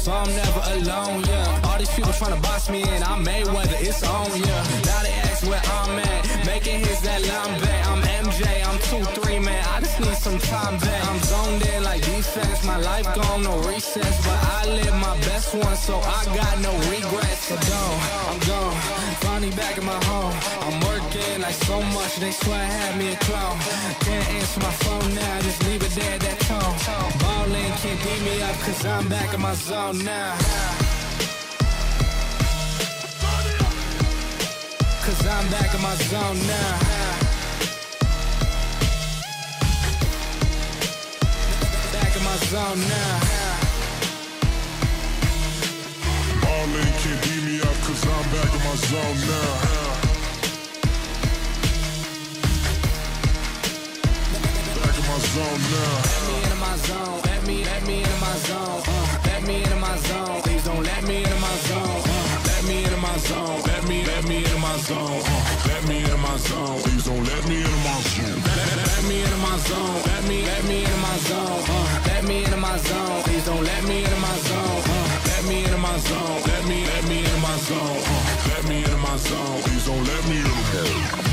so I'm never alone, yeah. All these people tryna box me in, I'm Mayweather, it's on, yeah. Now they ask where I'm at, making hits that line back. I'm MJ, I'm 2-3, man, I just need some time back. I'm zoned in like defense, my life gone, no recess, but I live my best one, so I got no regrets. So I'm gone, finally back in my home. I'm working like so much, they swear I had me a clone. Can't answer my phone now, just leave it there, that tone. Ballin', can't beat me up, cause I'm back in my zone now. Cause I'm back in my zone now. Back in my zone now. Ballin', can't beat me up, cause I'm back in my zone now. Zone now. Let me into my zone. Let me into my zone. Let me into my zone. Please don't let me into my zone. Let me into my zone. Let me into my zone. Let me into my zone. Please don't let me into my zone. Let me into my zone. Let me into my zone. Let me into my zone. Please don't let me into my zone. Let me into my zone. Let me into my zone. Let me into my zone. Please don't let me into my zone.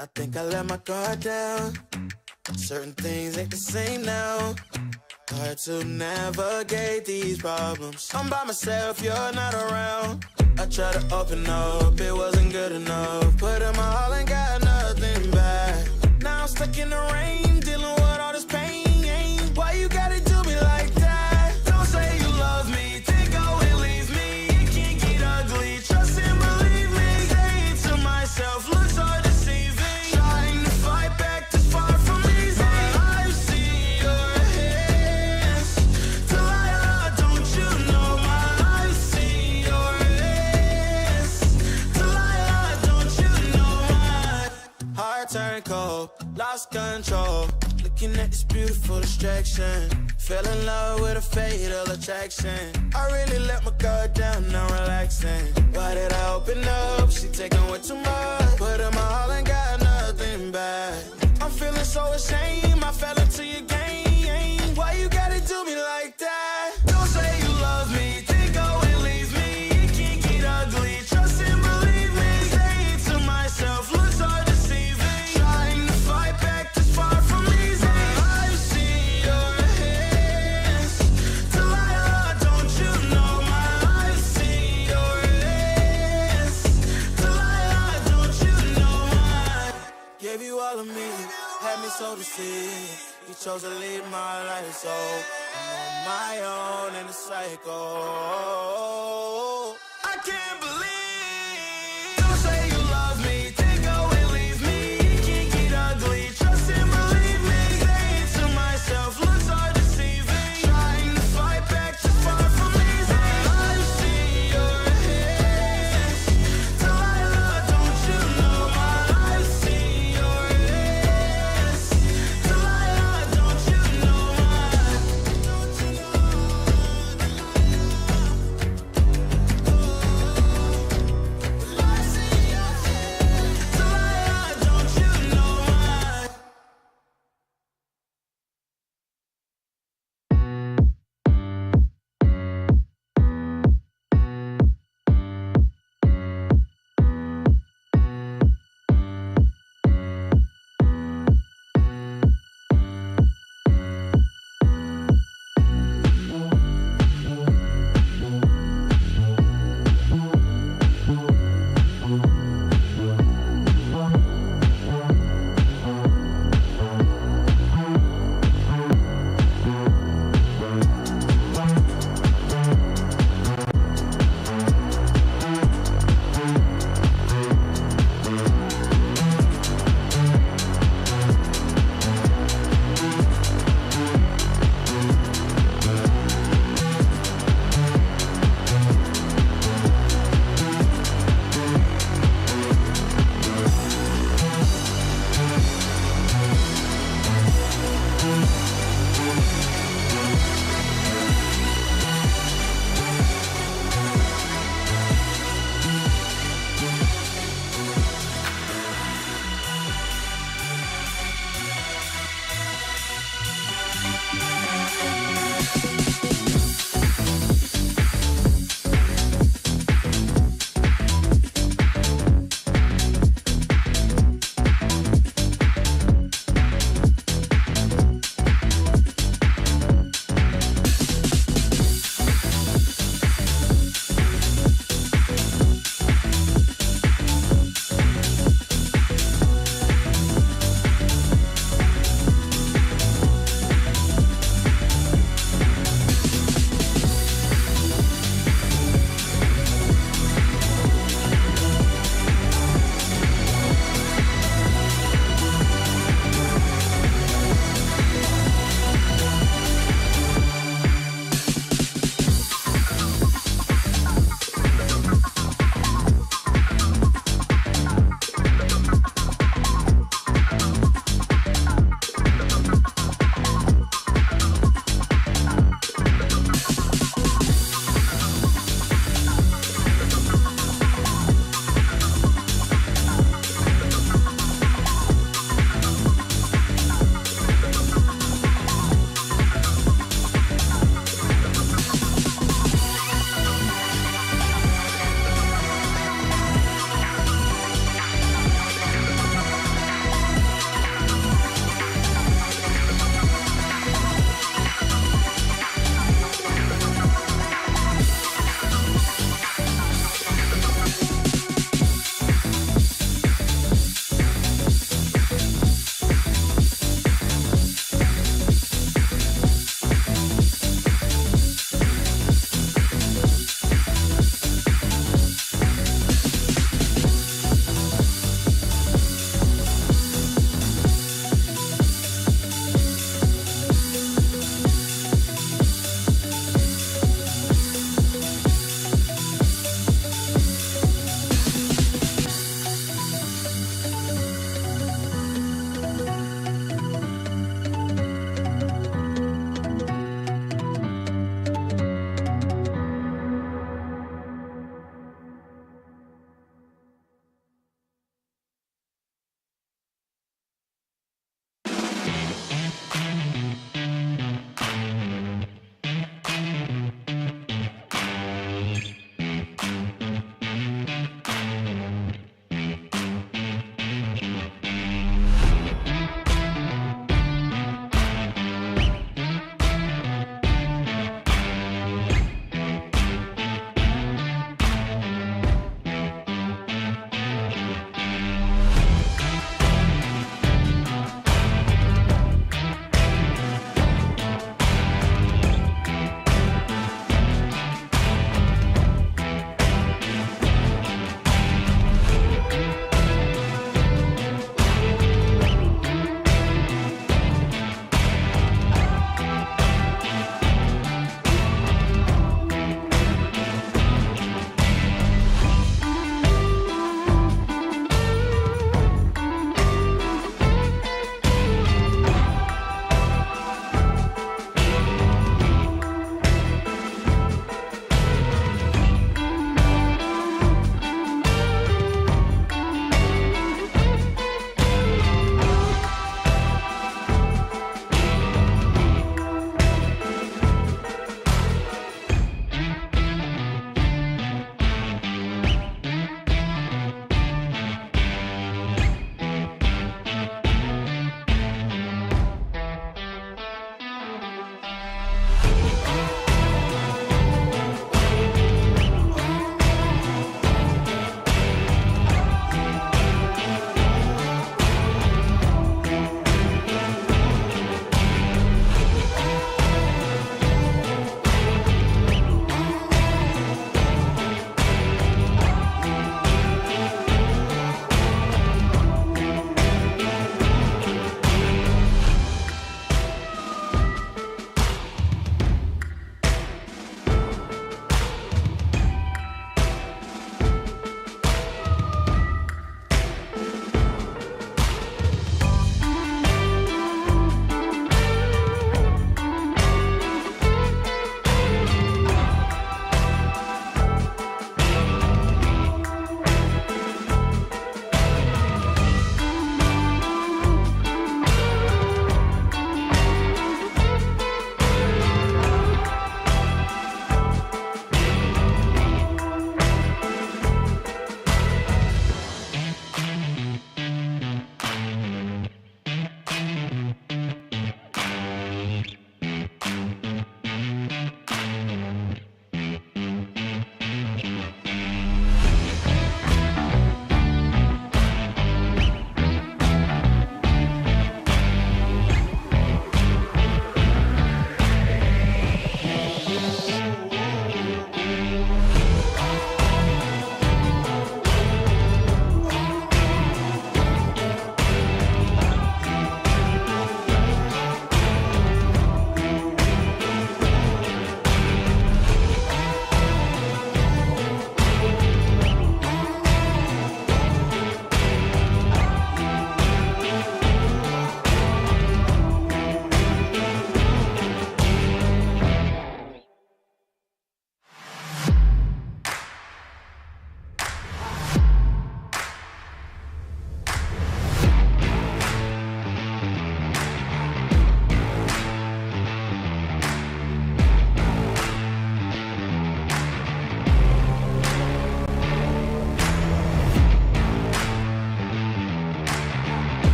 I think I let my guard down. Certain things ain't the same now. Hard to navigate these problems. I'm by myself, you're not around. I tried to open up, it wasn't good enough. Put in my all and got nothing back. Now I'm stuck in the rain, dealing with all this pain. Why you gotta do me like that? Don't say you love me, then go and leave me. It can get ugly, trust and believe me. Saying to myself, looks so deceiving. Trying to fight back this far from easy. I've seen your hands. Delilah, don't you know I've seen your hands. Delilah, don't you know my heart turned cold, lost control. Looking at this beautiful distraction. Fell in love with a fatal attraction. I really let my guard down, now relaxing. Why did I open up? She taking way too much. Put in my all and got nothing back. I'm feeling so ashamed, I fell into your game. Why you gotta do me like that? Don't say you love me, then go and leave me. It can get ugly, trust and believe me. Saying to myself, looks so deceiving. Trying to fight back this far from easy. I've seen your hands. Delilah, don't you know I've seen your hands. Delilah, don't you know gave you all of me, had me so deceived. You chose to lead my life, so I'm on my own in the cycle. I can't believe. Don't say you love me, then go and leave me. It can get ugly, trust and believe me. Saying to myself, looks so deceiving. Trying to fight back too far from easy. I've seen your hands. Delilah, don't you know I've seen your hands. Delilah, don't you know don't you know?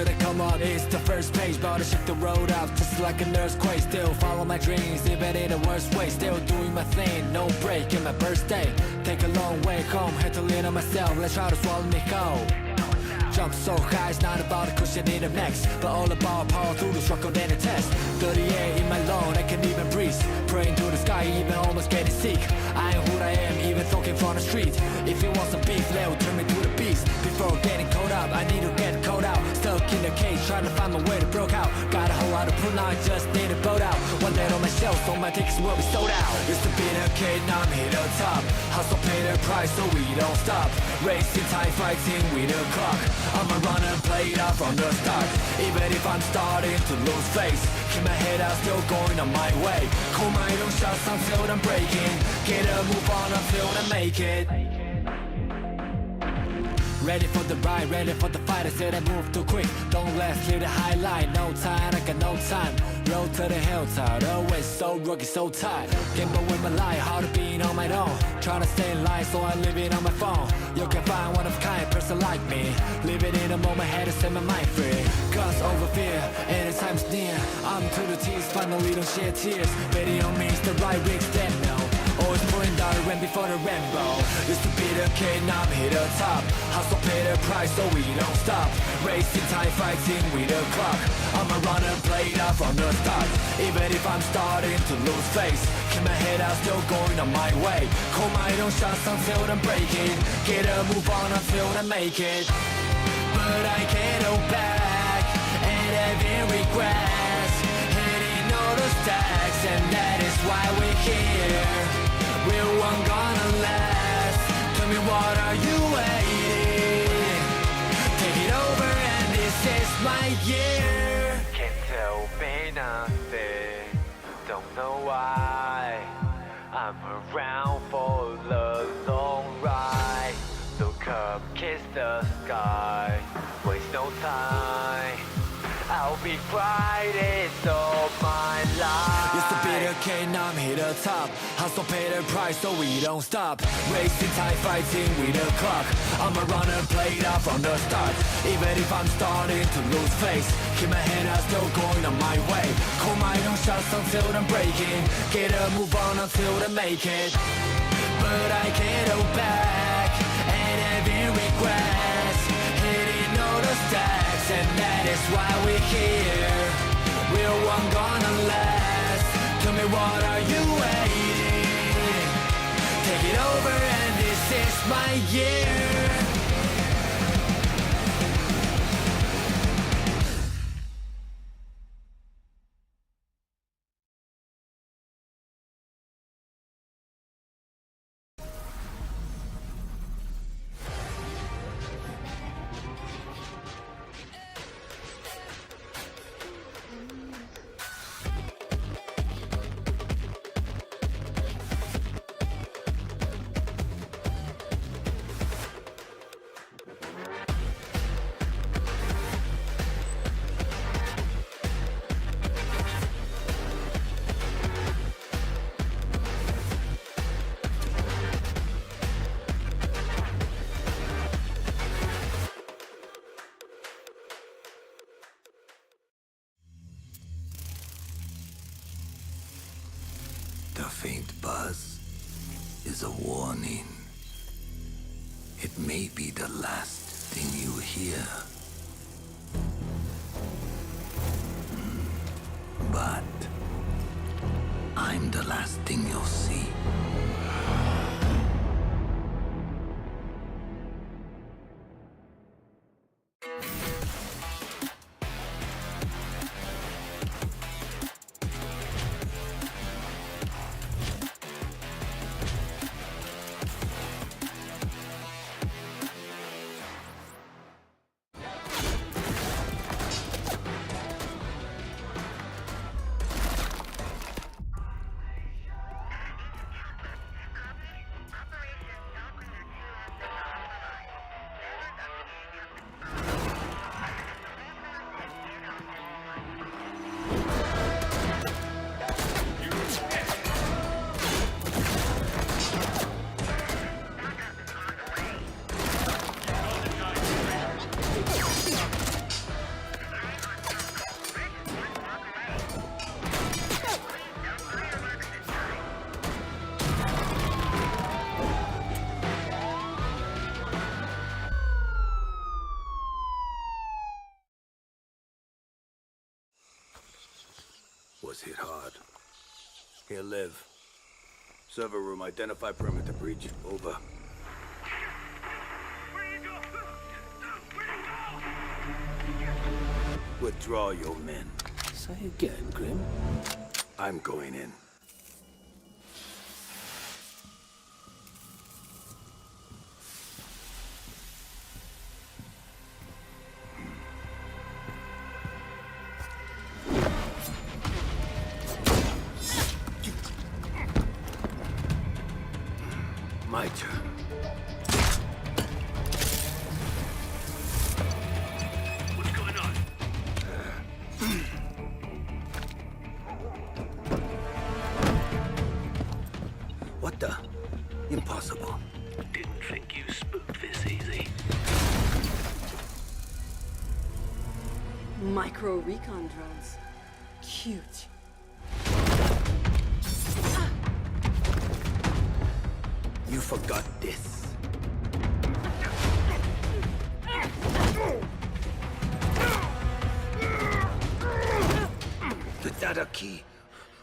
should I come up? It's the first page, but I shake the road up just like an earthquake. Still follow my dreams, even in the worst way. Still doing my thing, no break in my birthday. Take a long way home, had to lean on myself. Let's try to swallow me whole. Jump so high, it's not about a cushion in the max, but all about power through the struggle and the test. 38 in my lung, I can't even breathe. Praying to the sky, even almost getting sick. I am who I am, even talking from the street. If you want some beef, they'll turn me to the beast. Before getting caught up, I need to get caught out. Stuck in the cage, trying to find my way to broke out. Got a whole lot of proof now, I just need to boat out. One day on my shelf, so my tickets will be sold out. Used to be the kid, now I'm here the top. Hustle pay the price, so we don't stop. Racing time, fighting with the clock. I'ma run and play it out from the start. Even if I'm starting to lose face, keep my head out, still going on my way. Call my own shots until I'm breaking. Get a move on until I make it. Ready for the ride, ready for the fight. I said I move too quick, don't last, clear the highlight. No time, I got no time. Road to the hilltop, always so rocky, so tight. Gamble with my life, hard to being on my own. Trying to stay in line, so I'm living on my phone. You can find one of a kind person like me. Living in a moment, had to set my mind free. Cause over fear, anytime's near. I'm to the tears, finally don't shed tears. Betting on me is the right way to stand now. Always pouring down the rain before the rainbow. Used to be the kid, now I'm here the top. Hustle pay the price, so we don't stop. Racing time, fighting with the clock. I'ma run and play it out from the start. Even if I'm starting to lose face, keep my head out, still going on my way. Call my own shots until I'm breaking. Get a move on until I make it. But I can't go back and having regrets. Hitting all the stacks, and that is why we're here. We're one gonna last. Tell me, what are you waiting? Take it over, and this is my year. Can't tell me nothing, don't know why. I'm around for the long ride. Look up, kiss the sky, waste no time. I'll be fighting all my life. Used to be the kid, now I'm here the top. Hustle pay the price, so we don't stop. Racing time, fighting with the clock. I'ma run and play it out from the start. Even if I'm starting to lose face, keep my head out, still going on my way. Call my own shots until I'm breaking. Get a move on until I make it. But I can't go back and having regrets. Hitting all the stacks, and that is why we're here. We're one gonna last. Tell me, what are you waiting? Take it over, and this is my year. The faint buzz is a warning. It may be the last thing you hear. But I'm the last thing you'll see. was hit hard. He'll live. Server room, identify perimeter breach. Over. Withdraw your men. Say again, Grim. I'm going in. My turn. What's going on? What the? Impossible. Didn't think you spooked this easy. Micro recon drones. Cute. You forgot this. The data key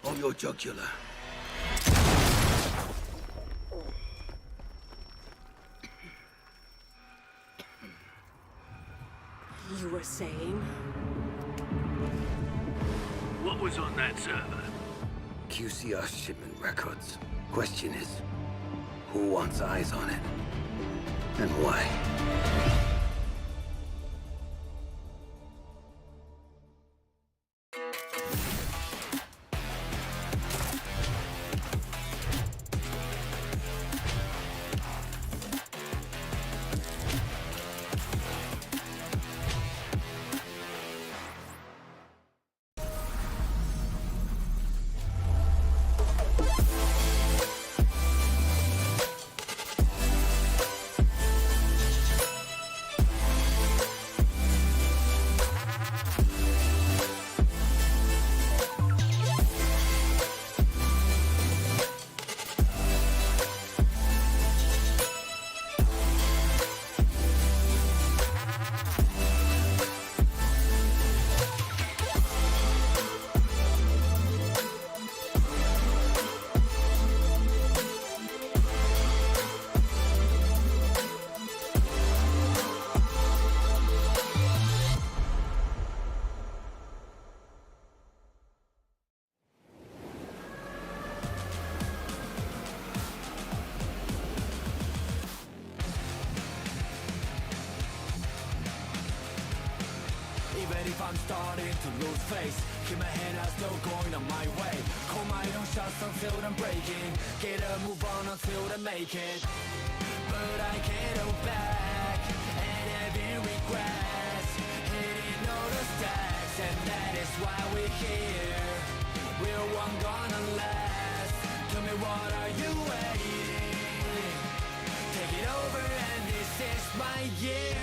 on your jugular. You were saying? What was on that server? QCR shipment records. Question is, who wants eyes on it? And why? Even if I'm starting to lose face, keep my head out, still going on my way. Call my own shots until I'm breaking. Get a move on until I make it. But I can't hold back, and having regrets, hitting all the stacks, and that is why we're here. We're one gonna last. Tell me, what are you waiting? Take it over, and this is my year.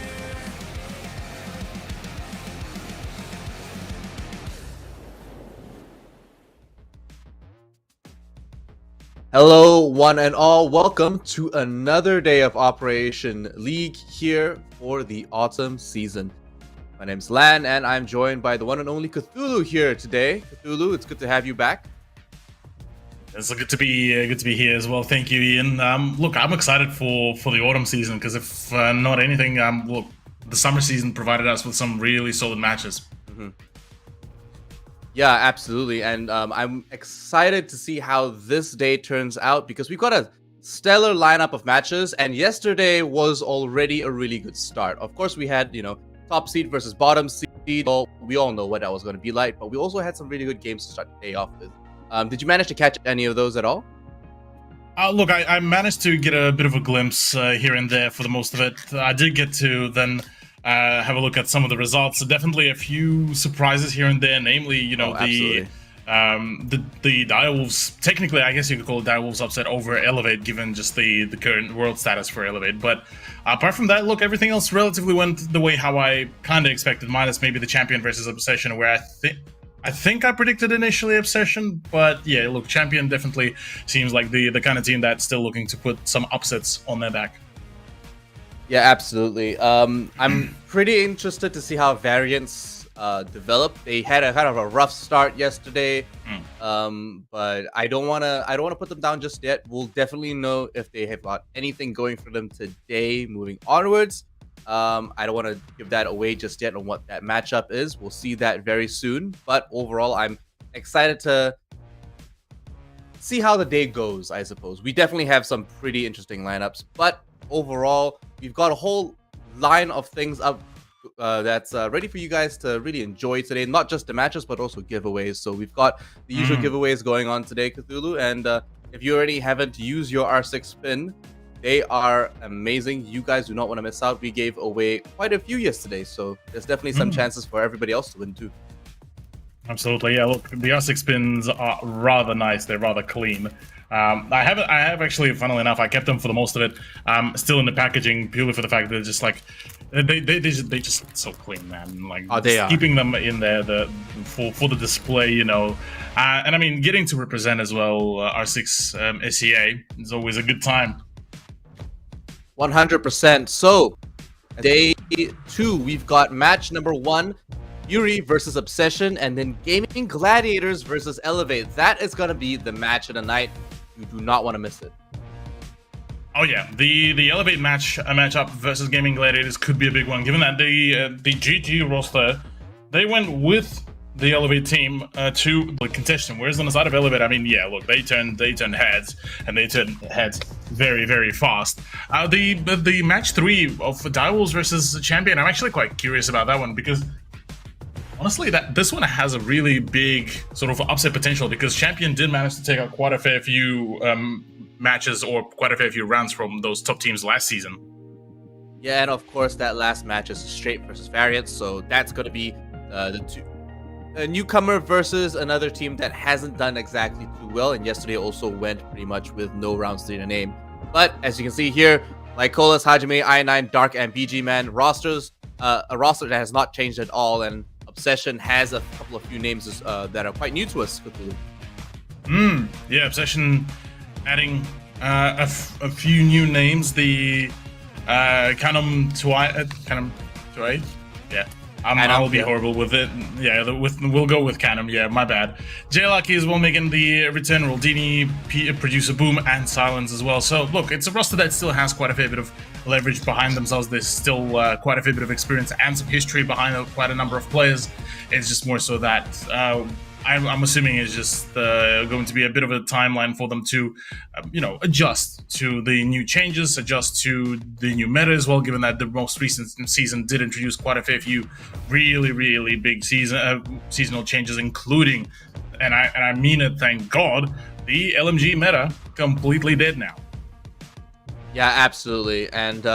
Hello, one and all. Welcome to another day of Operation League here for the autumn season. My name's Lan, and I'm joined by the one and only Cthulhu here today. Cthulhu, it's good to have you back. It's good to be here as well. Thank you, Ian. Look, I'm excited for the autumn season because if not anything, look, the summer season provided us with some really solid matches. Mm-hmm. Yeah, absolutely. And I'm excited to see how this day turns out because we've got a stellar lineup of matches. And yesterday was already a really good start. Of course, we had, top seed versus bottom seed. Well, we all know what that was going to be like. But we also had some really good games to start the day off with. Did you manage to catch any of those at all? Look, I managed to get a bit of a glimpse here and there for the most of it. I did get to then have a look at some of the results. So definitely a few surprises here and there, namely, the Direwolves. Technically, I guess you could call it Direwolves upset over Elevate, given just the current world status for Elevate. But apart from that, look, everything else relatively went the way how I kind of expected, minus maybe the Champion versus Obsession, where I think I predicted initially Obsession, but yeah, look, Champion definitely seems like the kind of team that's still looking to put some upsets on their back. Yeah, absolutely. I'm pretty interested to see how Variance develop. They had a kind of a rough start yesterday, but I don't wanna put them down just yet. We'll definitely know if they have got anything going for them today, moving onwards. I don't want to give that away just yet on what that matchup is. We'll see that very soon. But overall, I'm excited to see how the day goes, I suppose. We definitely have some pretty interesting lineups, but overall, we've got a whole line of things up that's ready for you guys to really enjoy today. Not just the matches, but also giveaways. So we've got the usual giveaways going on today, Cthulhu. And if you already haven't used your R6 spin, they are amazing. You guys do not want to miss out. We gave away quite a few yesterday, so there's definitely some chances for everybody else to win too. Absolutely, yeah. Look, the R6 spins are rather nice. They're rather clean. I have actually, funnily enough, I kept them for the most of it. Still in the packaging, purely for the fact that they're just like they just look so clean, man. Like keeping them in there for the display, you know. And I mean, getting to represent as well R6 SEA is always a good time. 100%. So day 2, we've got match number 1. Fury versus Obsession, and then Gaming Gladiators versus Elevate. That is going to be the match of the night. You do not want to miss it. Oh yeah, the Elevate matchup versus Gaming Gladiators could be a big one, given that the GG roster, they went with the Elevate team to the contestant, whereas on the side of Elevate, I mean, yeah, look, they turned heads, and they turned heads very, very fast. The match 3 of Direwolves versus Champion, I'm actually quite curious about that one, because honestly, this one has a really big sort of upset potential, because Champion did manage to take out quite a fair few matches or quite a fair few rounds from those top teams last season. Yeah, and of course, that last match is straight versus variants, so that's going to be a newcomer versus another team that hasn't done exactly too well, and yesterday also went pretty much with no rounds to their name. But as you can see here, like Colas, Hajime, I9, Dark, and BG Man rosters, a roster that has not changed at all, and Obsession has a couple of few names that are quite new to us. Yeah, Obsession adding a few new names. The Canum Tuai. Yeah, I'll be horrible with it. Yeah, we'll go with Canum. Yeah, my bad. J-Lucky as well making the return. Roldini, Producer Boom, and Silence as well. So look, it's a roster that still has quite a fair bit of leverage behind themselves. There's still quite a fair bit of experience and some history behind quite a number of players. It's just more so that I'm assuming it's just going to be a bit of a timeline for them to, adjust to the new changes, adjust to the new meta as well, given that the most recent season did introduce quite a fair few really, really big seasonal changes, including, and I mean it, thank God, the LMG meta completely dead now. Yeah, absolutely. And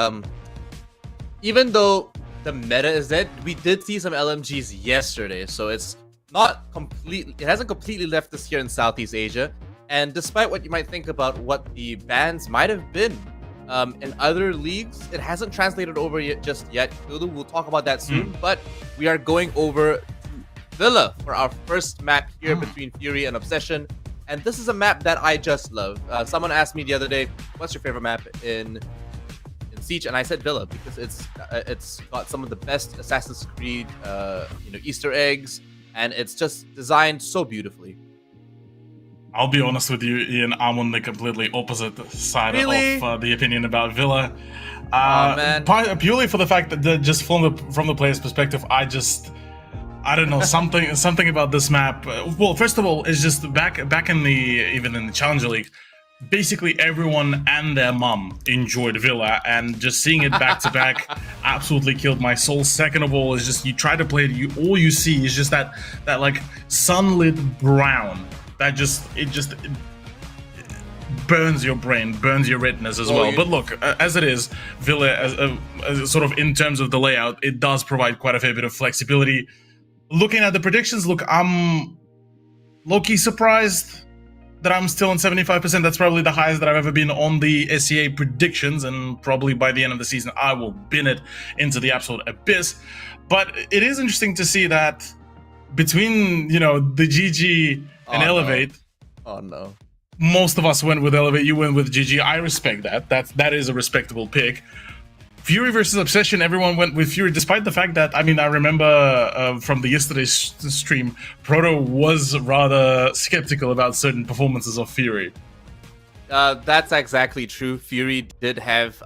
even though the meta is dead, we did see some LMGs yesterday, so it's not completely, it hasn't completely left us here in Southeast Asia. And despite what you might think about what the bans might have been in other leagues, it hasn't translated over just yet. We'll talk about that soon, but we are going over to Villa for our first map here between Fury and Obsession. And this is a map that I just love. Someone asked me the other day, what's your favorite map in Siege? And I said Villa, because it's got some of the best Assassin's Creed Easter eggs, and it's just designed so beautifully. I'll be honest with you, Ian, I'm on the completely opposite side of the opinion about Villa. Man. Purely for the fact that just from the player's perspective, I don't know, something about this map. Well, first of all, it's just back in even in the Challenger League, basically everyone and their mum enjoyed Villa, and just seeing it back to back absolutely killed my soul. Second of all, is just you try to play it, all you see is just that like sunlit brown that it burns your brain, burns your retinas as well. But look, as it is, Villa, as sort of in terms of the layout, it does provide quite a fair bit of flexibility. Looking at the predictions, look, I'm low-key surprised that I'm still on 75%. That's probably the highest that I've ever been on the SEA predictions, and probably by the end of the season, I will bin it into the absolute abyss. But it is interesting to see that between, the GG and Elevate. Oh no. Most of us went with Elevate, you went with GG. I respect that. That is a respectable pick. Fury versus Obsession, everyone went with Fury, despite the fact that, I mean, I remember from the yesterday's stream, Proto was rather skeptical about certain performances of Fury. That's exactly true. Fury did have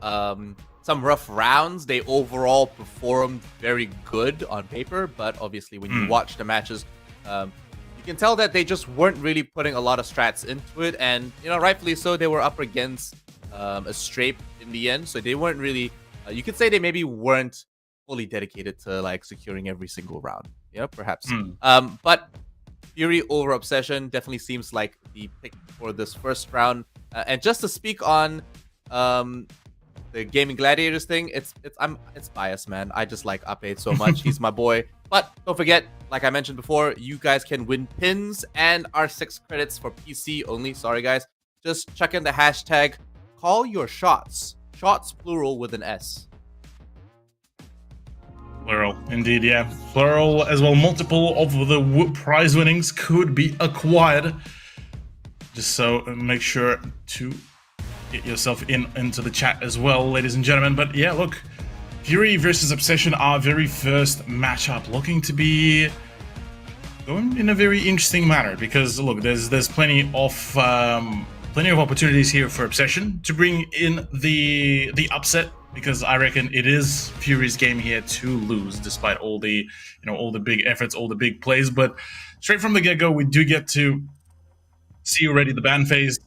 some rough rounds. They overall performed very good on paper, but obviously when you watch the matches, you can tell that they just weren't really putting a lot of strats into it, and, you know, rightfully so, they were up against a Strape in the end, so they weren't really... you could say they maybe weren't fully dedicated to like securing every single round. Yeah, perhaps. But Fury over Obsession definitely seems like the pick for this first round. And just to speak on the Gaming Gladiators thing, it's biased, man. I just like Ape so much. He's my boy. But don't forget, like I mentioned before, you guys can win pins and R6 credits for PC only. Sorry, guys. Just check in the hashtag Call Your Shots. Shots plural with an S. Plural, indeed, yeah. Plural as well. Multiple of the prize winnings could be acquired. Just so make sure to get yourself into the chat as well, ladies and gentlemen. But yeah, look, Fury versus Obsession, our very first matchup, looking to be going in a very interesting manner, because look, there's plenty of opportunities here for Obsession to bring in the upset, because I reckon it is Fury's game here to lose, despite all the all the big efforts, all the big plays. But straight from the get-go, we do get to see already the ban phase.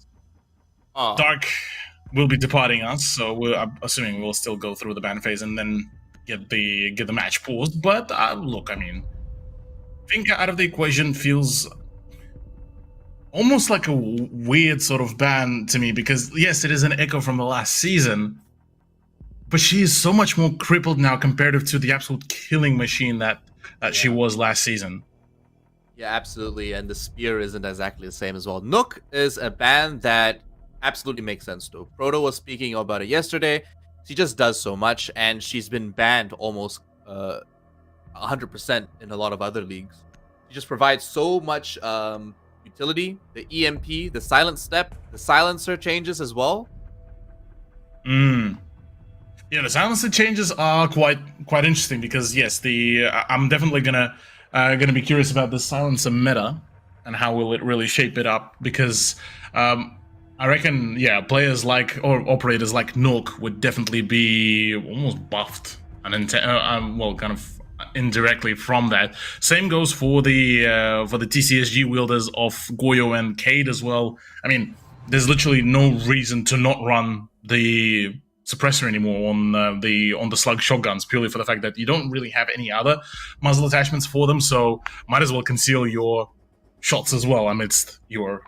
Dark will be departing us, so I'm assuming we'll still go through the ban phase and then get the match paused. But look, I mean, Finka out of the equation feels almost like a weird sort of ban to me, because yes, it is an echo from the last season, but she is so much more crippled now comparative to the absolute killing machine that she was last season. Yeah, absolutely, and the spear isn't exactly the same as well. Nook is a ban that absolutely makes sense though. Proto was speaking about it yesterday. She just does so much, and she's been banned almost 100% in a lot of other leagues. She just provides so much utility, the EMP, the silent step, the silencer changes as well. Yeah, the silencer changes are quite interesting, because yes, I'm definitely gonna be curious about the silencer meta and how will it really shape it up, because I reckon, yeah, players like, or operators like Nook would definitely be almost buffed and well, kind of indirectly from that. Same goes for the TCSG wielders of Goyo and Cade as well. I mean, there's literally no reason to not run the suppressor anymore on the slug shotguns, purely for the fact that you don't really have any other muzzle attachments for them, so might as well conceal your shots as well amidst your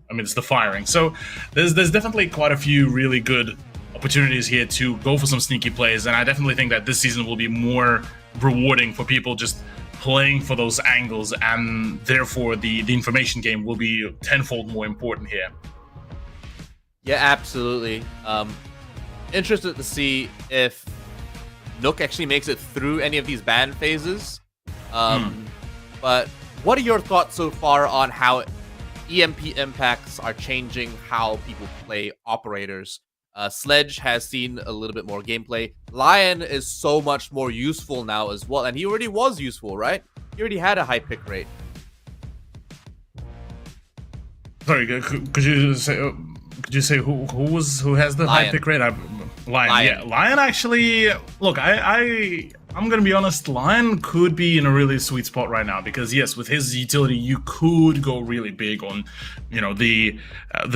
amidst the firing. So there's definitely quite a few really good opportunities here to go for some sneaky plays, and I definitely think that this season will be more rewarding for people just playing for those angles, and therefore the information game will be tenfold more important here. Yeah, absolutely. Interested to see if Nook actually makes it through any of these ban phases. But what are your thoughts so far on how EMP impacts are changing how people play operators? Sledge has seen a little bit more gameplay. Lion is so much more useful now as well, and he already was useful, right? He already had a high pick rate. Sorry, could you say who has the Lion. high pick rate? Lion. Yeah, Lion actually. Look, I'm gonna be honest. Lion could be in a really sweet spot right now, because yes, with his utility, you could go really big on, the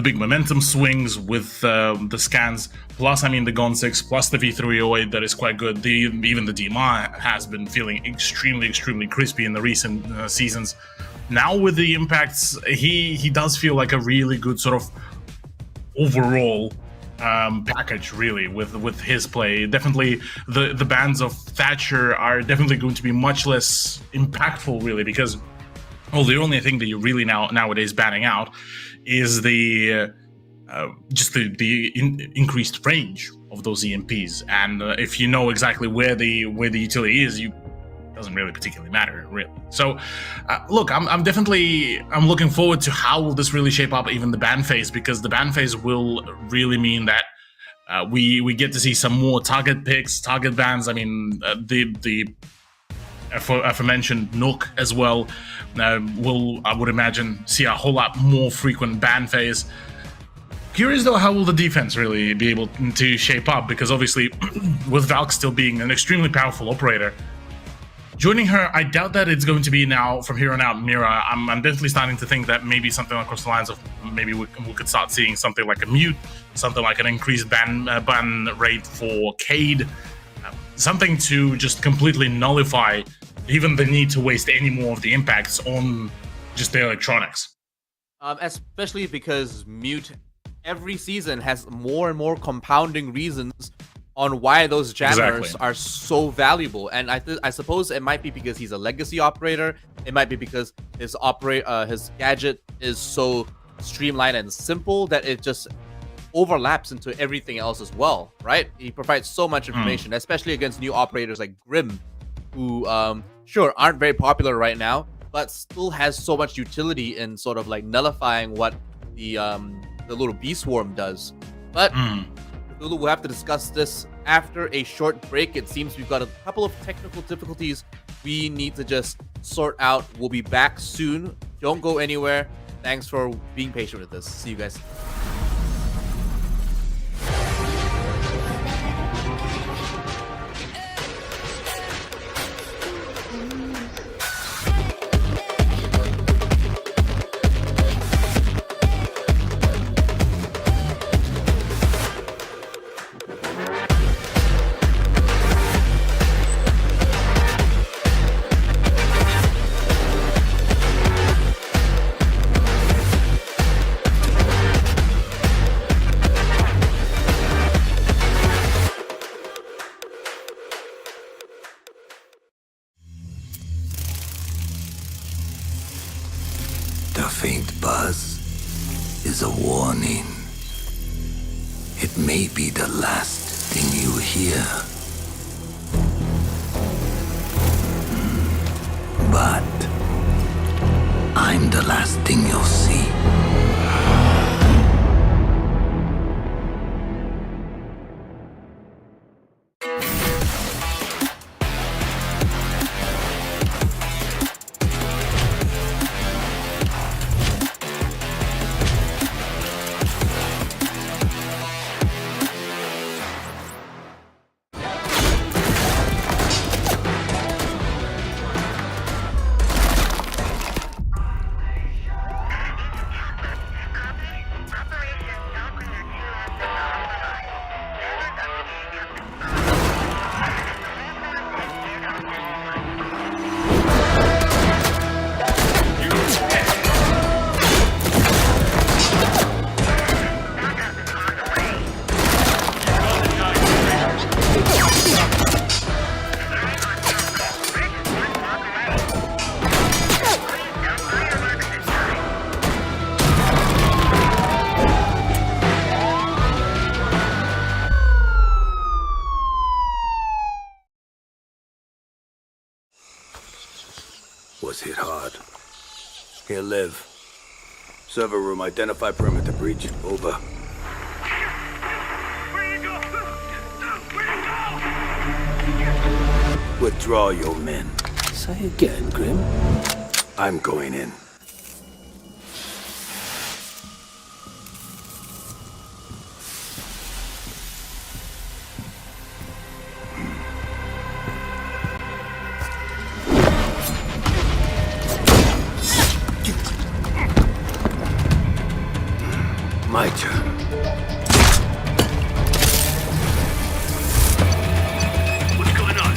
big momentum swings with the scans. Plus, I mean, the Gon 6 plus the V308 that is quite good. Even the DMR has been feeling extremely crispy in the recent seasons. Now with the impacts, he does feel like a really good sort of overall package, really, with his play. Definitely the bans of Thatcher are definitely going to be much less impactful, really, because the only thing that you're really nowadays banning out is the increased range of those EMPs, and if you know exactly where the utility is, doesn't really particularly matter, really. So look, I'm looking forward to how will this really shape up even the ban phase, because the ban phase will really mean that We get to see some more target picks, target bans. I mean, the aforementioned Nook as well will, I would imagine, see a whole lot more frequent ban phase. Curious though, how will the defense really be able to shape up? Because obviously, with Valk still being an extremely powerful operator, joining her, I doubt that it's going to be now from here on out Mira. I'm definitely starting to think that maybe something across the lines of maybe we could start seeing something like a mute, something like an increased ban rate for Cade, something to just completely nullify even the need to waste any more of the impacts on just the electronics. Especially because mute every season has more and more compounding reasons on why those jammers are so valuable. And I suppose it might be because he's a legacy operator. It might be because his gadget is so streamlined and simple that it just overlaps into everything else as well, right? He provides so much information, especially against new operators like Grim, who sure aren't very popular right now, but still has so much utility in sort of like nullifying what the little bee swarm does. But Lulu, we'll have to discuss this after a short break. It seems we've got a couple of technical difficulties we need to just sort out. We'll be back soon. Don't go anywhere. Thanks for being patient with us. See you guys. The faint buzz is a warning. It may be the last thing you hear. But I'm the last thing you'll see. Was hit hard. He'll live. Server room, identify perimeter breach. Over. Where you go? Where you go? Withdraw your men. Say again, Grim. I'm going in. My turn. What's going on?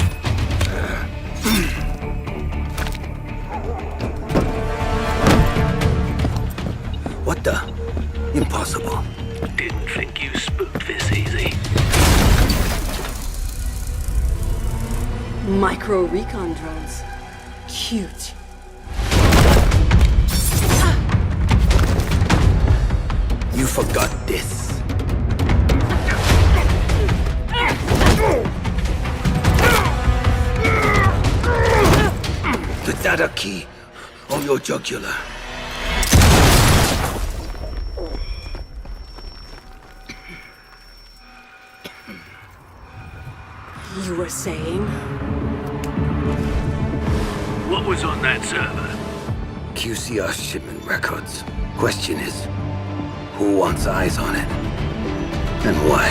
What the? Impossible. Didn't think you spooked this easy. Micro recon drones. Cute. You forgot this. The data key on your jugular. you were saying? What was on that server? QCR shipment records. Question is, who wants eyes on it? And why?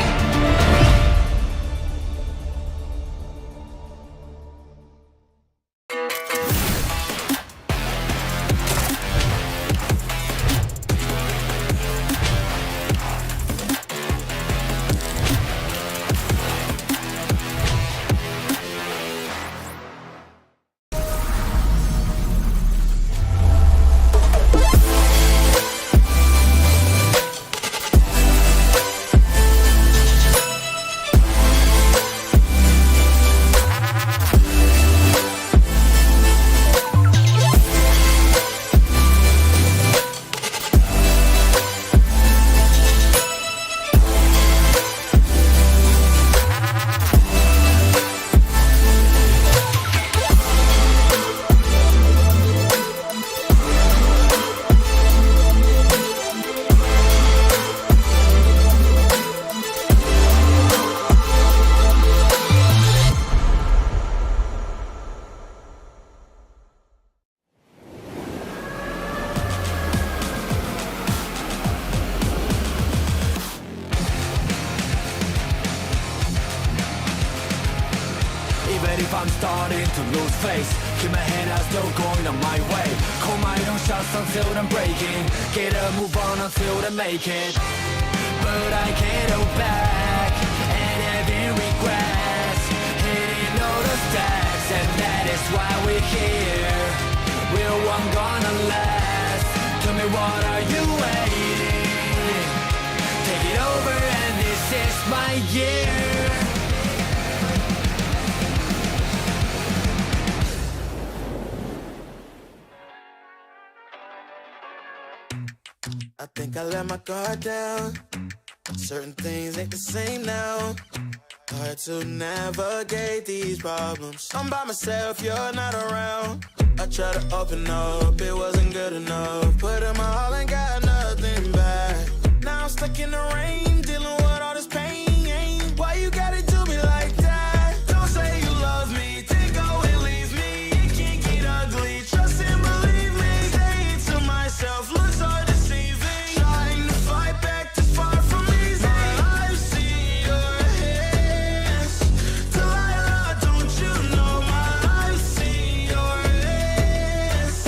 Even if I'm starting to lose face, keep my head out, still going on my way. Call my own shots until I'm breaking. Get a move on until I make it. But I can't go back and having regrets, hitting all the stacks, and that is why we're here. We're one gonna last. Tell me, what are you waiting? Take it over, and this is my year. I think I let my guard down. Certain things ain't the same now. Hard to navigate these problems. I'm by myself, you're not around. I tried to open up, it wasn't good enough. Put in my all and got nothing back. Now I'm stuck in the rain, dealing with all this pain. Why you gotta do me like that? Don't say you love me, then go and leave me. It can't get ugly, trust and believe me. Say it to myself, looks hard deceiving. Trying to fight back, too far from easy. I've seen your hands. Delilah, don't you know I've seen your hands.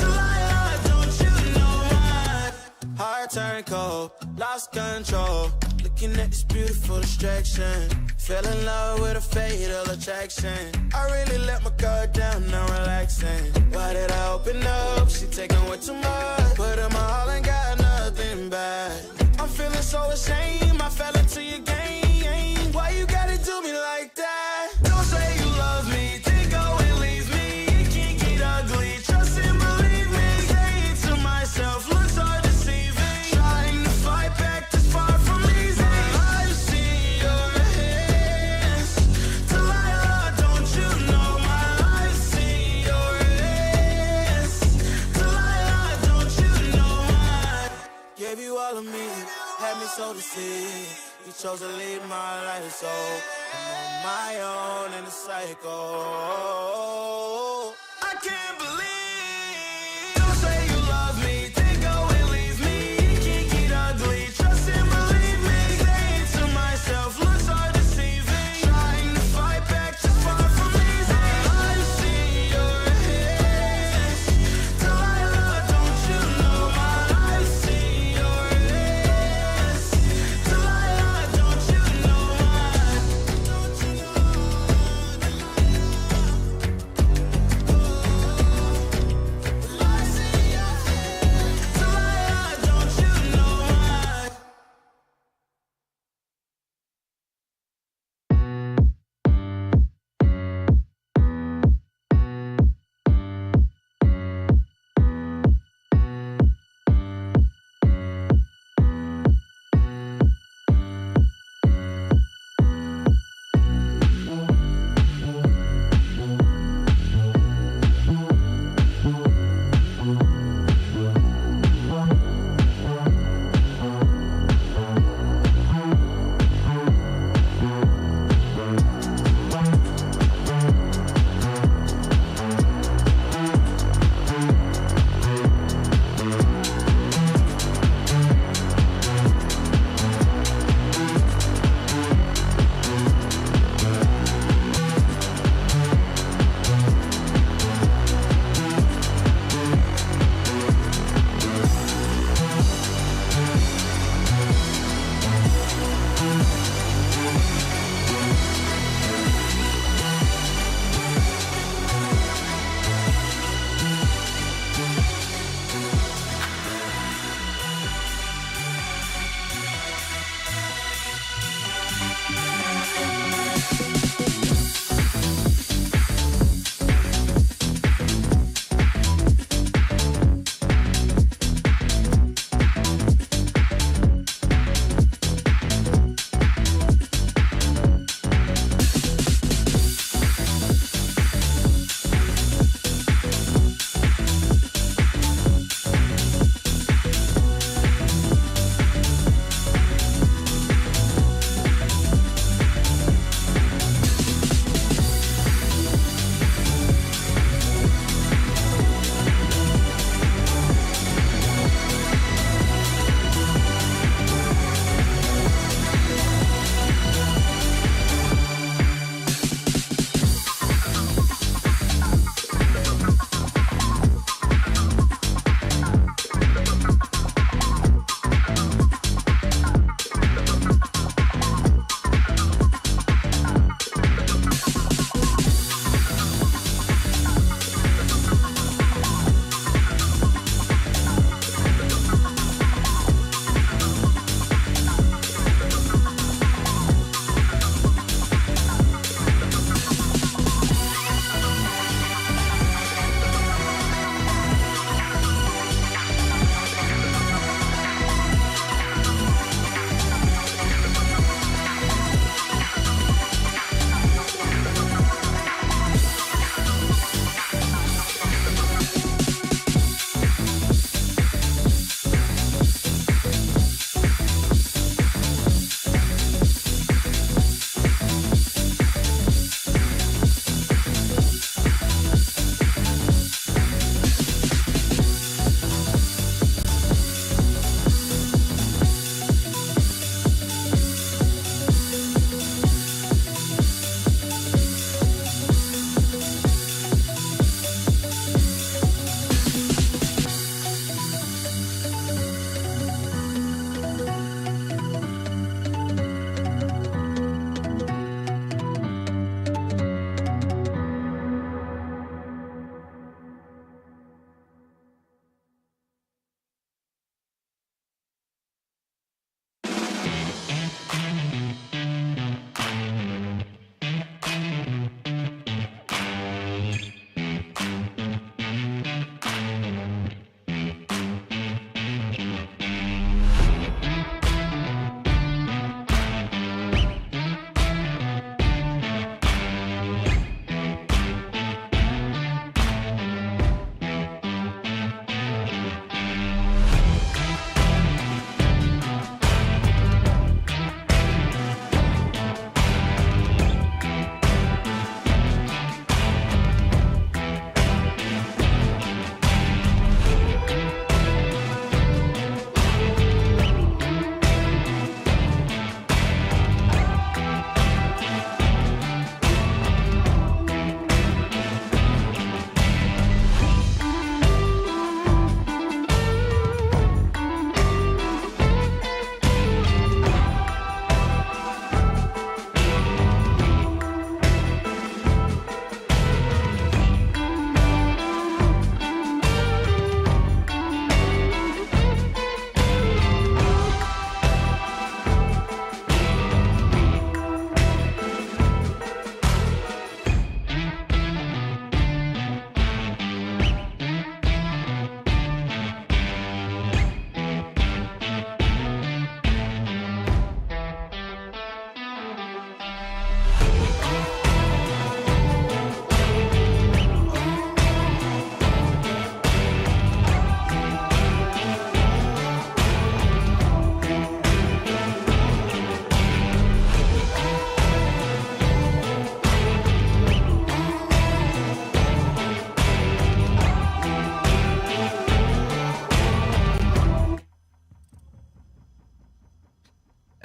Delilah, don't you know my heart turned cold, lost control. Looking at this beautiful distraction. Fell in love with a fatal attraction. I really let my guard down, now relaxing. Why did I open up? She taking way too much. Put in my all and got nothing back. I'm feeling so ashamed, I fell into your game. Why you gotta do me like that? Don't say you love me, then go and leave me. It can't get ugly, trust and believe me. Say it to myself, looks hard deceiving. Trying to fight back, this far from easy. I've seen your hands. Delilah, don't you know I've seen your hands. Delilah, don't you know I gave you all of me, had me so deceived. You chose to leave my life, so I'm on my own in the cycle. I can't believe. Don't say you love me, then go and leave me. It can't get ugly, trust and believe me. Say it to myself, looks hard deceiving. Trying to fight back, too far from easy. I've seen your hands. Delilah, don't you know I've seen your hands. Delilah, don't you know don't you know?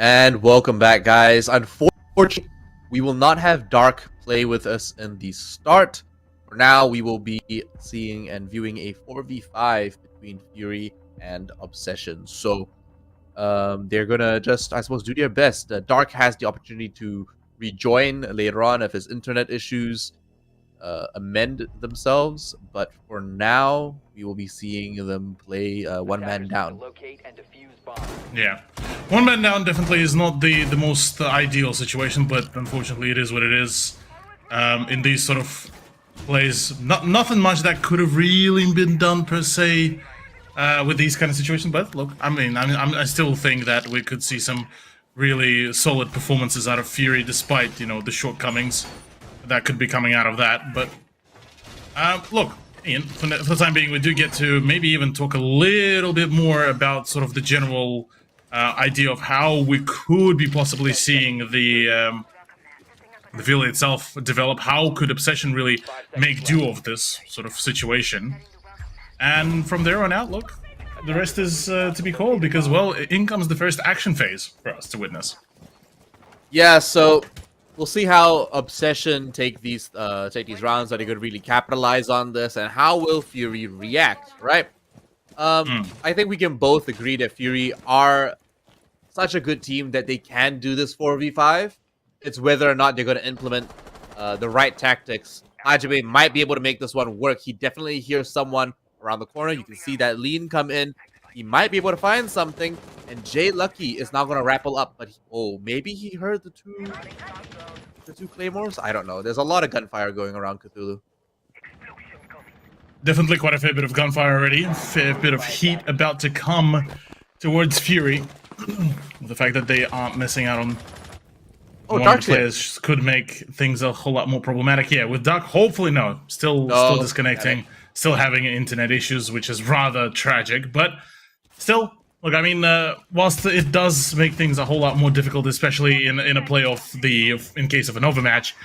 And welcome back, guys. Unfortunately, we will not have Dark play with us in the start. For now, we will be seeing and viewing a 4v5 between Fury and Obsession. So they're gonna just, I suppose, do their best. Dark has the opportunity to rejoin later on if his internet issues amend themselves, but for now we will be seeing them play one man down. Yeah, one man down definitely is not the most ideal situation, but unfortunately it is what it is. In these sort of plays, nothing much that could have really been done per se with these kind of situations. But look, I still think that we could see some really solid performances out of Fury, despite the shortcomings that could be coming out of that. But look, Ian, for the time being, we do get to maybe even talk a little bit more about sort of the general idea of how we could be possibly seeing the villa itself develop. How could Obsession really make do of this sort of situation? And from there on out, look, the rest is to be called, because, well, in comes the first action phase for us to witness. Yeah, so we'll see how Obsession take these rounds. Are they going to really capitalize on this, and how will Fury react? Right? I think we can both agree that Fury are such a good team that they can do this 4v5. It's whether or not they're going to implement the right tactics. Hajime might be able to make this one work. He definitely hears someone around the corner. You can see that lean come in. He might be able to find something, and Jay Lucky is now going to rappel up. But maybe he heard the two claymores. I don't know. There's a lot of gunfire going around Cthulhu. Definitely quite a fair bit of gunfire already. A fair bit of heat about to come towards Fury. The fact that they aren't missing out on one of the players could make things a whole lot more problematic. Yeah, with Duck, hopefully no. Still disconnecting. Still having internet issues, which is rather tragic. But still, look, I mean, whilst it does make things a whole lot more difficult, especially in a playoff, in case of an overmatch,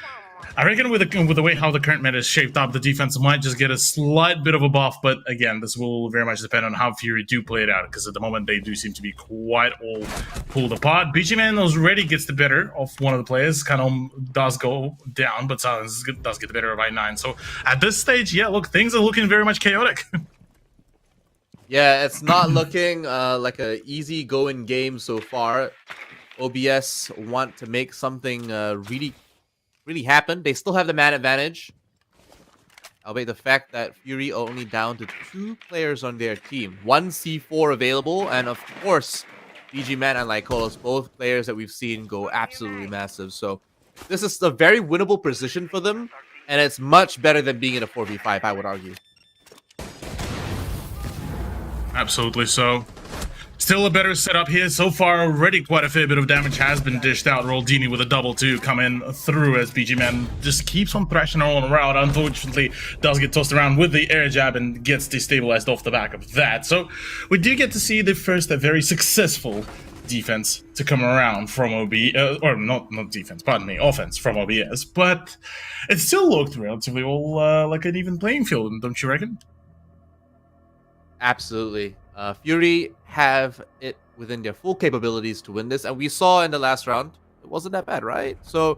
I reckon with the way how the current meta is shaped up, the defense might just get a slight bit of a buff. But again, this will very much depend on how Fury do play it out, because at the moment they do seem to be quite all pulled apart. BG Man already gets the better of one of the players. Kanom does go down, but Silence does get the better of I9. So at this stage, yeah, look, things are looking very much chaotic. Yeah, it's not looking like a easy going game so far. OBS want to make something really happen. They still have the man advantage. Albeit the fact that Fury are only down to 2 players on their team. 1 C4 available, and of course, BG Man and Lycolos, both players that we've seen go absolutely massive. So this is a very winnable position for them, and it's much better than being in a 4v5, I would argue. Absolutely so. Still a better setup here. So far, already quite a fair bit of damage has been dished out. Roldini with a double 2 coming through as BG Man just keeps on thrashing on around. Unfortunately, does get tossed around with the air jab and gets destabilized off the back of that. So we do get to see the first very successful defense to come around from or not defense, pardon me, offense from OBS. But it still looked relatively all like an even playing field, don't you reckon? Absolutely. Fury have it within their full capabilities to win this, and we saw in the last round it wasn't that bad, right? So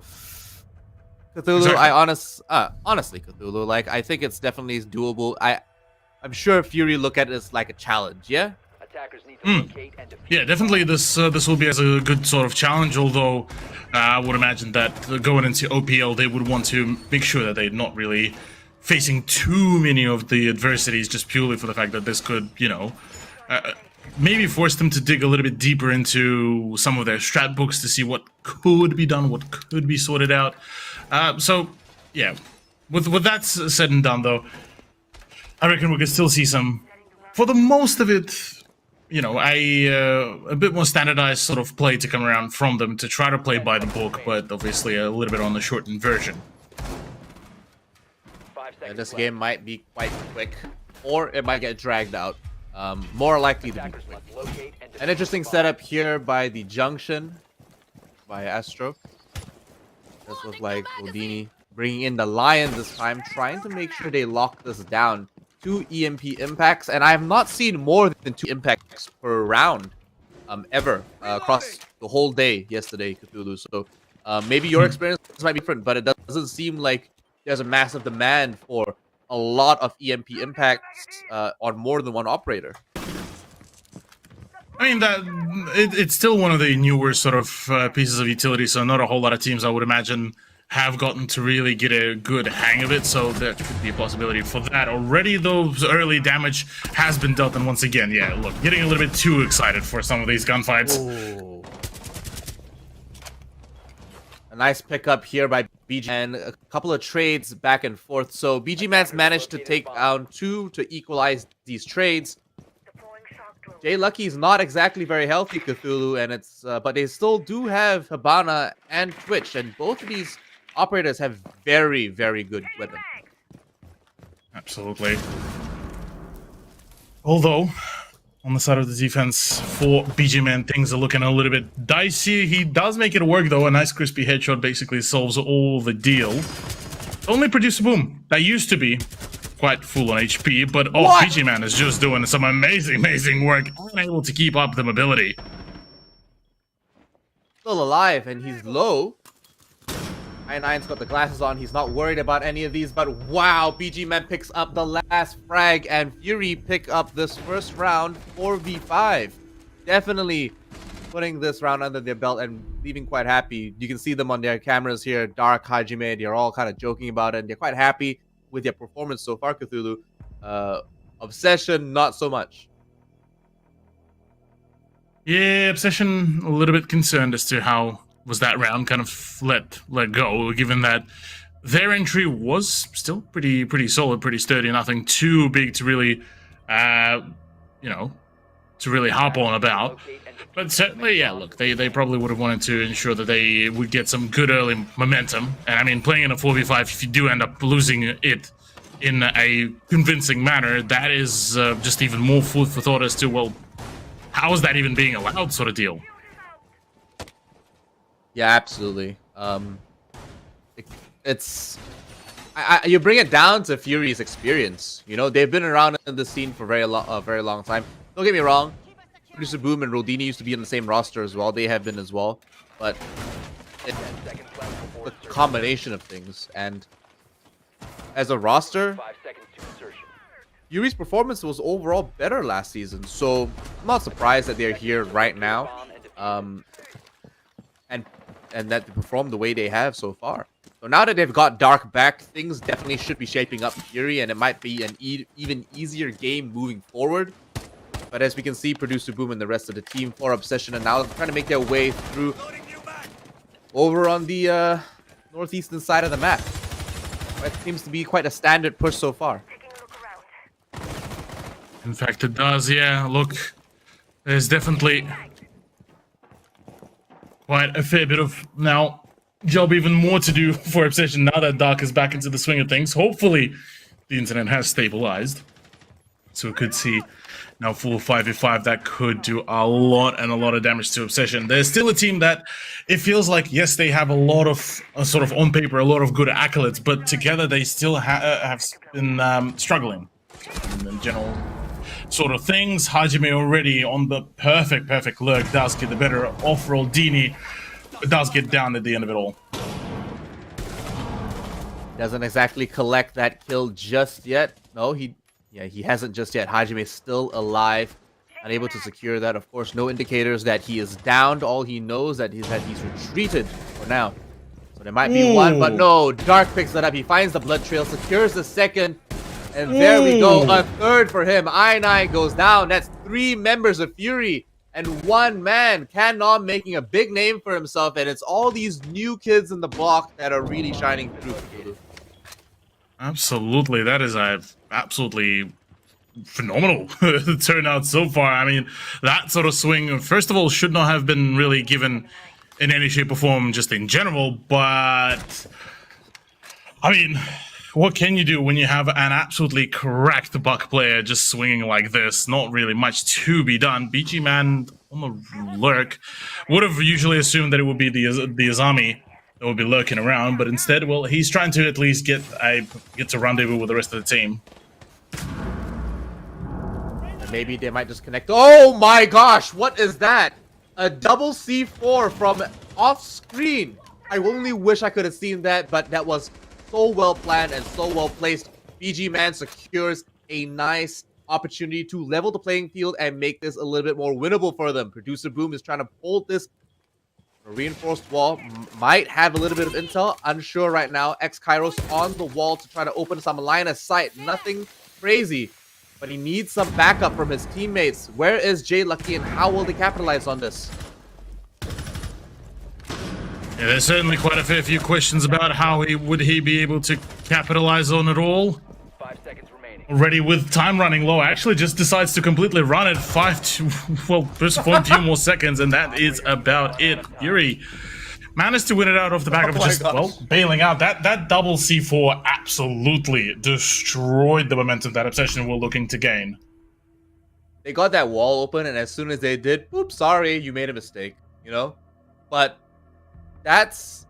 Cthulhu, exactly. Honestly, Cthulhu, like, I think it's definitely doable. I'm sure Fury look at it as like a challenge, yeah. Yeah, definitely. This will be as a good sort of challenge. Although I would imagine that going into OPL, they would want to make sure that they're not really facing too many of the adversities, just purely for the fact that this could, maybe force them to dig a little bit deeper into some of their strat books to see what could be done, what could be sorted out. So, yeah, with that said and done, though, I reckon we could still see some, for the most of it, a bit more standardized sort of play to come around from them to try to play by the book, but obviously a little bit on the shortened version. And this game might be quite quick, or it might get dragged out. More likely to be quick. An interesting setup here by the junction by Astro. This was like Houdini bringing in the Lion this time, trying to make sure they lock this down. 2 EMP impacts, and I have not seen more than 2 impacts per round ever across the whole day yesterday, Cthulhu. So maybe your experience might be different, but it doesn't seem like there's a massive demand for a lot of EMP impacts on more than one operator. I mean, it's still one of the newer sort of pieces of utility, so not a whole lot of teams, I would imagine, have gotten to really get a good hang of it, so there could be a possibility for that. Already, though, early damage has been dealt, and once again, yeah, look, getting a little bit too excited for some of these gunfights. Ooh. A nice pickup here by BG, and a couple of trades back and forth. So BG Man's managed to take down 2 to equalize these trades. Jay Lucky's not exactly very healthy, Cthulhu, and it's but they still do have Habana and Twitch, and both of these operators have very, very good weapons. Absolutely. Although, on the side of the defense for BG Man, things are looking a little bit dicey. He does make it work, though. A nice crispy headshot basically solves all the deal. Only Producer Boom. That used to be quite full on HP, but BG Man is just doing some amazing work, unable to keep up the mobility. Still alive, and he's low. Iron's got the glasses on. He's not worried about any of these, but wow, BG Man picks up the last frag, and Fury pick up this first round 4v5. Definitely putting this round under their belt and leaving quite happy. You can see them on their cameras here. Dark, Hajime, they're all kind of joking about it, and they're quite happy with their performance so far, Cthulhu. Obsession, not so much. Yeah, Obsession a little bit concerned as to how was that round kind of let go, given that their entry was still pretty solid, pretty sturdy, nothing too big to really, you know, to really harp on about. But certainly, yeah, look, they probably would have wanted to ensure that they would get some good early momentum. And I mean, playing in a 4v5, if you do end up losing it in a convincing manner, that is just even more food for thought as to, well, how is that even being allowed, sort of deal? Yeah, absolutely. You bring it down to Fury's experience. You know, they've been around in the scene for a very long time. Don't get me wrong. Producer Boom and Rodini used to be on the same roster as well. They have been as well. But it's a combination of things. And as a roster, Fury's performance was overall better last season. So I'm not surprised that they're here right now. And that they perform the way they have so far. So now that they've got Dark back, things definitely should be shaping up Fury, and it might be an even easier game moving forward. But as we can see, Producer Boom and the rest of the team for Obsession are now trying to make their way through over on the northeastern side of the map. It seems to be quite a standard push so far. In fact, it does, yeah. Look, there's definitely quite a fair bit of job even more to do for Obsession now that Dark is back into the swing of things. Hopefully, the internet has stabilized. So we could see now full 5v5 that could do a lot of damage to Obsession. There's still a team that it feels like, yes, they have a lot of sort of on paper, a lot of good accolades, but together they still have been struggling in general sort of things. Hajime already on the perfect lurk, does get the better off roll. Dini does get down at the end of it all. Doesn't exactly collect that kill just yet. No, he hasn't just yet. Hajime's still alive, unable to secure that. Of course, no indicators that he is downed. All he knows that he's retreated for now. So there might be one, but no. Dark picks that up. He finds the blood trail, secures the second, and there we go. A third for him. I9 goes down. That's 3 members of Fury and 1 man. Canon making a big name for himself, and it's all these new kids in the block that are really shining through. Absolutely, that is a absolutely phenomenal turnout so far. I mean, that sort of swing, first of all, should not have been really given in any shape or form just in general, but I mean, what can you do when you have an absolutely cracked Buck player just swinging like this? Not really much to be done. BG Man on the lurk would have usually assumed that it would be the Azami that would be lurking around, but instead, well, he's trying to at least get to rendezvous with the rest of the team. maybe they might just connect. Oh my gosh, what is that? A double C4 from off screen. I only wish I could have seen that, but that was so well planned and so well placed. BG Man secures a nice opportunity to level the playing field and make this a little bit more winnable for them. Producer Boom is trying to hold this reinforced wall. Might have a little bit of intel, unsure right now. X-Kairos on the wall to try to open some line of sight. Nothing crazy, but he needs some backup from his teammates. Where is Jay Lucky and how will they capitalize on this? Yeah, there's certainly quite a fair few questions about how would he be able to capitalize on it all. 5 seconds remaining. Already with time running low, actually just decides to completely run it just for a few more seconds, and that is about it. Fury managed to win it out off the back of just, well, bailing out. That double C4 absolutely destroyed the momentum that Obsession were looking to gain. They got that wall open, and as soon as they did, oops, sorry, you made a mistake, you know? But that's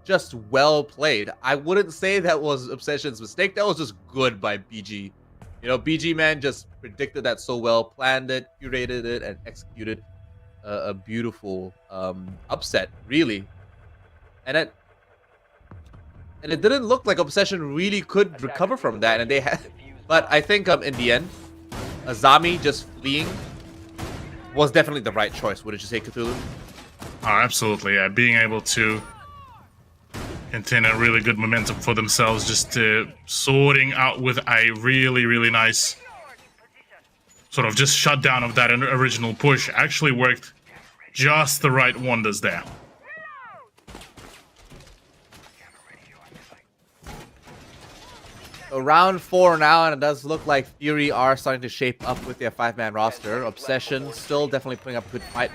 just well played. I wouldn't say that was Obsession's mistake. That was just good by BG. You know, BG Man just predicted that so well, planned it, curated it, and executed a beautiful upset, really. And it didn't look like Obsession really could recover from that, and they had. But I think in the end, Azami just fleeing was definitely the right choice. Wouldn't you say, Cthulhu? Oh, absolutely, yeah. Being able to contain a really good momentum for themselves, just sorting out with a really, really nice sort of just shutdown of that original push actually worked just the right wonders there. So round 4 now, and it does look like Fury are starting to shape up with their 5-man roster. Obsession still definitely putting up a good fight.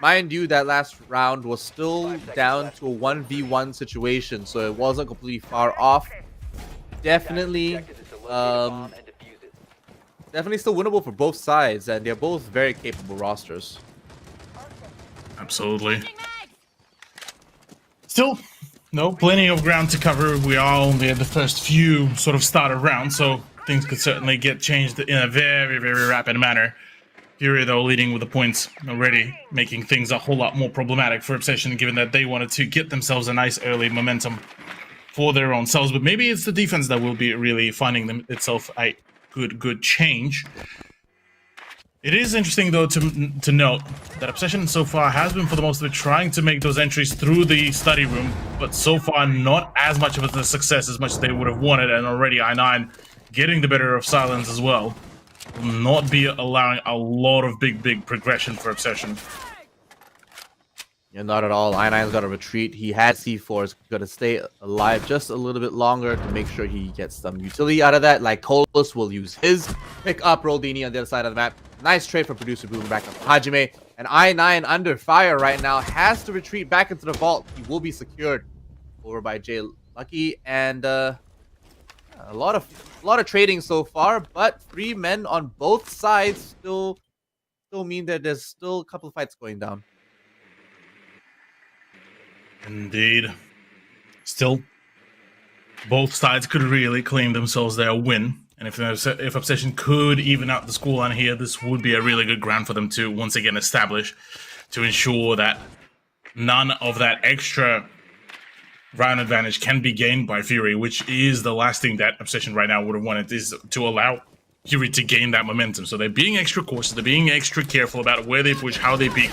Mind you, that last round was still down to a 1v1 situation, so it wasn't completely far off. Definitely, definitely still winnable for both sides, and they're both very capable rosters. Absolutely. Still, no, plenty of ground to cover. We are only at the first few sort of starter rounds, so things could certainly get changed in a very, very rapid manner. Fury, though, leading with the points already, making things a whole lot more problematic for Obsession, given that they wanted to get themselves a nice early momentum for their own selves. But maybe it's the defense that will be really finding itself a good change. It is interesting, though, to note that Obsession so far has been, for the most of it, trying to make those entries through the study room, but so far not as much of a success as much as they would have wanted, and already I9 getting the better of Silence as well. Will not be allowing a lot of big progression for Obsession. Yeah, not at all. I9's got to retreat. He has C4's got to stay alive just a little bit longer to make sure he gets some utility out of that. Like Colas will use his pick up Roldini on the other side of the map. Nice trade from Producer Boom back up to Hajime. And I9 under fire right now has to retreat back into the vault. He will be secured over by Jay Lucky, and a lot of trading so far, but 3 men on both sides still mean that there's still a couple of fights going down. Indeed. Still, both sides could really claim themselves their win. And if Obsession could even out the scoreline here, this would be a really good ground for them to once again establish, to ensure that none of that extra round advantage can be gained by Fury, which is the last thing that Obsession right now would have wanted, is to allow Fury to gain that momentum. So they're being extra cautious, they're being extra careful about where they push, how they peek.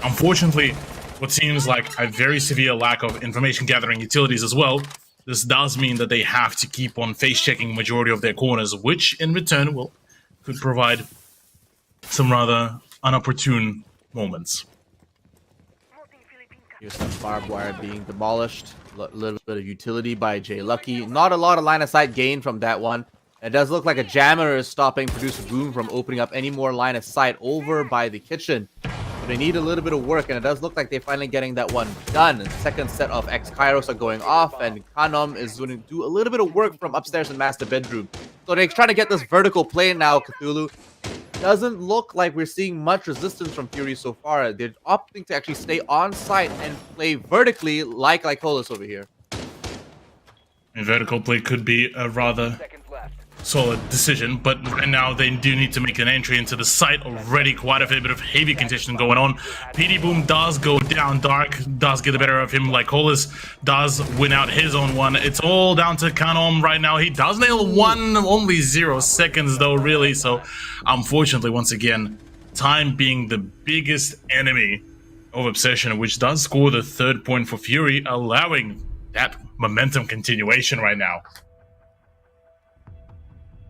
Unfortunately, what seems like a very severe lack of information gathering utilities as well, this does mean that they have to keep on face-checking majority of their corners, which in return could provide some rather unopportune moments. Here's some barbed wire being demolished. A little bit of utility by Jay Lucky. Not a lot of line of sight gain from that one. It does look like a jammer is stopping Producer Boom from opening up any more line of sight over by the kitchen. But they need a little bit of work, and it does look like they're finally getting that one done. The second set of X-Kairos are going off, and Kanom is going to do a little bit of work from upstairs in Master Bedroom. So they're trying to get this vertical play now, Cthulhu. Doesn't look like we're seeing much resistance from Fury so far. They're opting to actually stay on site and play vertically like Colas over here. And vertical play could be a rather solid decision, but right now they do need to make an entry into the site. Already quite a fair bit of heavy congestion going on. PD Boom does go down. Dark does get the better of him. Lycolis does win out his own one. It's all down to Kanom right now. He does nail one, only 0 seconds though, really. So unfortunately, once again, time being the biggest enemy of Obsession, which does score the 3rd point for Fury, allowing that momentum continuation right now.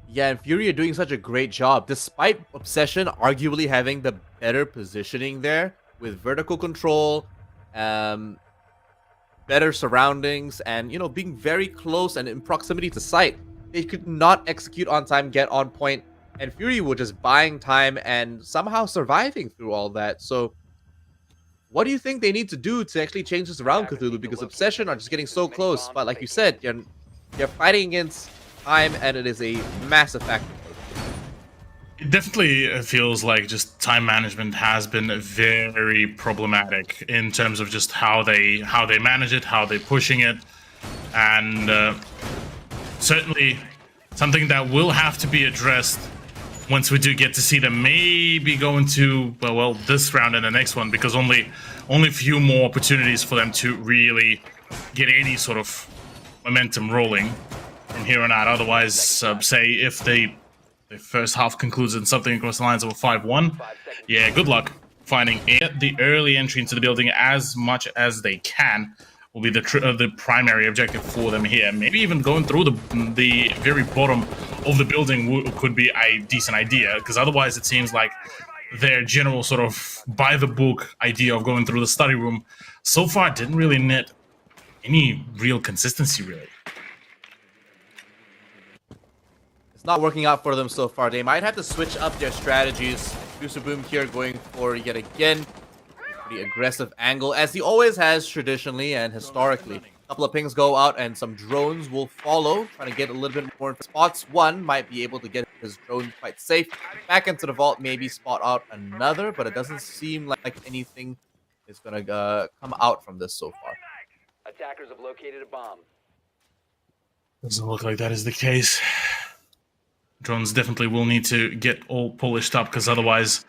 Yeah, and Fury are doing such a great job, despite Obsession arguably having the better positioning there, with vertical control, better surroundings, and, you know, being very close and in proximity to site. They could not execute on time, get on point, and Fury were just buying time and somehow surviving through all that. So, what do you think they need to do to actually change this around, Cthulhu? Because Obsession are just getting so close, but like you said, you're fighting against time, and it is a massive factor. It definitely feels like just time management has been very problematic in terms of just how they manage it, how they're pushing it, and certainly something that will have to be addressed once we do get to see them maybe go into well this round and the next one, because only a few more opportunities for them to really get any sort of momentum rolling from here on out. Otherwise, say if the first half concludes in something across the lines of a 5-1, yeah, good luck finding the early entry into the building as much as they can will be the primary objective for them here. Maybe even going through the very bottom of the building could be a decent idea, because otherwise it seems like their general sort of by the book idea of going through the study room so far didn't really net any real consistency, really. Not working out for them so far. They might have to switch up their strategies. Boom here going for yet again a pretty aggressive angle, as he always has traditionally and historically. A couple of pings go out and some drones will follow, trying to get a little bit more spots. One might be able to get his drone quite safe. Back into the vault, maybe spot out another, but it doesn't seem like anything is going to come out from this so far. Attackers have located a bomb. Doesn't look like that is the case. Drones definitely will need to get all polished up, because otherwise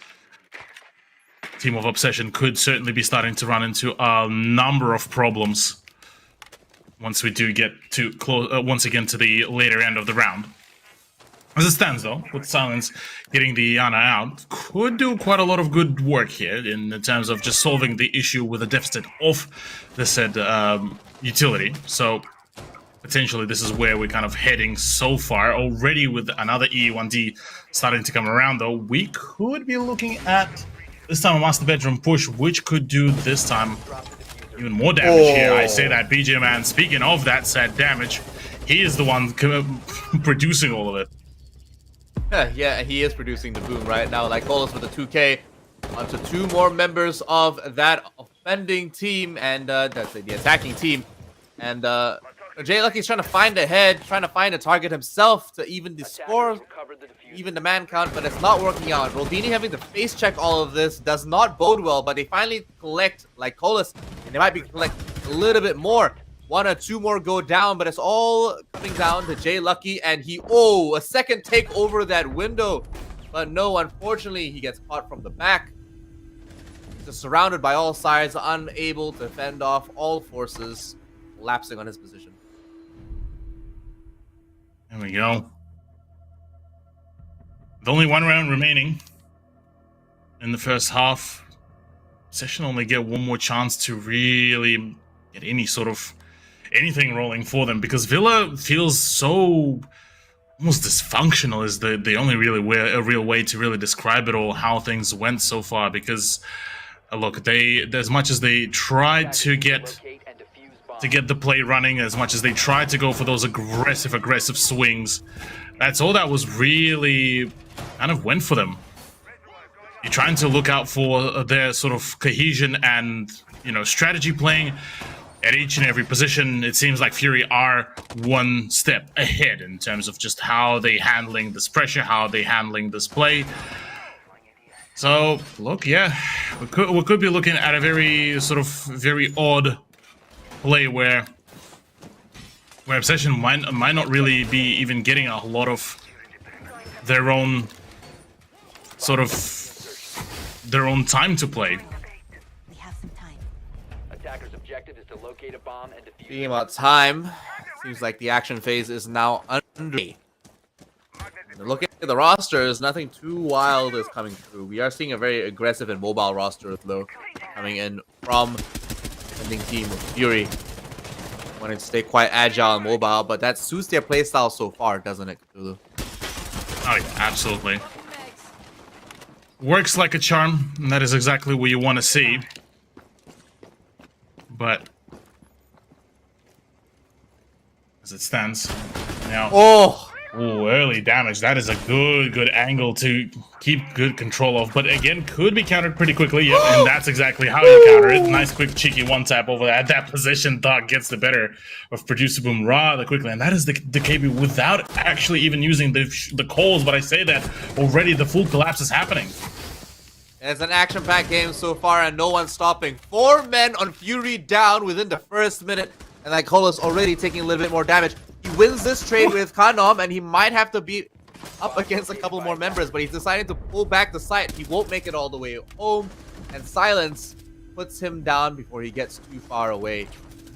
Team of Obsession could certainly be starting to run into a number of problems once we do get to once again to the later end of the round. As it stands though, with Silence getting the Ana out, could do quite a lot of good work here in terms of just solving the issue with the deficit of the said utility. So potentially this is where we're kind of heading so far. Already with another E1D starting to come around though, we could be looking at this time a master bedroom push, which could do this time even more damage here. I say that BJ Man, speaking of that said damage, he is the one producing all of it. Yeah, he is producing the boom right now. Like Colas with the 2K onto two more members of that offending team, and that's the attacking team. And Jay Lucky's trying to find a head, trying to find a target himself to even the score, even the man count, but it's not working out. Roldini having to face check all of this does not bode well, but they finally collect like Colas, and they might be collect a little bit more. One or two more go down, but it's all coming down to Jay Lucky, and he, a second take over that window. But no, unfortunately, he gets caught from the back. He's just surrounded by all sides, unable to fend off all forces, collapsing on his position. There we go. With only one round remaining in the first half, Session only get one more chance to really get any sort of anything rolling for them, because Villa feels so almost dysfunctional is the only really a real way to really describe it all, how things went so far. Because look, they, as much as they tried to get the play running, as much as they tried to go for those aggressive swings, that's all that was really kind of went for them. You're trying to look out for their sort of cohesion and, you know, strategy playing at each and every position. It seems like Fury are one step ahead in terms of just how they handling this pressure, how they handling this play. So look, yeah, we could be looking at a very odd play where Obsession might not really be even getting a lot of their own sort of their own time to play. We have some time. Attacker's objective is to locate a bomb and defuse. Speaking about time, seems like the action phase is now underway. Looking at the rosters, nothing too wild is coming through. We are seeing a very aggressive and mobile roster, though, coming in from the ending team of Fury. Wanting to stay quite agile and mobile, but that suits their playstyle so far, doesn't it, Cthulhu? Oh yeah, absolutely. Works like a charm, and that is exactly what you want to see. But as it stands now, ooh, early damage. That is a good angle to keep good control of. But again, could be countered pretty quickly. Yep, and that's exactly how you counter it. Nice, quick, cheeky one tap over at that position. Thought gets the better of Producer Boom rather quickly, and that is the KB without actually even using the calls. But I say that already, the full collapse is happening. It's an action-packed game so far, and no one's stopping. 4 men on Fury down within the first minute, and Lycola's already taking a little bit more damage. He wins this trade with Kanom, and he might have to be up against a couple more members, but he's decided to pull back the site. He won't make it all the way home, and Silence puts him down before he gets too far away.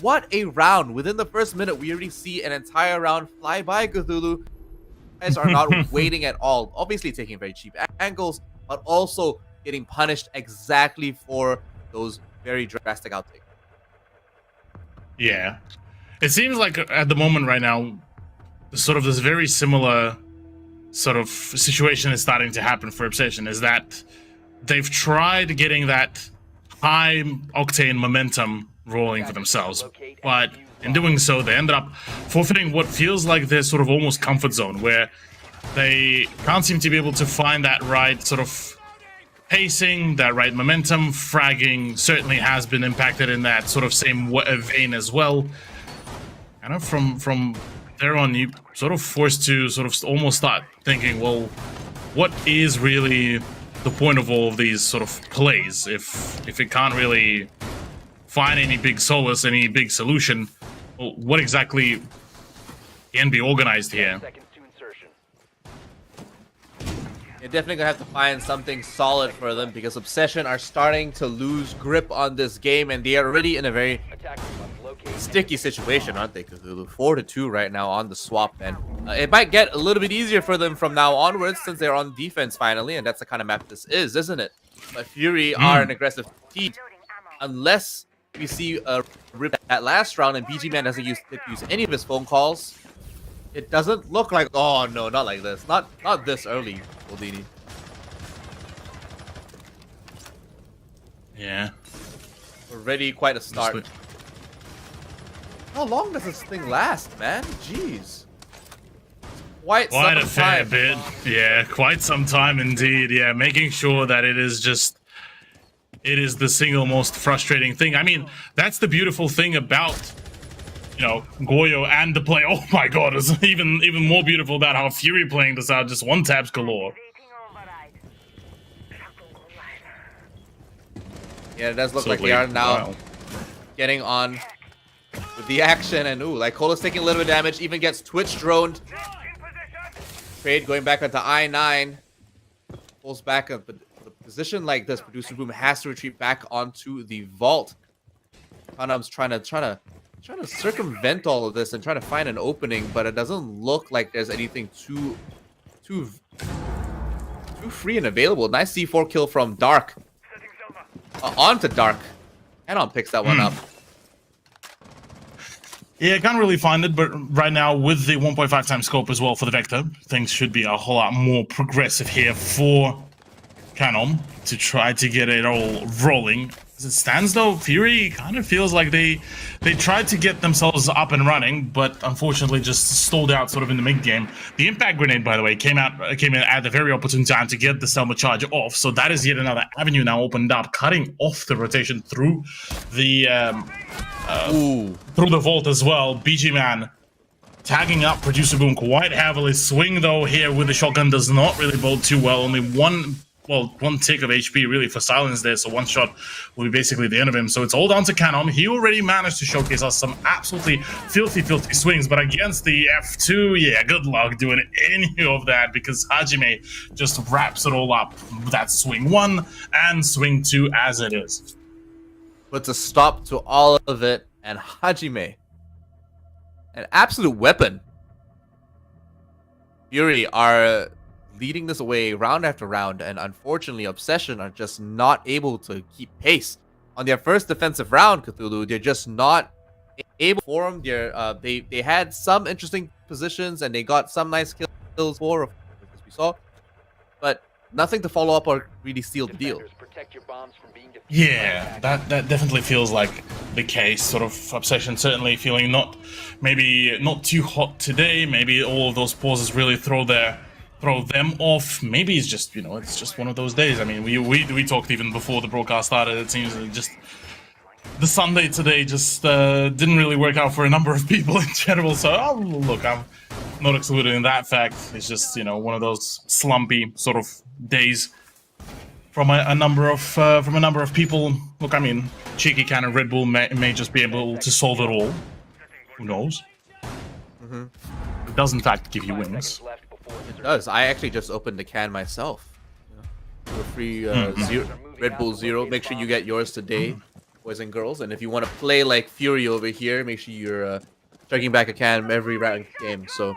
What a round. Within the first minute, we already see an entire round fly by Cthulhu. You guys are not waiting at all. Obviously taking very cheap angles, but also getting punished exactly for those very drastic outtakes. Yeah. It seems like at the moment right now, sort of this very similar sort of situation is starting to happen for Obsession, is that they've tried getting that high octane momentum rolling for themselves, but in doing so, they ended up forfeiting what feels like their sort of almost comfort zone, where they can't seem to be able to find that right sort of pacing, that right momentum. Fragging certainly has been impacted in that sort of same vein as well. Kind of from there on, you sort of forced to sort of almost start thinking, well, what is really the point of all of these sort of plays if it can't really find any big solace, any big solution? Well, what exactly can be organized here? You're definitely gonna have to find something solid for them, because Obsession are starting to lose grip on this game, and they are already in a very sticky situation, aren't they, Cthulhu? 4-2 right now on the swap, and it might get a little bit easier for them from now onwards, since they're on defense finally, and that's the kind of map this is, isn't it? But Fury are an aggressive team. Unless we see a rip that last round and BG Man doesn't use any of his phone calls, it doesn't look like, oh no, not like this. Not this early, Goldini. Yeah. Already quite a start. How long does this thing last, man? Jeez. Quite a fair bit. Yeah, quite some time indeed. Yeah, making sure that it is the single most frustrating thing. I mean, that's the beautiful thing about, you know, Goyo and the play. Oh my god, it's even more beautiful about how Fury playing this out, just one taps galore. Yeah, it does look like they are now getting on with the action, and ooh, like Cola's taking a little bit of damage, even gets Twitch droned. Trade going back onto I-9. Pulls back up, but a position like this, Producer Boom has to retreat back onto the vault. Kanam's trying to circumvent all of this and trying to find an opening, but it doesn't look like there's anything too free and available. Nice C4 kill from Dark. Onto Dark. Kanon picks that one up. Yeah, I can't really find it, but right now with the 1.5 times scope as well for the Vector, things should be a whole lot more progressive here for Kanon to try to get it all rolling. As it stands though, Fury kind of feels like they tried to get themselves up and running, but unfortunately just stalled out sort of in the mid-game. The impact grenade, by the way, came in at the very opportune time to get the Selma charge off, so that is yet another avenue now opened up, cutting off the rotation through the vault as well. BG Man tagging up Producer Boom quite heavily. Swing though here with the shotgun does not really bode too well. Only one one tick of HP really for Silence there, so one shot will be basically the end of him. So it's all down to Canon. He already managed to showcase us some absolutely filthy swings, but against the F2, yeah, good luck doing any of that, because Hajime just wraps it all up. That's swing 1 and swing 2 as it is. Puts a stop to all of it, and Hajime, an absolute weapon. Fury are leading this away round after round, and unfortunately Obsession are just not able to keep pace. On their first defensive round, Cthulhu, they're just not able to form their they had some interesting positions and they got some nice kills for, as we saw, but nothing to follow up or really seal the deal. Yeah, that definitely feels like the case. Sort of Obsession certainly feeling maybe not too hot today. Maybe all of those pauses really throw them off. Maybe it's just, you know, it's just one of those days. I mean, we talked even before the broadcast started. It seems that just the Sunday today just didn't really work out for a number of people in general. So look, I'm not excluding that fact. It's just, you know, one of those slumpy sort of days from a number of people. Look, I mean, cheeky kind of Red Bull may just be able to solve it all. Who knows? It does in fact give you wins. It does. I actually just opened the can myself. For a free Red Bull Zero. Make sure you get yours today, boys and girls. And if you want to play like Fury over here, make sure you're checking back a can every round game. So,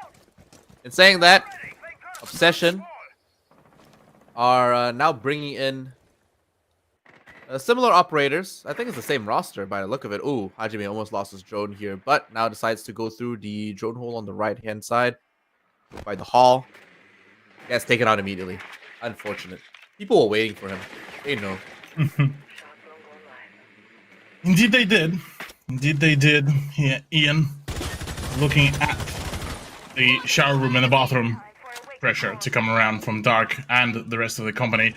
in saying that, Obsession are now bringing in similar operators. I think it's the same roster by the look of it. Ooh, Hajime almost lost his drone here, but now decides to go through the drone hole on the right-hand side by the hall. Gets taken out immediately. Unfortunate. People were waiting for him. They know. Indeed they did. Indeed they did. Yeah, Ian, looking at the shower room and the bathroom. Pressure to come around from Dark and the rest of the company.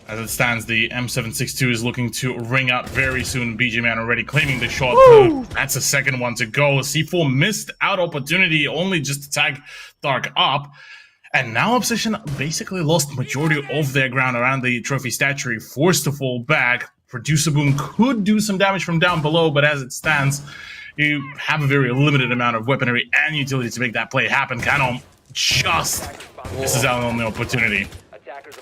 As it stands, the M762 is looking to ring out very soon. BG Man already claiming the shot. That's a second one to go. C4 missed out opportunity only just to tag Dark up. And now Obsession basically lost majority of their ground around the trophy statue, forced to fall back. Producer Boom could do some damage from down below, but as it stands, you have a very limited amount of weaponry and utility to make that play happen. Canon just misses out on the opportunity.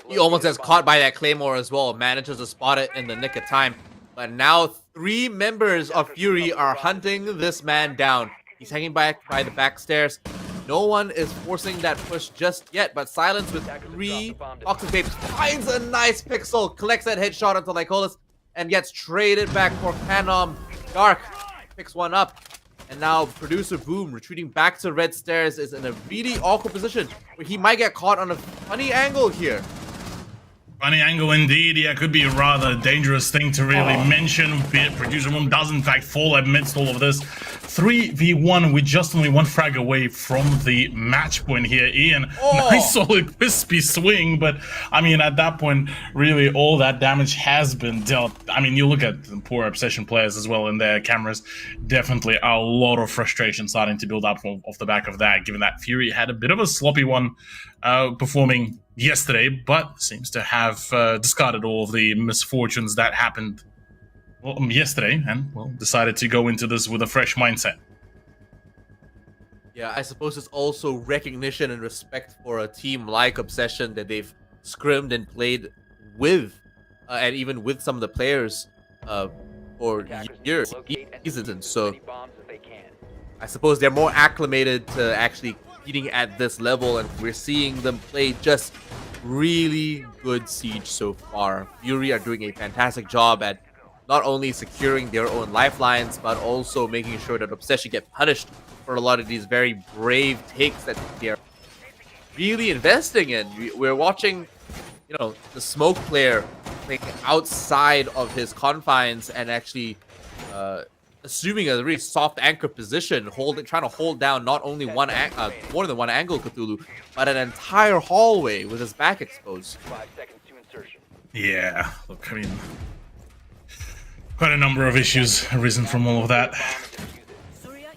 He almost gets caught by that Claymore as well. Manages to spot it in the nick of time. But now 3 members of Fury are hunting this man down. He's hanging back by the back stairs. No one is forcing that push just yet, but Silence with 3 toxic babes finds a nice pixel, collects that headshot onto Lycolis, and gets traded back for Canom. Dark picks one up. And now Producer Boom, retreating back to red stairs, is in a really awkward position where he might get caught on a funny angle here. Funny angle indeed. Yeah, could be a rather dangerous thing to really mention. Producer Boom does in fact fall amidst all of this. 3v1 with just only 1 frag away from the match point here. Ian, nice solid crispy swing, but I mean at that point really all that damage has been dealt. I mean you look at the poor Obsession players as well in their cameras, definitely a lot of frustration starting to build up off the back of that, given that Fury had a bit of a sloppy one performing yesterday, but seems to have discarded all of the misfortunes that happened yesterday, and well, decided to go into this with a fresh mindset. Yeah, I suppose it's also recognition and respect for a team like Obsession that they've scrimmed and played with, and even with some of the players for years, seasons. So I suppose they're more acclimated to actually competing at this level, and we're seeing them play just really good Siege so far. Fury are doing a fantastic job at not only securing their own lifelines, but also making sure that Obsession get punished for a lot of these very brave takes that they're really investing in. We're watching, you know, the Smoke player playing outside of his confines and actually assuming a really soft anchor position, trying to hold down not only more than one angle Cthulhu, but an entire hallway with his back exposed. Yeah, look, I mean, quite a number of issues arisen from all of that.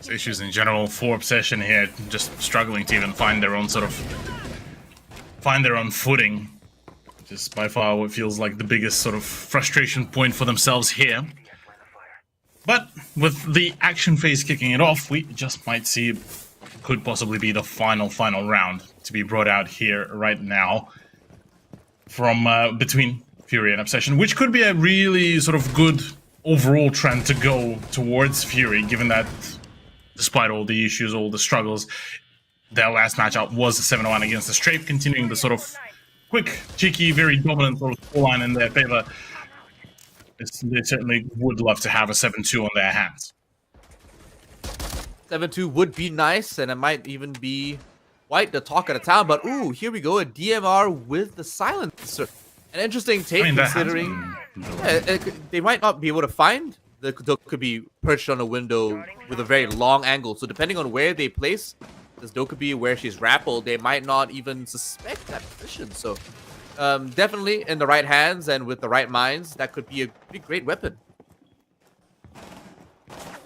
Issues in general for Obsession here, just struggling to even find their own footing. Just by far what feels like the biggest sort of frustration point for themselves here. But with the action phase kicking it off, we just might see could possibly be the final round to be brought out here right now from between Fury and Obsession, which could be a really sort of good overall trend to go towards Fury, given that despite all the issues, all the struggles, their last matchup was a 7-1 against the Strafe, continuing the sort of quick, cheeky, very dominant sort of scoreline in their favor. They certainly would love to have a 7-2 on their hands. 7-2 would be nice, and it might even be quite the talk of the town. But ooh, here we go, a DMR with the silencer. An interesting take, considering they might not be able to find. They could be perched on a window with a very long angle. So depending on where they place this Dokkaebi, where she's grappled, they might not even suspect that position. So definitely in the right hands and with the right minds, that could be a pretty great weapon.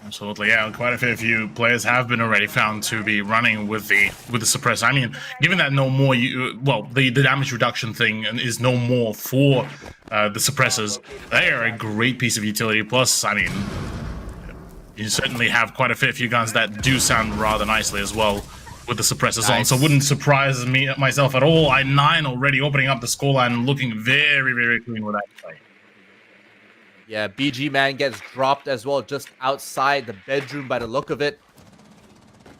Absolutely, yeah. Quite a fair few players have been already found to be running with the suppressor. I mean, given that no more, the damage reduction thing is no more for the suppressors, they are a great piece of utility. Plus, I mean, you certainly have quite a fair few guns that do sound rather nicely as well with the suppressors on. So wouldn't surprise me myself at all. I9 already opening up the scoreline, looking very, very clean with that play. Yeah, BG Man gets dropped as well, just outside the bedroom by the look of it.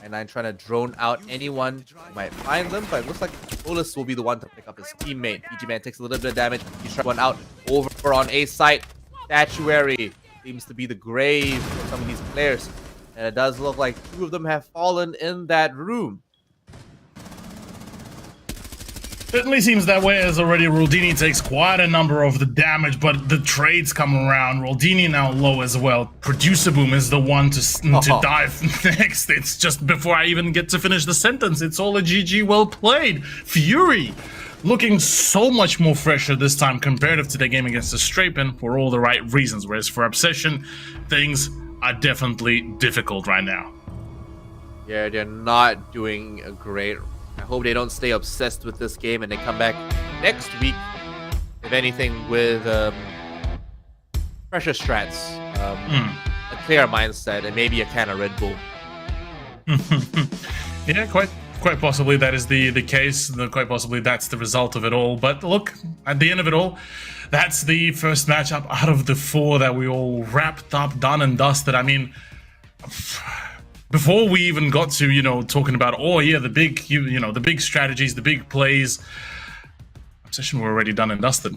I9 trying to drone out anyone who might find them, but it looks like Olus will be the one to pick up his teammate. BG Man takes a little bit of damage. He's trying one out over on A site. Statuary seems to be the grave for some of these players. And it does look like 2 of them have fallen in that room. Certainly seems that way, as already Roldini takes quite a number of the damage, but the trades come around. Roldini now low as well. Producer Boom is the one to dive next. It's just before I even get to finish the sentence. It's all a GG well played. Fury looking so much more fresher this time comparative to the game against the Strapen for all the right reasons, whereas for Obsession, things are definitely difficult right now. Yeah, they're not doing a great. I hope they don't stay obsessed with this game and they come back next week, if anything, with fresher strats, a clear mindset, and maybe a can of Red Bull. Yeah, quite possibly that is the case. Quite possibly that's the result of it all. But look, at the end of it all, that's the first matchup out of the 4 that we all wrapped up, done and dusted. I mean, before we even got to, talking about, the big, the big strategies, the big plays, Obsession were already done and dusted.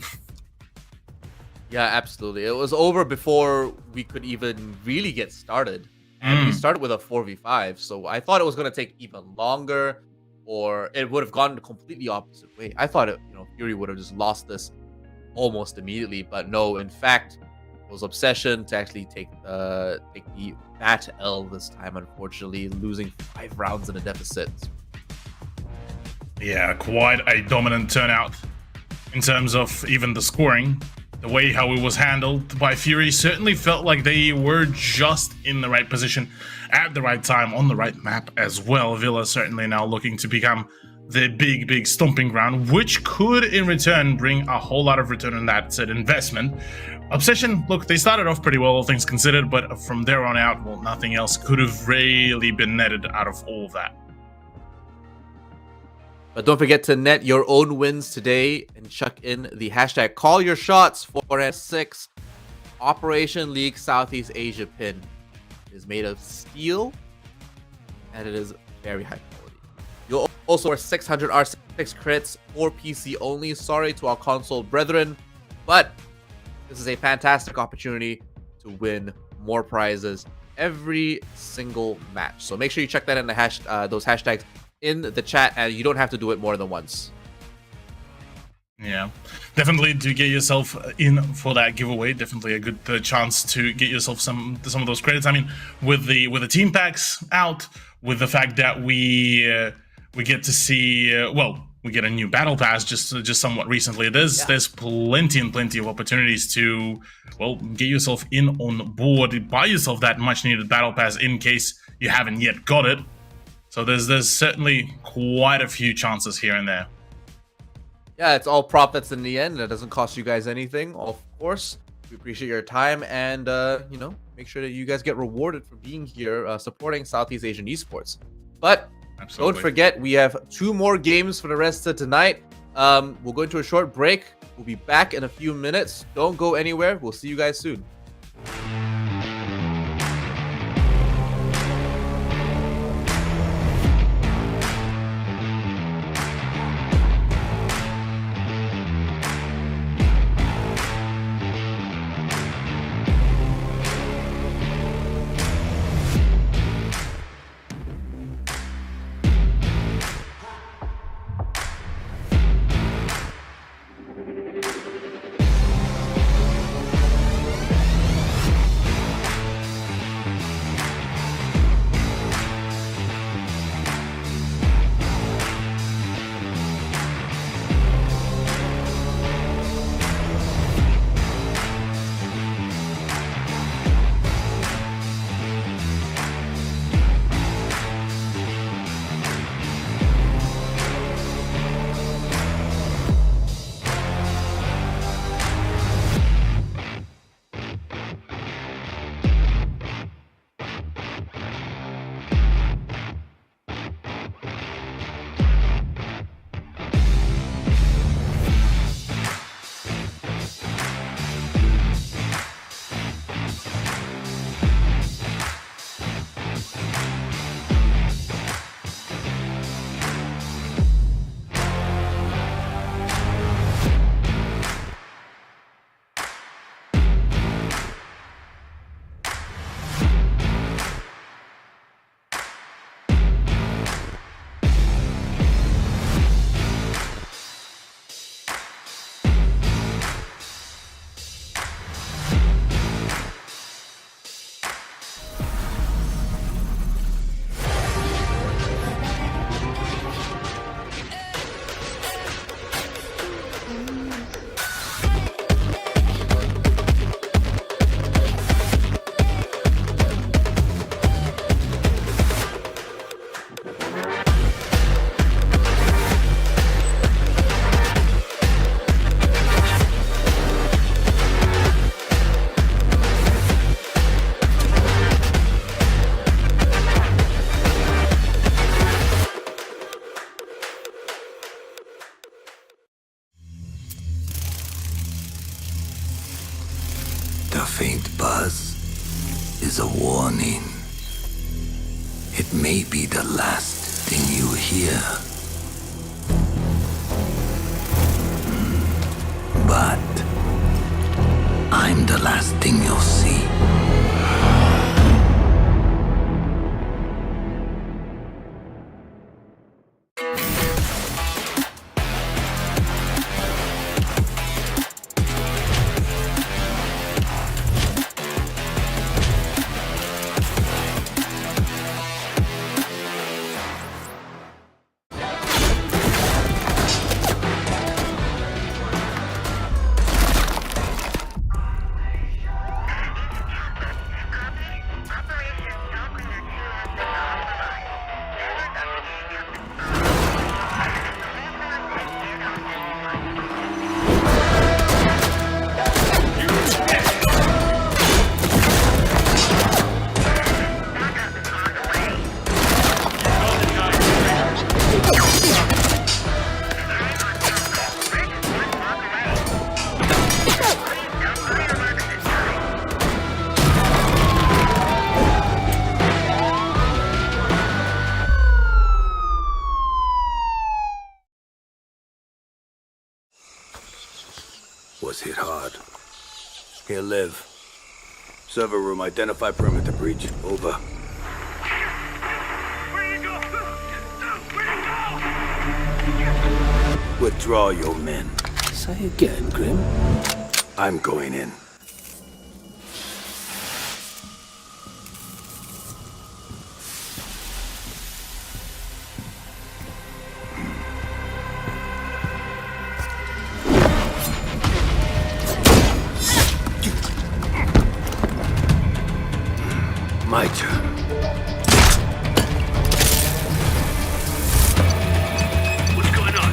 Yeah, absolutely. It was over before we could even really get started. And we started with a 4v5, so I thought it was going to take even longer, or it would have gone the completely opposite way. I thought, Fury would have just lost this almost immediately, but no, in fact, it was Obsession to actually take the fat L this time, unfortunately, losing 5 rounds in a deficit. Yeah, quite a dominant turnout in terms of even the scoring. The way how it was handled by Fury certainly felt like they were just in the right position at the right time on the right map as well. Villa certainly now looking to become the big stomping ground, which could in return bring a whole lot of return on that said investment. Obsession, look, they started off pretty well, all things considered, but from there on out, well, nothing else could have really been netted out of all of that. But don't forget to net your own wins today and chuck in the hashtag #CallYourShots for S6 Operation League Southeast Asia pin. It is made of steel and it is very high quality. You'll also have 600 R6 crits for PC only. Sorry to our console brethren, but this is a fantastic opportunity to win more prizes every single match. So make sure you check that in the those hashtags in the chat, and you don't have to do it more than once. Yeah, definitely to get yourself in for that giveaway. Definitely a good chance to get yourself some of those credits. I mean, with the team packs out, with the fact that we get to see we get a new battle pass just somewhat recently. There's plenty of opportunities to get yourself in on board, buy yourself that much needed battle pass in case you haven't yet got it. So there's certainly quite a few chances here and there. Yeah, it's all profits in the end. It doesn't cost you guys anything, of course. We appreciate your time, and make sure that you guys get rewarded for being here, supporting Southeast Asian esports. But Absolutely. don't forget, we have 2 more games for the rest of tonight. We'll go into a short break. We'll be back in a few minutes. Don't go anywhere. We'll see you guys soon. The faint buzz is a warning. It may be the last thing you hear. But I'm the last thing you'll see. Was hit hard. He'll live. Server room, identify perimeter breach. Over. Where you go? Where you go? Withdraw your men. Say again, Grim. I'm going in. My turn. What's going on?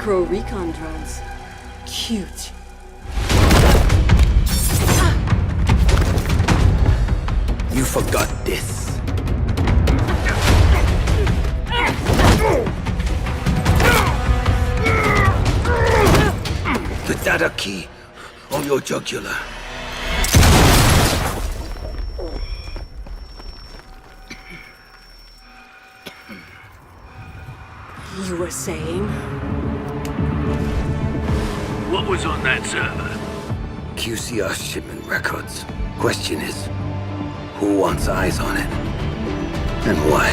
Pro recon drones. Cute. You forgot this. The data key on your jugular. You were saying? What was on that server? QCR shipment records. Question is, who wants eyes on it? And why?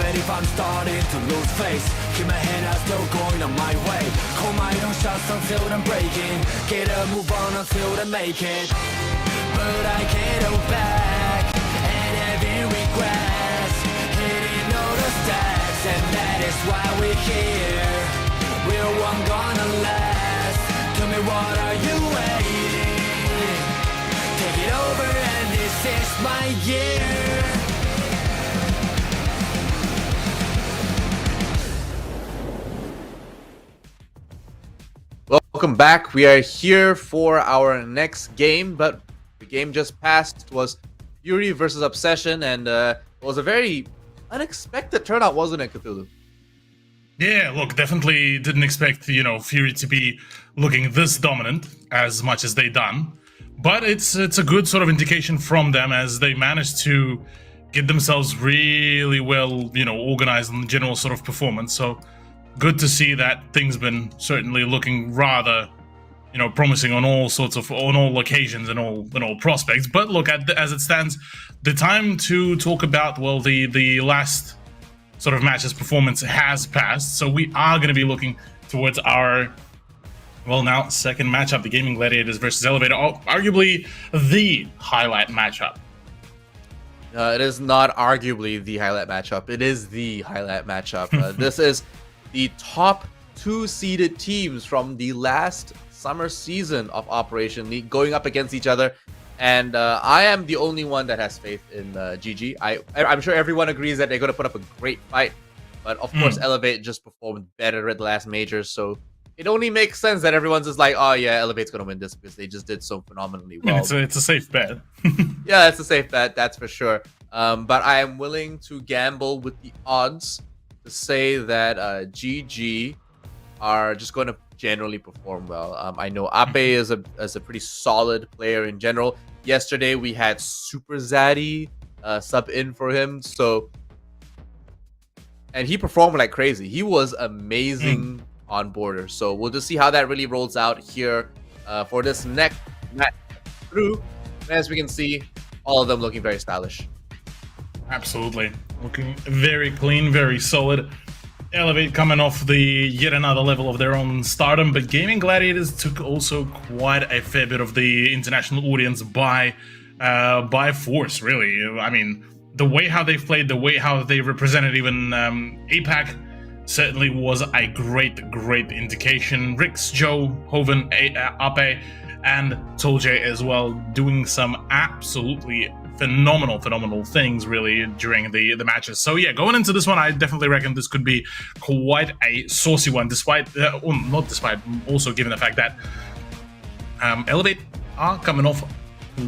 If I'm starting to lose face, keep my head out, still going on my way. Call my own shots until I'm breaking. Get a move on until I make it. But I can't go back, and having regrets, hitting all the stacks, and that is why we're here. We're one gonna last. Tell me, what are you waiting? Take it over, and this is my year. Welcome back. We are here for our next game, but the game just passed. It was Fury versus Obsession, and it was a very unexpected turnout, wasn't it, Cthulhu? Yeah, look, definitely didn't expect, Fury to be looking this dominant as much as they done. But it's a good sort of indication from them as they managed to get themselves really well, organized in the general sort of performance. So good to see that things been certainly looking rather, promising on all occasions and all prospects. But look, as it stands, the time to talk about, well, the last sort of match's performance has passed. So we are going to be looking towards our, now second matchup, the Gaming Gladiators versus Elevator, arguably the highlight matchup. It is not arguably the highlight matchup. It is the highlight matchup. This is the top 2 seeded teams from the last summer season of Operation League going up against each other, and I am the only one that has faith in GG. I'm sure everyone agrees that they're going to put up a great fight, but of course Elevate just performed better at the last major, so it only makes sense that everyone's just like, oh yeah, Elevate's going to win this because they just did so phenomenally well. It's a safe bet. Yeah, it's a safe bet, that's for sure. But I am willing to gamble with the odds to say that GG are just going to generally perform well. I know Ape is a pretty solid player in general. Yesterday we had Super Zaddy sub in for him, and he performed like crazy. He was amazing on border. So we'll just see how that really rolls out here for this next match through. And as we can see, all of them looking very stylish. Absolutely. Looking very clean, very solid. Elevate coming off the yet another level of their own stardom, but Gaming Gladiators took also quite a fair bit of the international audience by force, really. I mean, the way how they played, the way how they represented even APAC certainly was a great indication. Rix, Joe, Hoven, Ape, and Tolje as well, doing some absolutely phenomenal things really during the matches. So yeah, going into this one, I definitely reckon this could be quite a saucy one, also given the fact that Elevate are coming off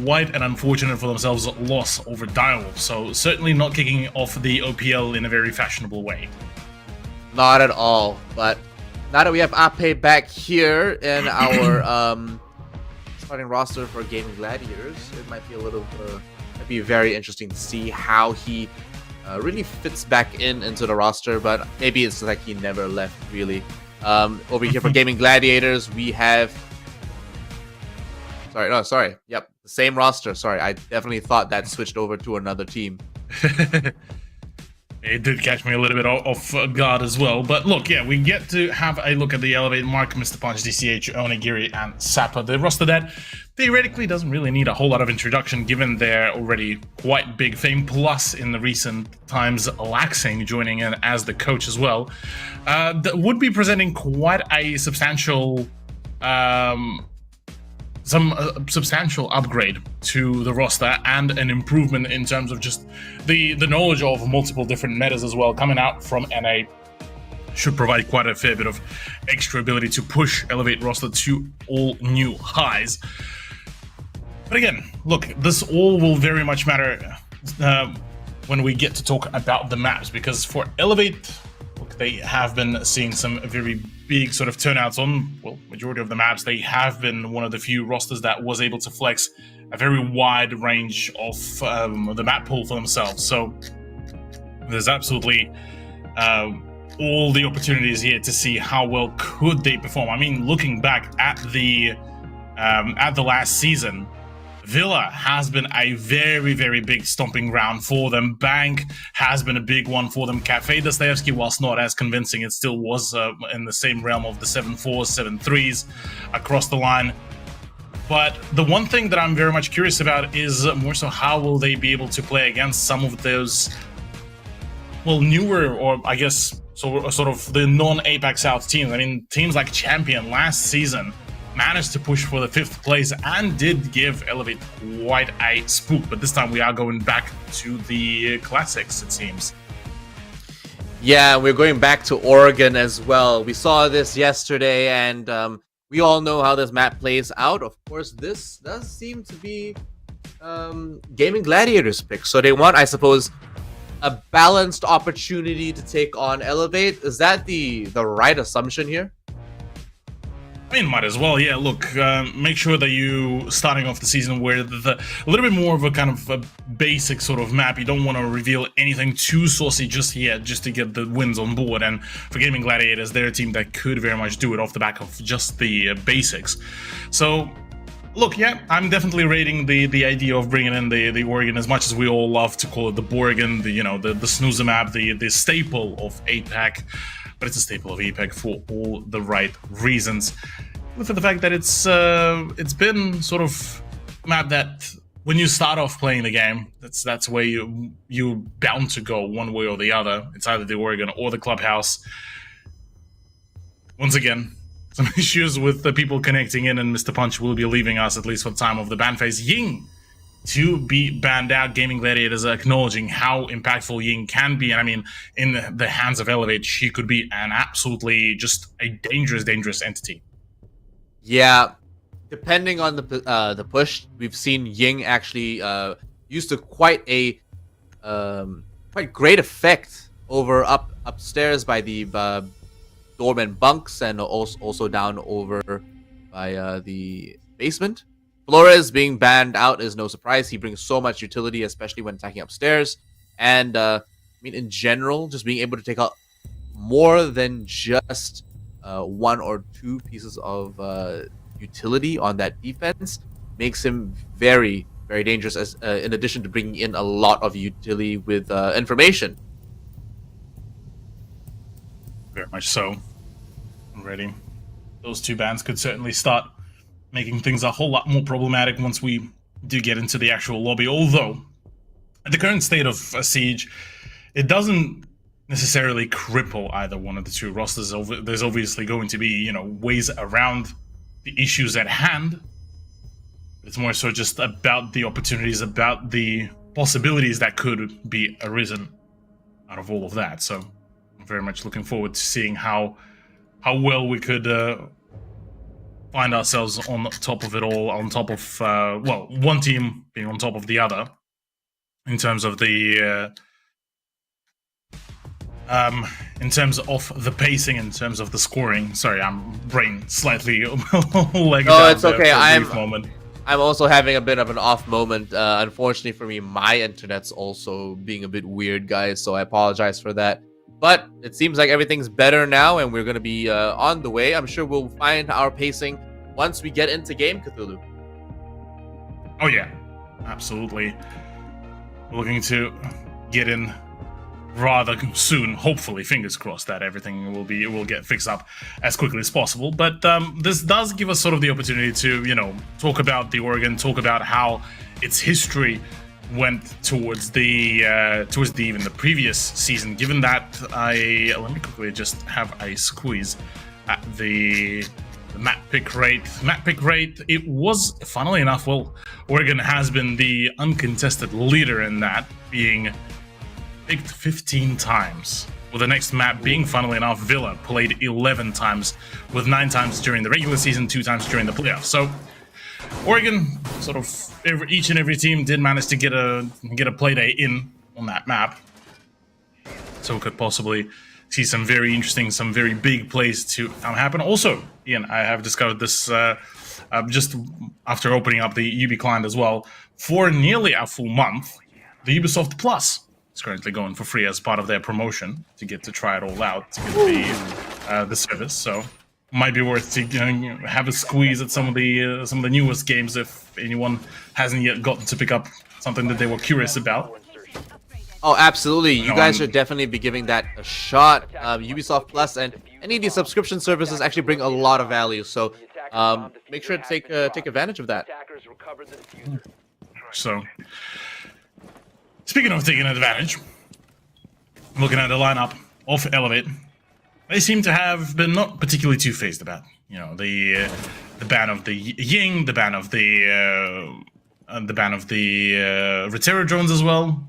quite an unfortunate for themselves loss over Direwolves, so certainly not kicking off the OPL in a very fashionable way. Not at all, but now that we have Ape back here in our starting roster for Gaming Gladiators, it might be might be very interesting to see how he really fits back into the roster, but maybe it's like he never left really. Over here for Gaming Gladiators, we have Yep, the same roster. Sorry, I definitely thought that switched over to another team. It did catch me a little bit off guard as well. But look, yeah, we get to have a look at the Elevate: Mark, Mr. Punch, DCH, Onigiri, and Sapper. The roster that theoretically doesn't really need a whole lot of introduction, given their already quite big fame, plus in the recent times, Laxing joining in as the coach as well. That would be presenting quite a substantial substantial upgrade to the roster and an improvement in terms of just the knowledge of multiple different metas as well coming out from NA. Should provide quite a fair bit of extra ability to push Elevate roster to all new highs. But again, look, this all will very much matter when we get to talk about the maps, because for Elevate, look, they have been seeing some very big sort of turnouts on, well, majority of the maps. They have been one of the few rosters that was able to flex a very wide range of the map pool for themselves. So there's absolutely all the opportunities here to see how well could they perform. I mean, looking back at the last season, Villa has been a very big stomping ground for them. Bank has been a big one for them. Cafe Dostoevsky, whilst not as convincing, it still was in the same realm of the 7-4s, 7-3s across the line. But the one thing that I'm very much curious about is more so how will they be able to play against some of those, well, newer, or I guess sort of the non-Apex South teams. I mean, teams like Champion last season managed to push for the 5th place and did give Elevate quite a spook, but this time we are going back to the classics, it seems. Yeah, we're going back to Oregon as well. We saw this yesterday, and we all know how this map plays out. Of course, this does seem to be Gaming Gladiators' pick, so they want, I suppose, a balanced opportunity to take on Elevate. Is that the right assumption here? I mean, might as well, yeah. Look, make sure that you starting off the season with a little bit more of a kind of a basic sort of map. You don't want to reveal anything too saucy just yet, just to get the wins on board. And for Gaming Gladiators, they're a team that could very much do it off the back of just the basics. So, look, yeah, I'm definitely rating the idea of bringing in the Oregon, as much as we all love to call it the Borgen, the snoozer map, the staple of APAC. But it's a staple of APAC for all the right reasons. For the fact that it's been sort of a map that when you start off playing the game, that's where you're bound to go one way or the other. It's either the Oregon or the Clubhouse. Once again, some issues with the people connecting in, and Mr. Punch will be leaving us, at least for the time of the ban phase. Ying to be banned out. Gaming Gladiators are acknowledging how impactful Ying can be, and I mean, in the hands of Elevate, she could be an absolutely just a dangerous entity. Yeah, depending on the push, we've seen Ying actually used to quite great effect over upstairs by the doorman bunks, and also down over by the basement. Flores being banned out is no surprise. He brings so much utility, especially when attacking upstairs. And I mean, in general, just being able to take out more than just 1 or 2 pieces of utility on that defense makes him very dangerous, as in addition to bringing in a lot of utility with information. Very much so. Already, those 2 bans could certainly start making things a whole lot more problematic once we do get into the actual lobby. Although, at the current state of Siege, it doesn't necessarily cripple either one of the 2 rosters. There's obviously going to be, ways around the issues at hand. It's more so just about the opportunities, about the possibilities that could be arisen out of all of that. So I'm very much looking forward to seeing how well we could find ourselves on top of it all, on top of well, one team being on top of the other in terms of the pacing, in terms of the scoring. Sorry, I'm brain slightly legged No, it's okay. Moment. I'm also having a bit of an off moment. Unfortunately for me, my internet's also being a bit weird, guys, so I apologize for that. But it seems like everything's better now, and we're going to be on the way. I'm sure we'll find our pacing once we get into game, Cthulhu. Oh yeah, absolutely. Looking to get in rather soon, hopefully, fingers crossed that everything will get fixed up as quickly as possible. But this does give us sort of the opportunity to, you know, talk about the Oregon, talk about how its history went towards the even the previous season. Given that, let me quickly just have a squeeze at the map pick rate. It was, funnily enough, well, Oregon has been the uncontested leader in that, being picked 15 times, with the next map being, funnily enough, Villa, played 11 times, with 9 times during the regular season, 2 times during the playoffs. So Oregon, sort of each and every team did manage to get a play day in on that map, so we could possibly see some very interesting, some very big plays to happen. Also, Ian, I have discovered this just after opening up the UB client as well. For nearly a full month, the Ubisoft Plus is currently going for free as part of their promotion to get to try it all out, to get the service. So might be worth to have a squeeze at some of the newest games if anyone hasn't yet gotten to pick up something that they were curious about. Oh, absolutely. You guys should definitely be giving that a shot. Ubisoft Plus and any of these subscription services actually bring a lot of value. So make sure to take advantage of that. So, speaking of taking advantage, looking at the lineup of Elevate, they seem to have been not particularly too phased about, you know, the ban of the Ying, the ban of the Retero drones as well.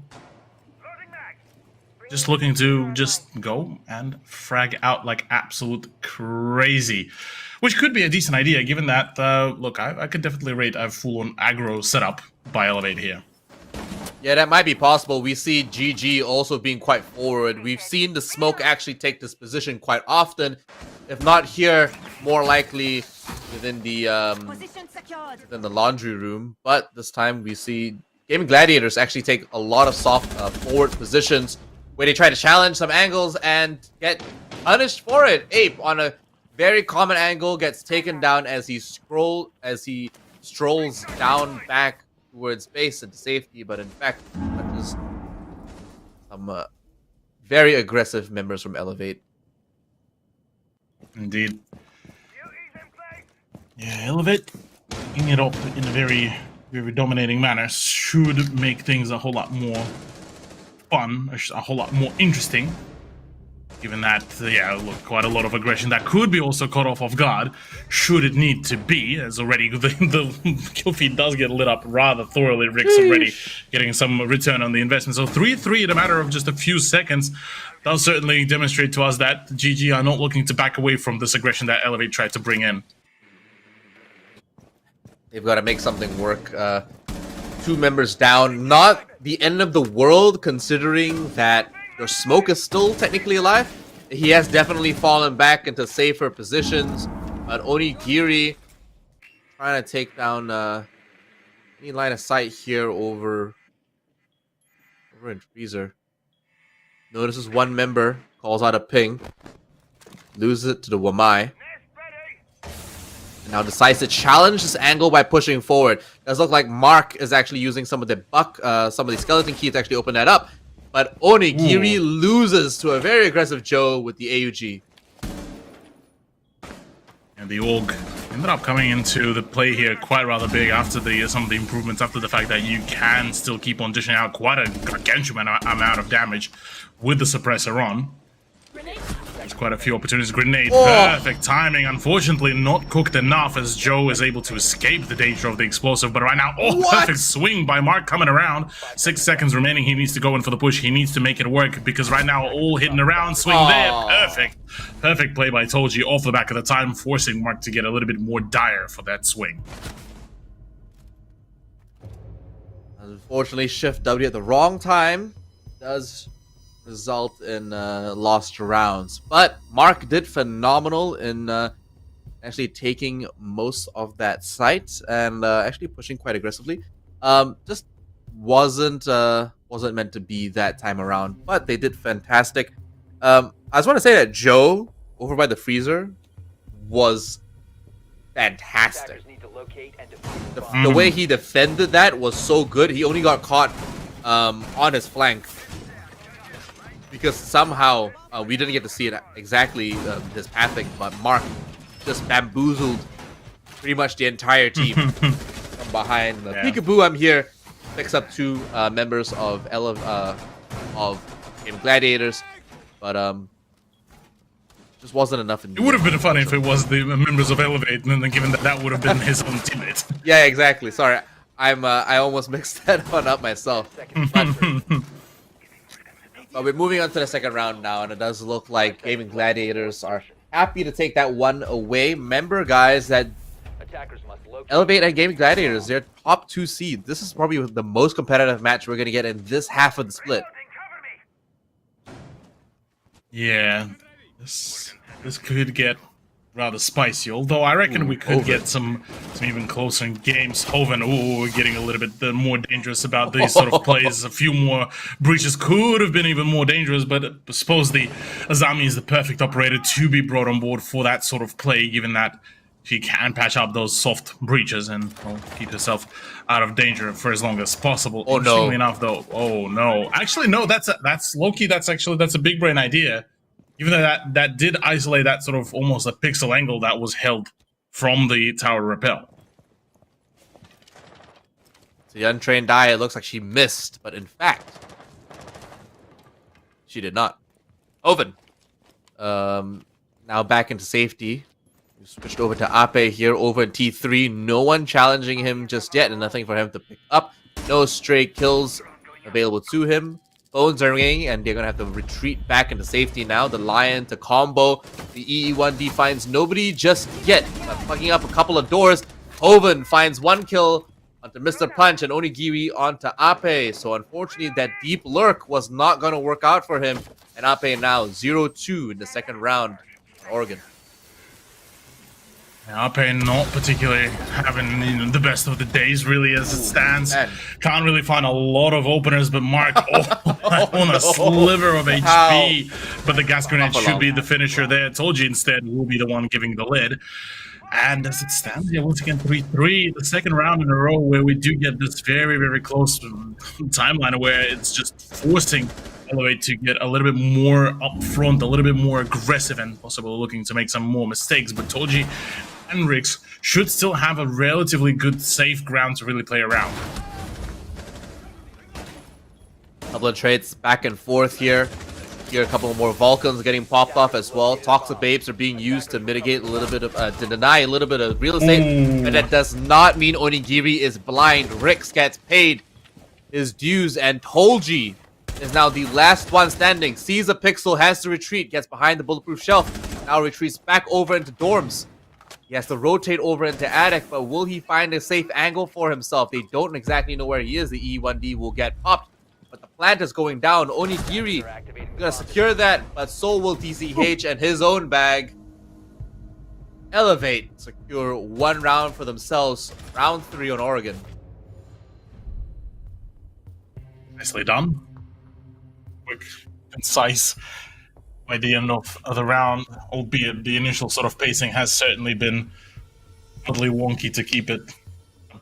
Just looking to just go and frag out like absolute crazy, which could be a decent idea given that, look, I could definitely rate a full-on aggro setup by Elevate here. Yeah, that might be possible. We see GG also being quite forward. We've seen the Smoke actually take this position quite often. If not here, more likely within the laundry room. But this time we see Gaming Gladiators actually take a lot of soft forward positions where they try to challenge some angles and get punished for it. Ape on a very common angle gets taken down as he strolls down back towards base and safety, but in fact, just some very aggressive members from Elevate. Indeed. Yeah, Elevate, picking it up in a very, very dominating manner should make things a whole lot more fun, a whole lot more interesting. Given that, yeah, look, quite a lot of aggression that could be also caught off guard, should it need to be, as already the kill feed does get lit up rather thoroughly. Rick's already getting some return on the investment. So 3-3 in a matter of just a few seconds does certainly demonstrate to us that GG are not looking to back away from this aggression that Elevate tried to bring in. They've got to make something work. 2 members down. Not the end of the world, considering that your Smoke is still technically alive. He has definitely fallen back into safer positions. But Onigiri trying to take down any line of sight here over in Freezer. Notices one member, calls out a ping, loses it to the Wamai. And now decides to challenge this angle by pushing forward. Does look like Mark is actually using some of the some of the skeleton keys to actually open that up. But Onigiri loses to a very aggressive Joe with the AUG. And the Org ended up coming into the play here quite rather big after some of the improvements, after the fact that you can still keep on dishing out quite a gargantuan amount of damage with the suppressor on. There's quite a few opportunities. Grenade, Oh. perfect timing. Unfortunately, not cooked enough as Joe is able to escape the danger of the explosive. But right now, perfect swing by Mark coming around. 6 seconds remaining. He needs to go in for the push. He needs to make it work because right now, all hidden around. Swing there, perfect. Perfect play by Toji off the back of the time, forcing Mark to get a little bit more dire for that swing. Unfortunately, Shift W at the wrong time does result in lost rounds. But Mark did phenomenal in actually taking most of that site and actually pushing quite aggressively. Just wasn't meant to be that time around, but they did fantastic. I just want to say that Joe over by the freezer was fantastic. The way he defended that was so good. He only got caught on his flank because somehow we didn't get to see it exactly his pathing, but Mark just bamboozled pretty much the entire team from behind. Peekaboo, I'm here. Picks up 2 members of Game Gladiators, but just wasn't enough. It would have been funny if it was the members of Elevate, and then given that would have been his own teammate. Yeah, exactly. Sorry, I almost mixed that one up myself. But we're moving on to the second round now, and it does look like Gaming Gladiators are happy to take that one away. Remember, guys, that Elevate and Gaming Gladiators, they're top 2 seed. This is probably the most competitive match we're going to get in this half of the split. Yeah, this could get rather spicy, although I reckon we could get some even closer games. Hoven, getting a little bit more dangerous about these sort of plays. A few more breaches could have been even more dangerous, but I suppose the Azami is the perfect operator to be brought on board for that sort of play, given that she can patch up those soft breaches and keep herself out of danger for as long as possible. Interestingly enough, though, actually, no, that's low-key, that's a big brain idea. Even though that did isolate that sort of almost a pixel angle that was held from the tower rappel. The untrained eye, it looks like she missed, but in fact, she did not. Oven. Now back into safety. We switched over to Ape here over in T3. No one challenging him just yet, and nothing for him to pick up. No stray kills available to him. Phones are ringing, and they're going to have to retreat back into safety now. The Lion to combo. The EE1D finds nobody just yet. But fucking up a couple of doors. Hoven finds 1 kill onto Mr. Punch and Onigiri onto Ape. So unfortunately, that deep lurk was not going to work out for him. And Ape now 0-2 in the second round in Oregon. Ape not particularly having the best of the days, really, as it stands. Can't really find a lot of openers, but Mark on a sliver of HP. But the gas grenade should be the finisher there. Toji instead will be the one giving the lid. And as it stands here, once again, 3-3, the second round in a row where we do get this very, very close timeline where it's just forcing Elevate to get a little bit more up front, a little bit more aggressive, and possibly looking to make some more mistakes. But Toji and Rix should still have a relatively good, safe ground to really play around. Couple of trades back and forth here. Here, a couple more Vulcans getting popped off as well. Toxic Babes are being used to mitigate a little bit of, to deny a little bit of real estate. But that does not mean Onigiri is blind. Rix gets paid his dues, and Toji is now the last one standing. Sees a pixel, has to retreat, gets behind the bulletproof shelf. Now retreats back over into dorms. He has to rotate over into attic, but will he find a safe angle for himself? They don't exactly know where he is. The E1D will get popped, but the plant is going down. Onigiri gonna secure that, but so will TCH and his own bag. Elevate secure 1 round for themselves. Round 3 on Oregon. Nicely done. Quick, concise by the end of the round, albeit the initial sort of pacing has certainly been totally wonky to keep it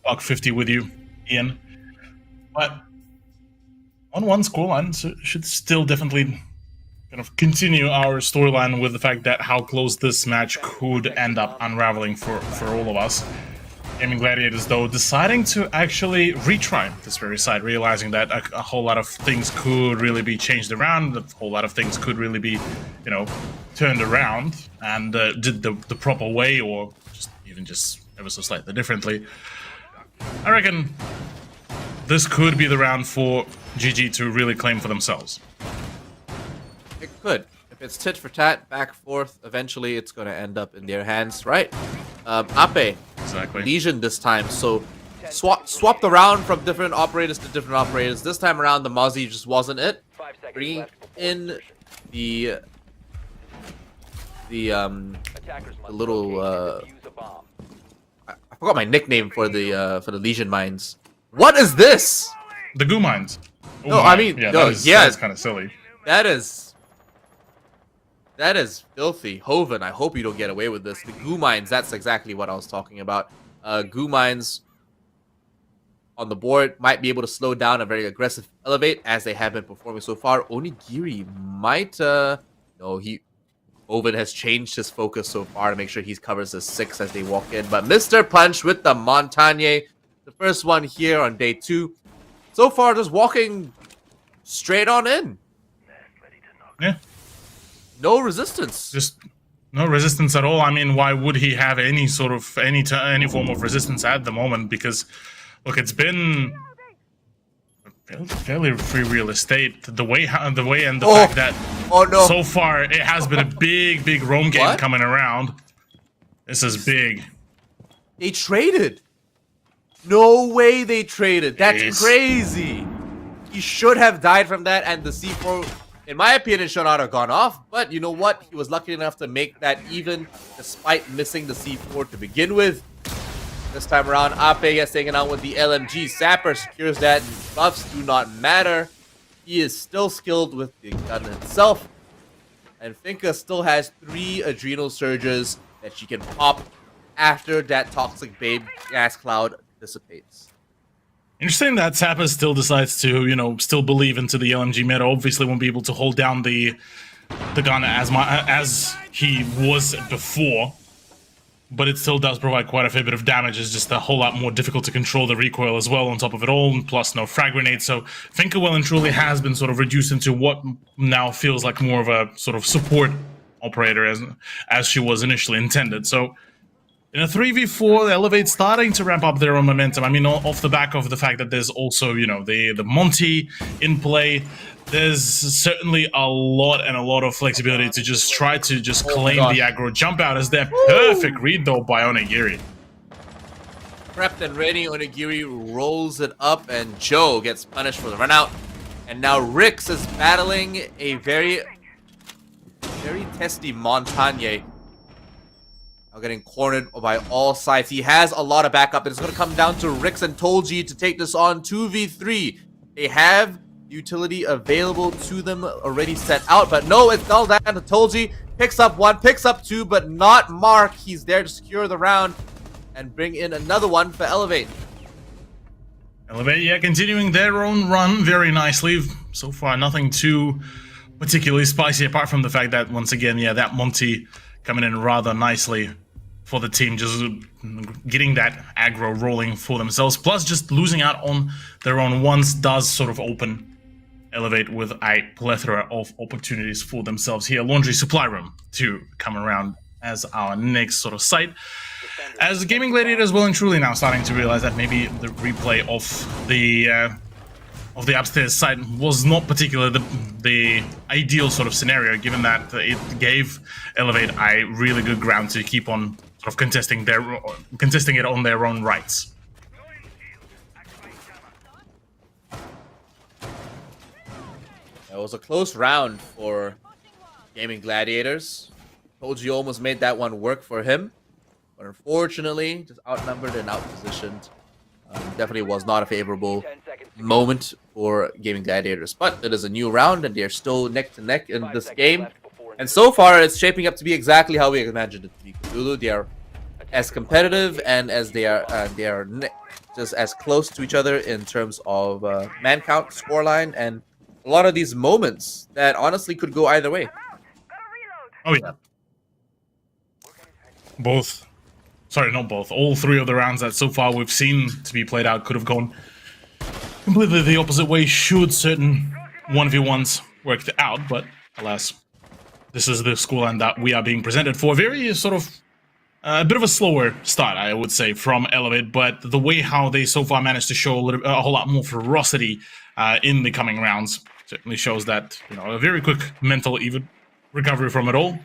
$150 with you, Ian. But 1-1 scoreline should still definitely kind of continue our storyline with the fact that how close this match could end up unraveling for all of us. Gaming Gladiators, though, deciding to actually retry this very side, realizing that a whole lot of things could really be changed around, a whole lot of things could really be, you know, turned around, and did the proper way, or just ever so slightly differently. I reckon this could be the round for GG to really claim for themselves. It could. If it's tit for tat, back forth, eventually it's going to end up in their hands, right? Ape. Exactly. Legion this time, so swapped around from different operators to different operators. This time around, the Mozzie just wasn't it. Bringing in the little I forgot my nickname for the Legion mines. What is this? The goo mines. Oh no, my. I mean, yeah, no, that's kind of silly. That is filthy. Hoven, I hope you don't get away with this. The goo mines, that's exactly what I was talking about. Goo mines on the board might be able to slow down a very aggressive elevate as they have been performing so far. Onigiri might Hoven has changed his focus so far to make sure he covers the 6 as they walk in. But Mr. Punch with the Montagne, the first one here on day 2. So far, just walking straight on in. Yeah. No resistance. Just no resistance at all. I mean, why would he have any sort of any form of resistance at the moment? Because look, it's been a fairly free real estate. The way and the fact that so far it has been a big roam game coming around. This is big. They traded. No way they traded. That's crazy. He should have died from that, and the C4, in my opinion, should not have gone off. But you know what? He was lucky enough to make that even, despite missing the C4 to begin with. This time around, Ape gets taken out with the LMG. Sapper secures that. Buffs do not matter. He is still skilled with the gun itself. And Finka still has 3 adrenal surges that she can pop after that toxic babe gas cloud dissipates. Interesting that Sapper still decides to, you know, still believe into the LMG meta. Obviously won't be able to hold down the gun as he was before, but it still does provide quite a fair bit of damage. It's just a whole lot more difficult to control the recoil as well on top of it all, and plus no frag grenade. So Finka well and truly has been sort of reduced into what now feels like more of a sort of support operator as she was initially intended. So in a 3v4, Elevate starting to ramp up their own momentum. I mean, off the back of the fact that there's also, you know, the Monty in play, there's certainly a lot of flexibility to just try to just claim the aggro jump out as their perfect read, though, by Onigiri. Prepped and ready, Onigiri rolls it up, and Joe gets punished for the run out. And now Rix is battling a very testy Montagne. Now getting cornered by all sides. He has a lot of backup, and it's going to come down to Rix and Tolji to take this on 2v3. They have utility available to them already set out, but no, it's all down to Tolji. Picks up 1, picks up 2, but not Mark. He's there to secure the round and bring in another one for Elevate. Elevate, yeah, continuing their own run very nicely. So far, nothing too particularly spicy, apart from the fact that, once again, yeah, that Monty coming in rather nicely for the team, just getting that aggro rolling for themselves, plus just losing out on their own ones does sort of open Elevate with a plethora of opportunities for themselves here. Laundry supply room to come around as our next sort of site. As the Gaming Gladiators well and truly now starting to realize that maybe the replay of the upstairs site was not particularly the ideal sort of scenario, given that it gave Elevate a really good ground to keep on sort of contesting it on their own rights. It was a close round for Gaming Gladiators. Toji almost made that one work for him, but unfortunately, just outnumbered and outpositioned. Definitely was not a favorable moment for Gaming Gladiators, but it is a new round and they're still neck to neck in this game. And so far, it's shaping up to be exactly how we imagined it to be. Cthulhu, they are as competitive and as they are just as close to each other in terms of man count, scoreline, and a lot of these moments that honestly could go either way. Oh yeah, both Sorry, not both. All three of the rounds that so far we've seen to be played out could have gone completely the opposite way should certain 1v1s worked out, but alas, this is the scoreline that we are being presented for. Very sort of a bit of a slower start, I would say, from Elevate, but the way how they so far managed to show a whole lot more ferocity in the coming rounds certainly shows that, you know, a very quick mental even recovery from it all.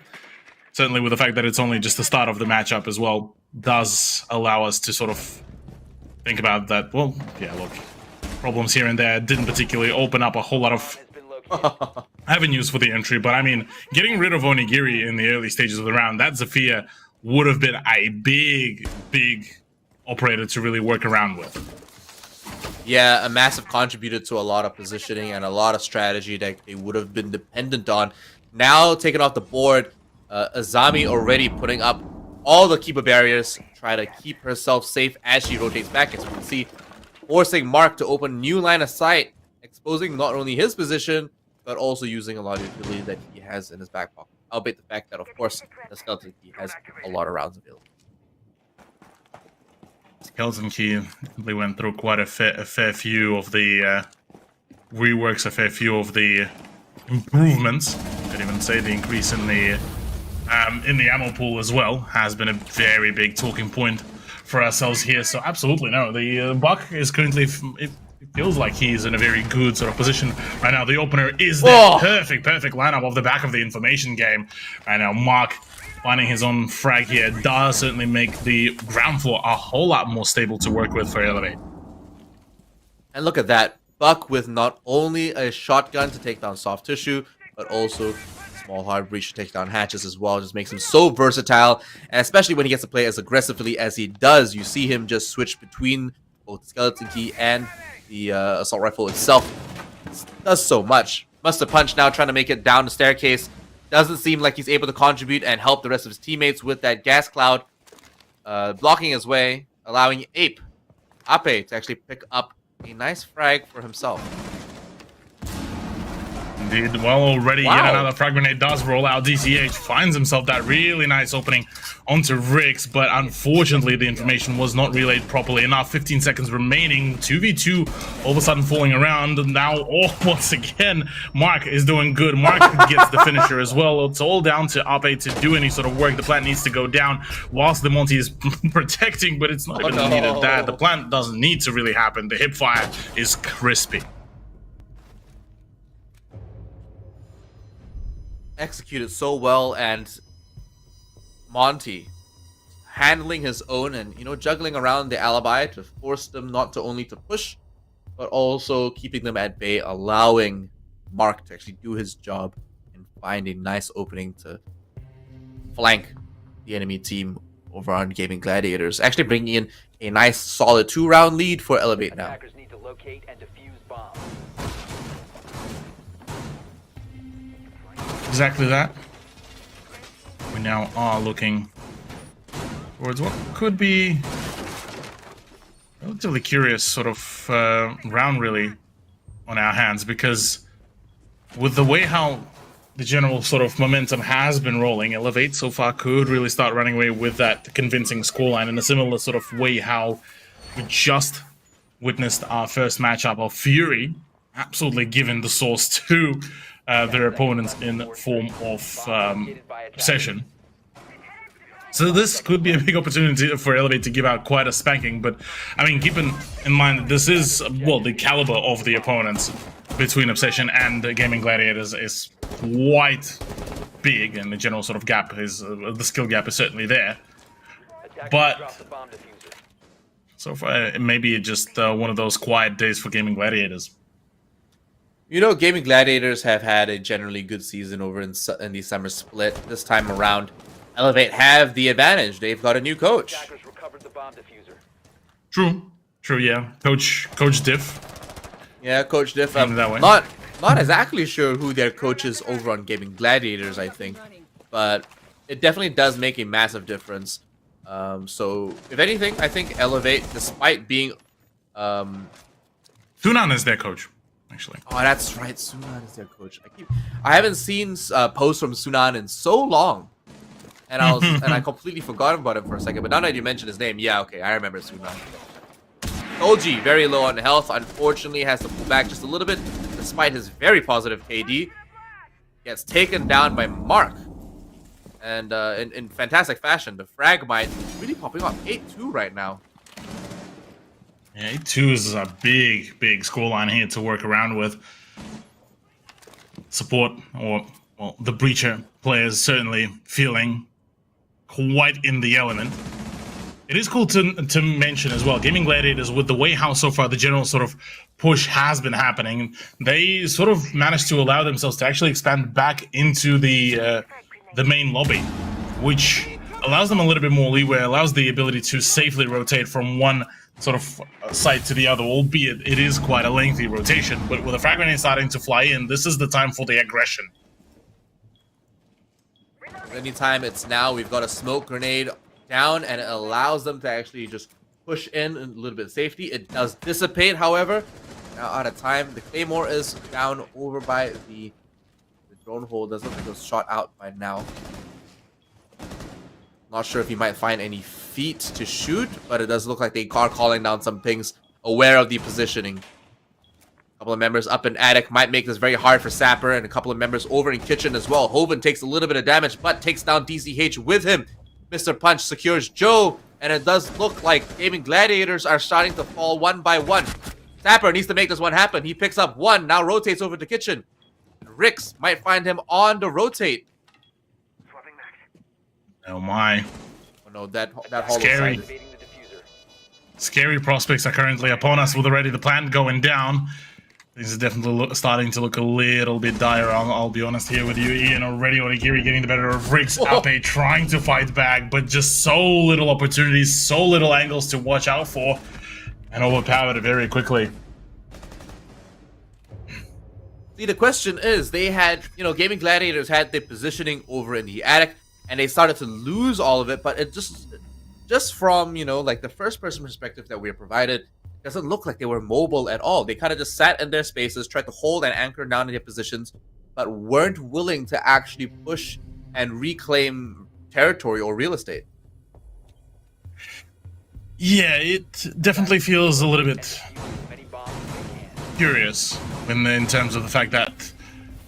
Certainly with the fact that it's only just the start of the matchup as well, does allow us to sort of think about that, well, yeah, look, problems here and there didn't particularly open up a whole lot of avenues for the entry, but I mean, getting rid of Onigiri in the early stages of the round, that Zafia would have been a big operator to really work around with. Yeah, a massive contributor to a lot of positioning and a lot of strategy that they would have been dependent on. Now taken off the board, Azami already putting up all the keeper barriers, try to keep herself safe as she rotates back, as we can see, forcing Mark to open new line of sight, exposing not only his position, but also using a lot of utility that he has in his back pocket. Albeit the fact that, of course, the Skeleton Key has a lot of rounds available. Skeleton Key, they went through quite a fair few of the reworks, a fair few of the improvements. I'd even say the increase in the ammo pool as well has been a very big talking point for ourselves here. So absolutely no, the Buck is currently, it feels like he's in a very good sort of position right now. The opener is the perfect lineup off the back of the information game right now. Mark finding his own frag here does certainly make the ground floor a whole lot more stable to work with for Elevate. And look at that, Buck with not only a shotgun to take down soft tissue, but also small hard breach to take down hatches as well. Just makes him so versatile, and especially when he gets to play as aggressively as he does, you see him just switch between both Skeleton Key and the assault rifle itself. It does so much. Mustard Punch now trying to make it down the staircase. Doesn't seem like he's able to contribute and help the rest of his teammates with that gas cloud, blocking his way, allowing Ape to actually pick up a nice frag for himself. Indeed, well, already yet another frag grenade does roll out. DCH finds himself that really nice opening onto Rix, but unfortunately the information was not relayed properly enough. 15 seconds remaining, 2v2 all of a sudden falling around. Now, once again, Mark is doing good. Mark gets the finisher as well. It's all down to Ape to do any sort of work. The plant needs to go down whilst the Monty is protecting, but it's not even needed that. The plant doesn't need to really happen. The hip fire is crispy. Executed so well, and Monty handling his own and, you know, juggling around the alibi to force them not to only to push, but also keeping them at bay, allowing Mark to actually do his job and find a nice opening to flank the enemy team over on Gaming Gladiators, actually bringing in a nice solid 2-round lead for Elevate now. Attackers need to locate and defuse bombs. Exactly that. We now are looking towards what could be a relatively curious sort of round really on our hands, because with the way how the general sort of momentum has been rolling, Elevate so far could really start running away with that convincing scoreline in a similar sort of way how we just witnessed our first matchup of Fury absolutely given the source to their opponents in the form of Obsession. So this could be a big opportunity for Elevate to give out quite a spanking, but I mean, keep in mind that this is, well, the caliber of the opponents between Obsession and Gaming Gladiators is quite big, and the general sort of gap is, the skill gap is certainly there. But so far, it may be just one of those quiet days for Gaming Gladiators. You know, Gaming Gladiators have had a generally good season over in the summer split. This time around, Elevate have the advantage. They've got a new coach. True, yeah. Coach Diff. Yeah, Coach Diff. That way. Not exactly sure who their coach is over on Gaming Gladiators, I think, but it definitely does make a massive difference. So, if anything, I think Elevate, despite being, Sunan is their coach. Actually. Oh, that's right. Sunan is their coach. I haven't seen posts from Sunan in so long, And I completely forgot about him for a second. But now that you mentioned his name, yeah, okay, I remember Suna. Toji, very low on health. Unfortunately, has to pull back just a little bit, despite his very positive KD. Gets taken down by Mark. And in fantastic fashion, the Fragmite is really popping off. 8-2 right now. Yeah, 8-2 is a big, big scoreline here to work around with. Support, or, well, the Breacher players certainly feeling quite in the element. It is cool to mention as well, Gaming Gladiators, with the way how so far the general sort of push has been happening, they sort of managed to allow themselves to actually expand back into the main lobby, which allows them a little bit more leeway, allows the ability to safely rotate from one sort of site to the other, albeit it is quite a lengthy rotation. But with the frag grenade starting to fly in, this is the time for the aggression. Anytime it's now, we've got a smoke grenade down, and it allows them to actually just push in a little bit of safety. It does dissipate, however. Now out of time. The Claymore is down over by the drone hole. Doesn't look like it was shot out by now. Not sure if he might find any feet to shoot, but it does look like they are calling down some things, aware of the positioning. A couple of members up in attic might make this very hard for Sapper, and a couple of members over in kitchen as well. Hoven takes a little bit of damage, but takes down DCH with him. Mr. Punch secures Joe, and it does look like Gaming Gladiators are starting to fall one by one. Sapper needs to make this one happen. He picks up one, now rotates over to kitchen. Rix might find him on the rotate. Oh my. Oh no, that hollow scary. side. Scary prospects are currently upon us with already the plant going down. Things are definitely starting to look a little bit dire, I'll be honest here with you, Ian. Already Onigiri getting the better of Riggs. Ape trying to fight back, but just so little opportunities, so little angles to watch out for, and overpowered very quickly. See, the question is, they had, Gaming Gladiators had their positioning over in the attic, and they started to lose all of it, but it just from, like the first person perspective that we were provided, doesn't look like they were mobile at all. They kind of just sat in their spaces, tried to hold and anchor down in their positions, but weren't willing to actually push and reclaim territory or real estate. Yeah, it definitely feels a little bit curious in terms of the fact that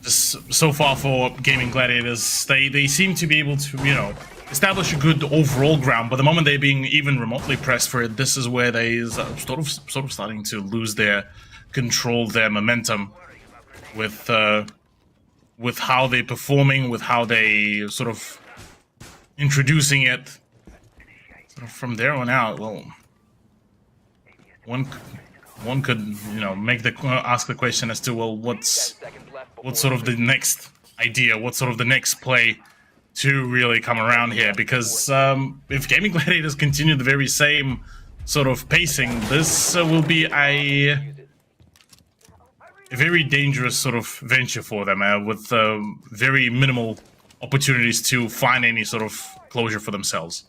just so far for Gaming Gladiators, they seem to be able to, establish a good overall ground, but the moment they're being even remotely pressed for it, this is where they sort of starting to lose their control, their momentum with how they're performing, with how they sort of introducing it. Sort of from there on out, well, one could ask the question as to, well, what's sort of the next idea, what's sort of the next play to really come around here, because if Gaming Gladiators continue the very same sort of pacing, this will be a very dangerous sort of venture for them, with very minimal opportunities to find any sort of closure for themselves.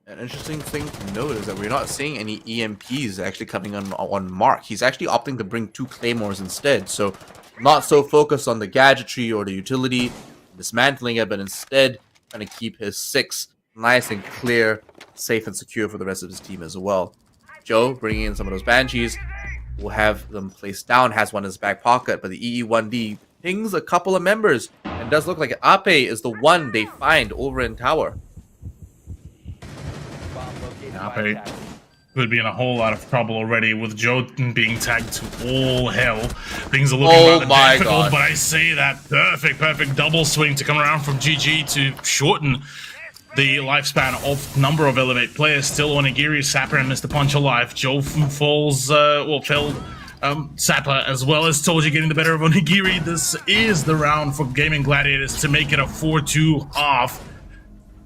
An interesting thing to note is that we're not seeing any EMPs actually coming on Mark. He's actually opting to bring 2 Claymores instead, so not so focused on the gadgetry or the utility, dismantling it, but instead trying to keep his 6 nice and clear, safe and secure for the rest of his team as well. Joe bringing in some of those Banshees, will have them placed down, has one in his back pocket, but the EE1D pings a couple of members, and does look like Ape is the one they find over in tower. Ape could be in a whole lot of trouble already with Joe being tagged to all hell. Things are looking rather difficult, but I say that perfect double swing to come around from GG to shorten the lifespan of number of Elevate players. Still Onigiri, Sapper, and Mr. Punch alive. Joe falls, felled Sapper, as well as Toji getting the better of Onigiri. This is the round for Gaming Gladiators to make it a 4-2 half.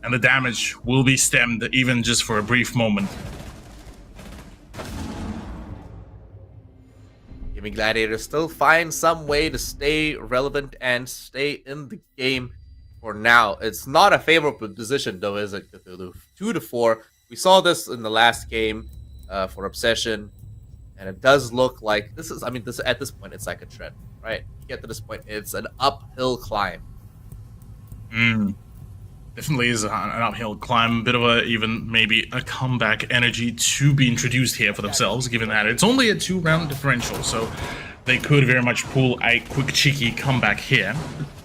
And the damage will be stemmed, even just for a brief moment. Gaming Gladiators still find some way to stay relevant and stay in the game for now. It's not a favorable position, though, is it? 2-4. We saw this in the last game for Obsession. And it does look like this is, I mean, this at this point, it's like a trend, right? You get to this point, it's an uphill climb. Definitely is an uphill climb, a bit of a, even maybe a comeback energy to be introduced here for themselves, given that it's only a 2-round differential, so they could very much pull a quick, cheeky comeback here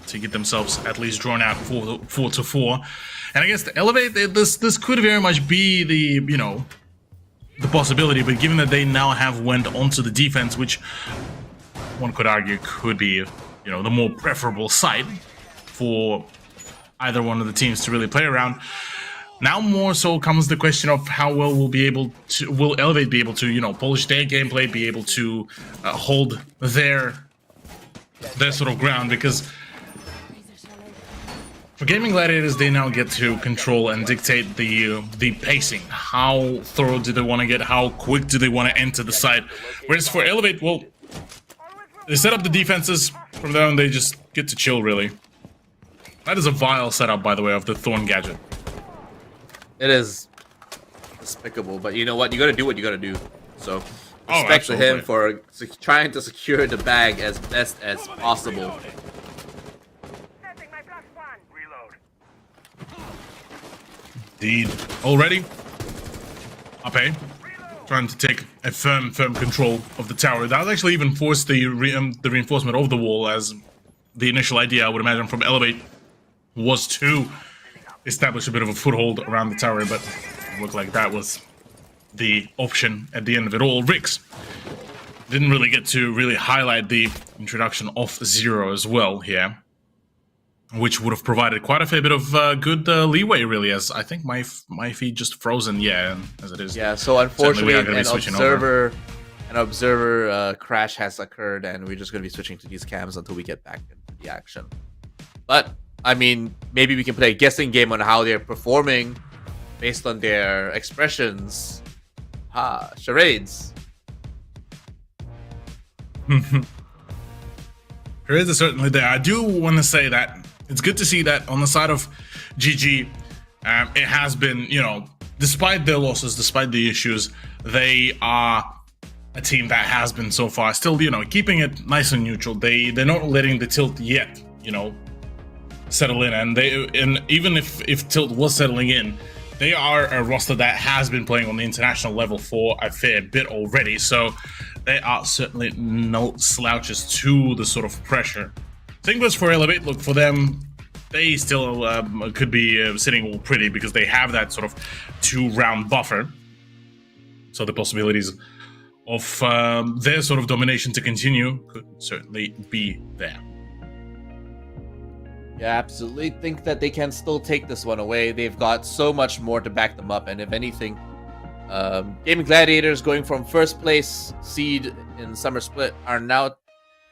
to get themselves at least drawn out 4-4. And I guess to elevate this could very much be the, you know, the possibility, but given that they now have went onto the defense, which one could argue could be, you know, the more preferable side for either one of the teams to really play around. Now more so comes the question of how well will Elevate be able to, you know, polish their gameplay, be able to hold their sort of ground, because for Gaming Gladiators, they now get to control and dictate the pacing. How thorough do they want to get? How quick do they want to enter the site? Whereas for Elevate, well, they set up the defenses. From there on, they just get to chill, really. That is a vile setup, by the way, of the Thorn gadget. It is despicable, but you know what? You gotta do what you gotta do. So, respect to him for trying to secure the bag as best as possible. Indeed. Already, Ape trying to take a firm control of the tower. That would actually even force the reinforcement of the wall, as the initial idea, I would imagine, from Elevate was to establish a bit of a foothold around the tower, but it looked like that was the option at the end of it all. Rix didn't really get to really highlight the introduction of Zero as well here, which would have provided quite a fair bit of good leeway, really, as I think my feed just frozen, yeah, as it is. Yeah, so unfortunately an observer crash has occurred, and we're just going to be switching to these cams until we get back into the action. But I mean, maybe we can play a guessing game on how they're performing based on their expressions. Charades. Charades are certainly there. I do want to say that it's good to see that on the side of GG, it has been, you know, despite their losses, despite the issues, they are a team that has been so far still, you know, keeping it nice and neutral. They're not letting the tilt yet, you know, settle in, and even if tilt was settling in, they are a roster that has been playing on the international level for a fair bit already, so they are certainly no slouches to the sort of pressure. Same goes for Elevate. Look, for them, they still could be sitting all pretty because they have that sort of 2-round buffer, so the possibilities of their sort of domination to continue could certainly be there. Yeah, absolutely. Think that they can still take this one away. They've got so much more to back them up, and if anything, Gaming Gladiators, going from first place seed in Summer Split, are now,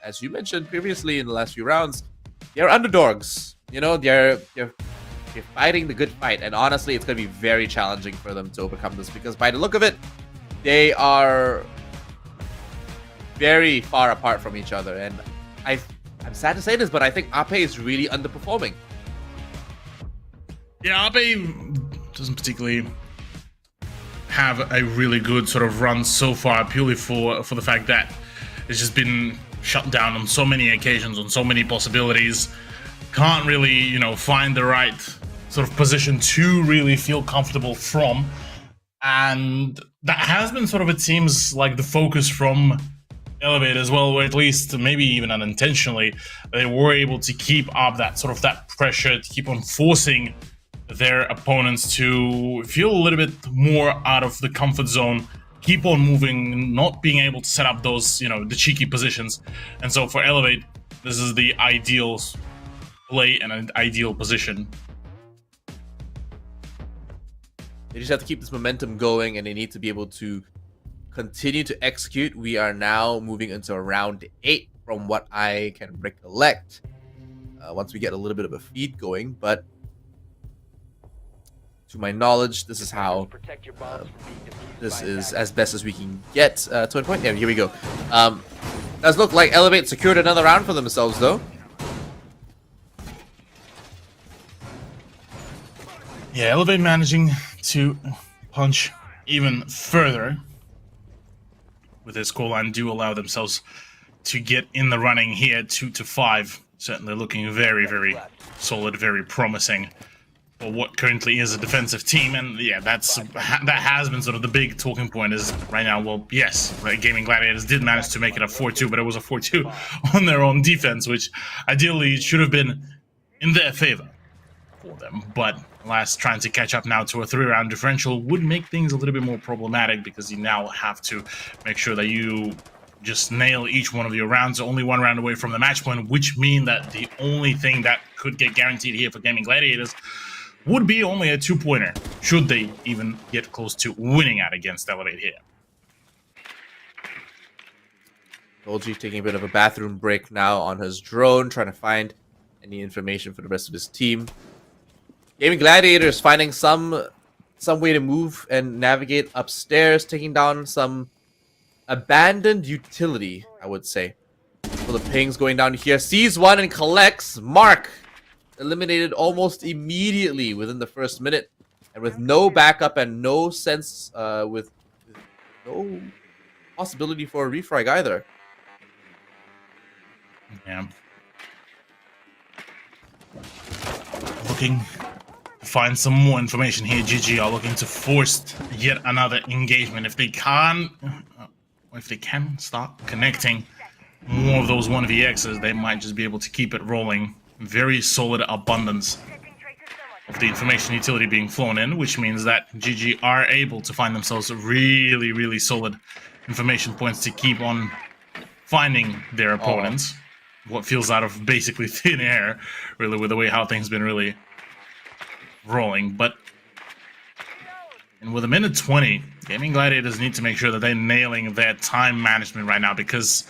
as you mentioned previously in the last few rounds, they're underdogs. You know, they're fighting the good fight, and honestly, it's going to be very challenging for them to overcome this, because by the look of it, they are very far apart from each other, and I'm sad to say this, but I think Ape is really underperforming. Yeah, Ape doesn't particularly have a really good sort of run so far, purely for the fact that it's just been shut down on so many occasions, on so many possibilities. Can't really, you know, find the right sort of position to really feel comfortable from. And that has been sort of, it seems like, the focus from Elevate as well, where at least maybe even unintentionally they were able to keep up that sort of that pressure, to keep on forcing their opponents to feel a little bit more out of the comfort zone, keep on moving, not being able to set up those, you know, the cheeky positions. And so for Elevate, this is the ideal play and an ideal position. They just have to keep this momentum going, and they need to be able to continue to execute. We are now moving into round 8 from what I can recollect, once we get a little bit of a feed going, but to my knowledge, this is how this is as best as we can get to a point. Yeah, here we go. Does look like Elevate secured another round for themselves, though. Yeah, Elevate managing to punch even further. with this scoreline do allow themselves to get in the running here, 2-5. Certainly looking very, very solid, very promising for what currently is a defensive team. And yeah, that has been sort of the big talking point is right now, well, yes, right, Gaming Gladiators did manage to make it a 4-2, but it was a 4-2 on their own defense, which ideally should have been in their favor for them. But alas, trying to catch up now to a 3-round differential would make things a little bit more problematic because you now have to make sure that you just nail each one of your rounds, only one round away from the match point, which mean that the only thing that could get guaranteed here for Gaming Gladiators would be only a 2-pointer, should they even get close to winning out against Elevate here. Dolgi taking a bit of a bathroom break now on his drone, trying to find any information for the rest of his team. Gaming Gladiators finding some way to move and navigate upstairs, taking down some abandoned utility, I would say. So the pings going down here. Sees one and collects. Mark eliminated almost immediately within the first minute. And with no backup and no sense, with no possibility for a refrag either. Yeah. Looking to find some more information here. GG are looking to force yet another engagement. If they can start connecting more of those 1vx's, they might just be able to keep it rolling. Very solid abundance of the information utility being flown in, which means that GG are able to find themselves really, really solid information points to keep on finding their opponents. What feels out of basically thin air, really, with the way how things been really rolling. But and with a minute 20, Gaming Gladiators need to make sure that they're nailing their time management right now, because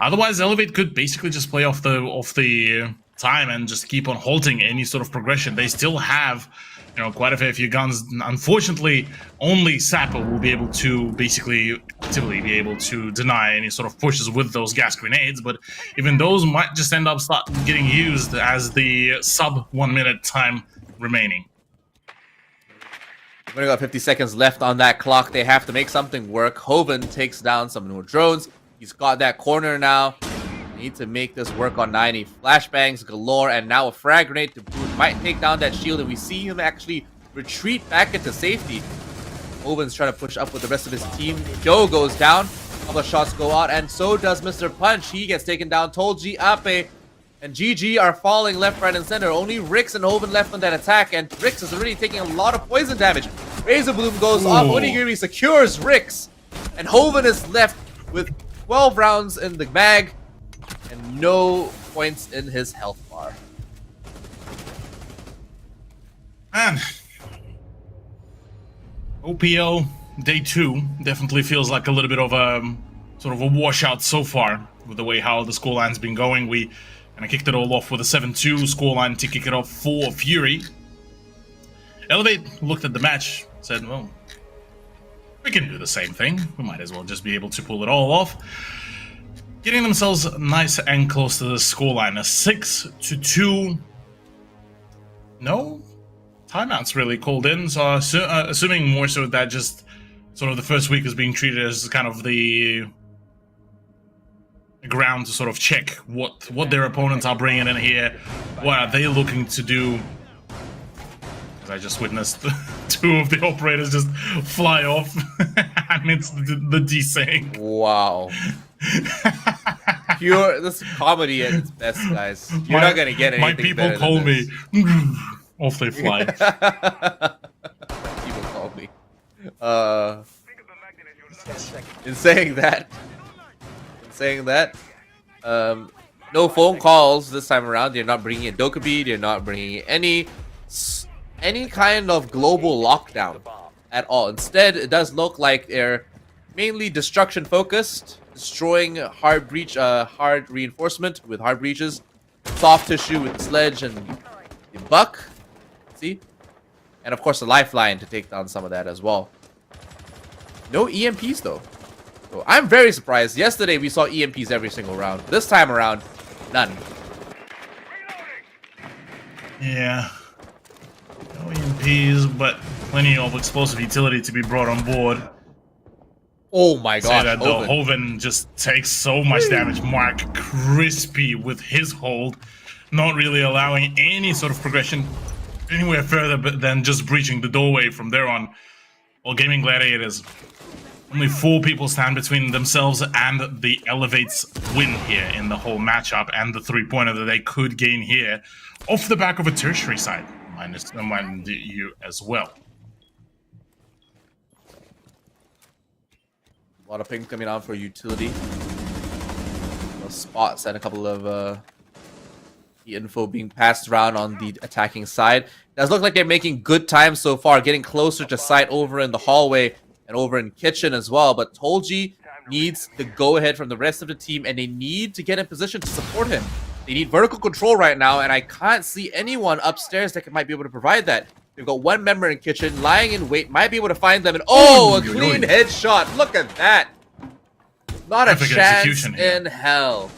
otherwise Elevate could basically just play off the time and just keep on halting any sort of progression. They still have, you know, quite a fair few guns. Unfortunately, only Sapper will be able to basically actively be able to deny any sort of pushes with those gas grenades, but even those might just end up getting used as the sub 1 minute time remaining. We've only got 50 seconds left on that clock. They have to make something work. Hoven takes down some more drones. He's got that corner now. They need to make this work on 90. Flashbangs galore, and now a frag grenade to boot. Might take down that shield, and we see him actually retreat back into safety. Hoven's trying to push up with the rest of his team. Joe goes down. A couple of shots go out, and so does Mr. Punch. He gets taken down. Tolji, Ape, and GG are falling left, right, and center. Only Rix and Hoven left on that attack, and Rix is already taking a lot of poison damage. Razor Bloom goes off. Onigiri secures Rix, and Hoven is left with 12 rounds in the bag and no points in his health bar. Man, OPL day 2 definitely feels like a little bit of a sort of a washout so far with the way how the scoreline's been going. We kind of kicked it all off with a 7-2 scoreline to kick it off for Fury. Elevate looked at the match, said, well, we can do the same thing. We might as well just be able to pull it all off. Getting themselves nice and close to the scoreline. A 6-2. No timeouts really called in, so assuming more so that just sort of the first week is being treated as kind of the ground to sort of check what their opponents are bringing in here. What are they looking to do? Because I just witnessed 2 of the operators just fly off amidst the desync. Wow. This is comedy at its best, guys. You're not gonna get anything. My people call me. Off they fly. People call me. In saying that, no phone calls this time around. They're not bringing in Dokkaebi. They're not bringing any kind of global lockdown at all. Instead, it does look like they're mainly destruction focused, destroying hard reinforcement with hard breaches, soft tissue with sledge and the buck. See? And of course the lifeline to take down some of that as well. No EMPs though. So I'm very surprised. Yesterday we saw EMPs every single round. This time around, none. Yeah. No EMPs, but plenty of explosive utility to be brought on board. Oh my Say gosh, that though, Hoven just takes so much damage. Mark crispy with his hold, not really allowing any sort of progression anywhere further than just breaching the doorway from there on. Well, Gaming Gladiators, only 4 people stand between themselves and the Elevate's win here in the whole matchup, and the 3-pointer that they could gain here off the back of a tertiary side, mind you, as well. A lot of ping coming out for utility. Those spots and a couple of the info being passed around on the attacking side. Does look like they're making good time so far, getting closer to site over in the hallway and over in kitchen as well. But Tolji needs the go-ahead from the rest of the team, and they need to get in position to support him. They need vertical control right now, and I can't see anyone upstairs that might be able to provide that. They've got one member in kitchen, lying in wait, might be able to find them, and a clean headshot. Look at that. Not perfect a chance in hell.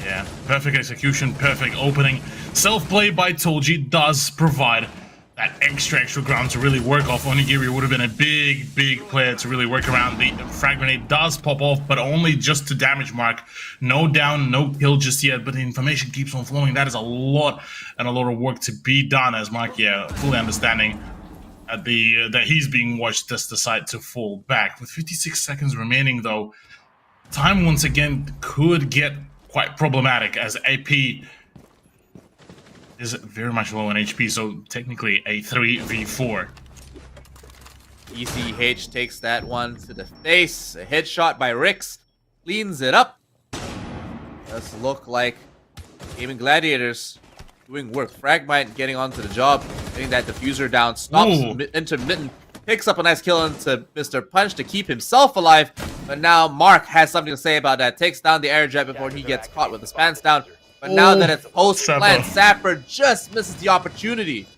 Yeah, perfect execution, perfect opening. Self-play by Tolji does provide that extra ground to really work off. Onigiri would have been a big player to really work around. The frag grenade does pop off, but only just to damage Mark. No down, no kill just yet, but the information keeps on flowing. That is a lot of work to be done, as Mark, fully understanding at that he's being watched as the side to fall back. With 56 seconds remaining, though, time once again could get quite problematic, as AP is very much low on HP, so technically a 3v4. ECH takes that one to the face. A headshot by Rix cleans it up. Does look like Gaming Gladiators doing work. Fragmite getting onto the job, getting that diffuser down, stops Intermittent, picks up a nice kill into Mr. Punch to keep himself alive. But now Mark has something to say about that. Takes down the air jet before he gets caught with his pants down. But now that it's post-plant, Sapper just misses the opportunity.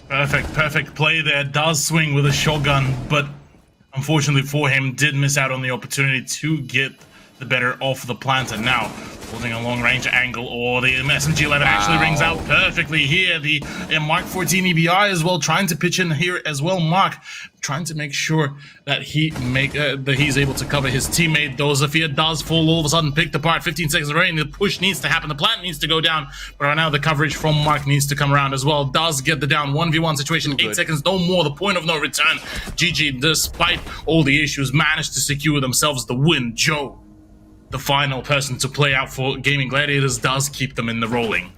Perfect play there. Does swing with a shotgun, but unfortunately for him, did miss out on the opportunity to get the better off the plant. And now, holding a long-range angle, the SMG-11 actually rings out perfectly here. The Mark 14 EBI as well, trying to pitch in here as well. Mark trying to make sure that he's able to cover his teammate. Though Zafir does fall all of a sudden, picked apart. 15 seconds remaining. The push needs to happen. The plant needs to go down. But right now, the coverage from Mark needs to come around as well. Does get the down. 1v1 situation. 8 seconds, no more. The point of no return. GG, despite all the issues, managed to secure themselves the win. Joe, the final person to play out for Gaming Gladiators, does keep them in the rolling.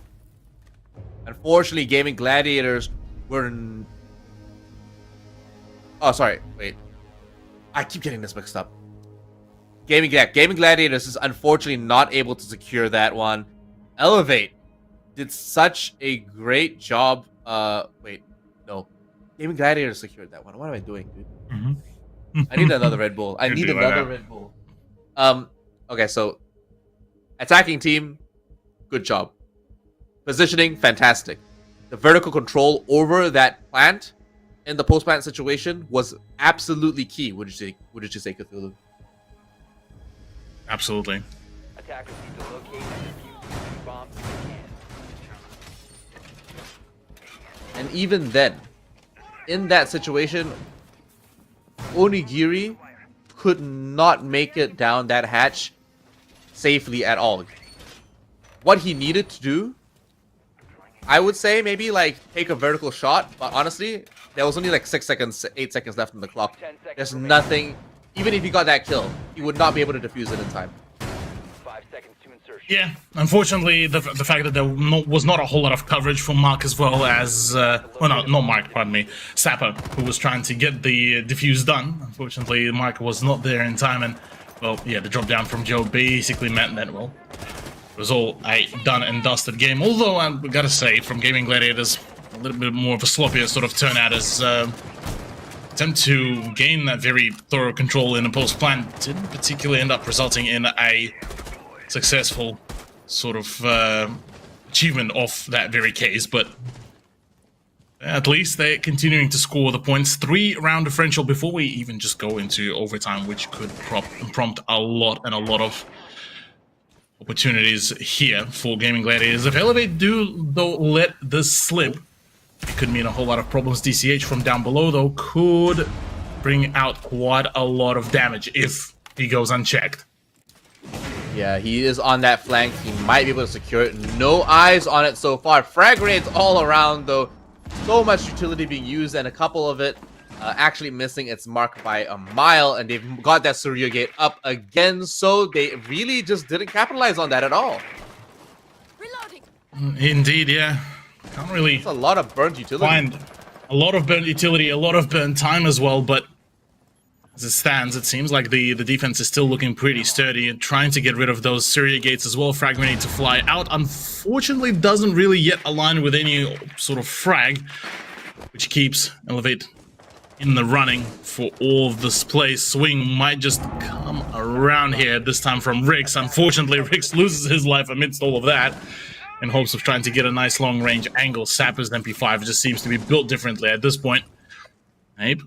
Unfortunately, Gaming Gladiators were... Oh, sorry. Wait. I keep getting this mixed up. Gaming Gladiators is unfortunately not able to secure that one. Elevate did such a great job. Wait. No. Gaming Gladiators secured that one. What am I doing, dude? I need another Red Bull. I need another Red Bull. Okay, so attacking team, good job. Positioning, fantastic. The vertical control over that plant in the post-plant situation was absolutely key. Would you say, Cthulhu? Absolutely. Attackers need to locate and defuse the bombs if they can. And even then, in that situation, Onigiri could not make it down that hatch safely at all. What he needed to do, I would say maybe like take a vertical shot, but honestly, there was only like 8 seconds left on the clock. There's nothing, even if he got that kill, he would not be able to defuse it in time. 5 seconds to insertion. Yeah, unfortunately, the fact that there was not a whole lot of coverage from Mark as well as, not Mark, pardon me, Sapper, who was trying to get the defuse done. Unfortunately, Mark was not there in time, and, well, yeah, the drop down from Joe basically meant that, well, it was all a done and dusted game. Although, I gotta say, from Gaming Gladiators, a little bit more of a sloppier sort of turnout as attempt to gain that very thorough control in a post-plant didn't particularly end up resulting in a successful sort of achievement of that very case, but at least they're continuing to score the points. 3-round differential before we even just go into overtime, which could prompt a lot of opportunities here for Gaming Gladiators. If Elevate do, though, let this slip, it could mean a whole lot of problems. DCH from down below, though, could bring out quite a lot of damage if he goes unchecked. Yeah, he is on that flank. He might be able to secure it. No eyes on it so far. Frag grenades all around, though. So much utility being used, and a couple of it actually missing its mark by a mile. And they've got that Surya Gate up again, so they really just didn't capitalize on that at all. Reloading. Indeed, yeah. Can't really... It's a lot of burnt utility. Find a lot of burnt utility, a lot of burnt time as well, but as it stands, it seems like the defense is still looking pretty sturdy and trying to get rid of those Surya Gates as well. Frag grenade to fly out. Unfortunately, doesn't really yet align with any sort of frag, which keeps Elevate in the running for all of this play. Swing might just come around here, this time from Rix. Unfortunately, Rix loses his life amidst all of that in hopes of trying to get a nice long-range angle. Sapper's MP5 just seems to be built differently at this point. Abe,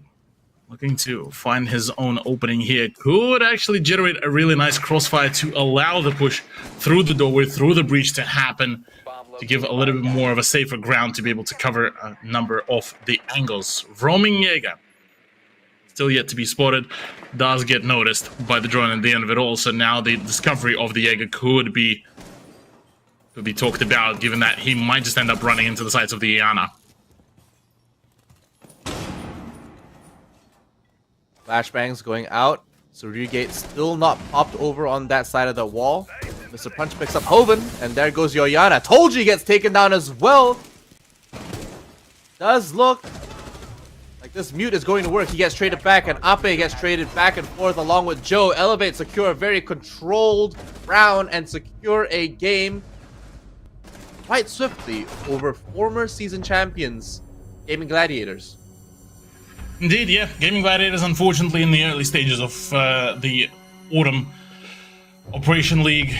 looking to find his own opening here. Could actually generate a really nice crossfire to allow the push through the doorway, through the breach to happen, to give a little bit more of a safer ground to be able to cover a number of the angles. Roaming Jaeger, still yet to be spotted, does get noticed by the drone at the end of it all, so now the discovery of the Jaeger could be talked about, given that he might just end up running into the sights of the Iana. Flashbangs going out. Surya Gate still not popped over on that side of the wall. Mr. Punch picks up Hoven, and there goes Yoyana. Told you he gets taken down as well. Does look like this mute is going to work. He gets traded back, and Ape gets traded back and forth along with Joe. Elevate, secure a very controlled round and secure a game quite swiftly over former season champions, Gaming Gladiators. Indeed, yeah. Gaming Gladiators, unfortunately, in the early stages of the Autumn Operation League,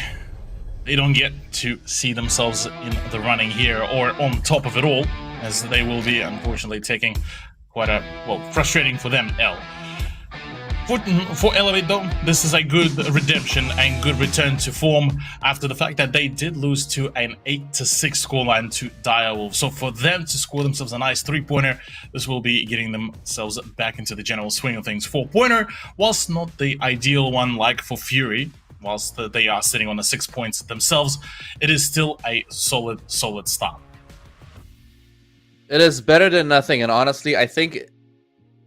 they don't get to see themselves in the running here or on top of it all, as they will be, unfortunately, taking quite a, well, frustrating for them, L. For Elevate, though, this is a good redemption and good return to form after the fact that they did lose to an 8-6 scoreline to Direwolves. So for them to score themselves a nice 3-pointer, this will be getting themselves back into the general swing of things. 4-pointer, whilst not the ideal one like for Fury, whilst they are sitting on the 6 points themselves, it is still a solid start. It is better than nothing, and honestly, I think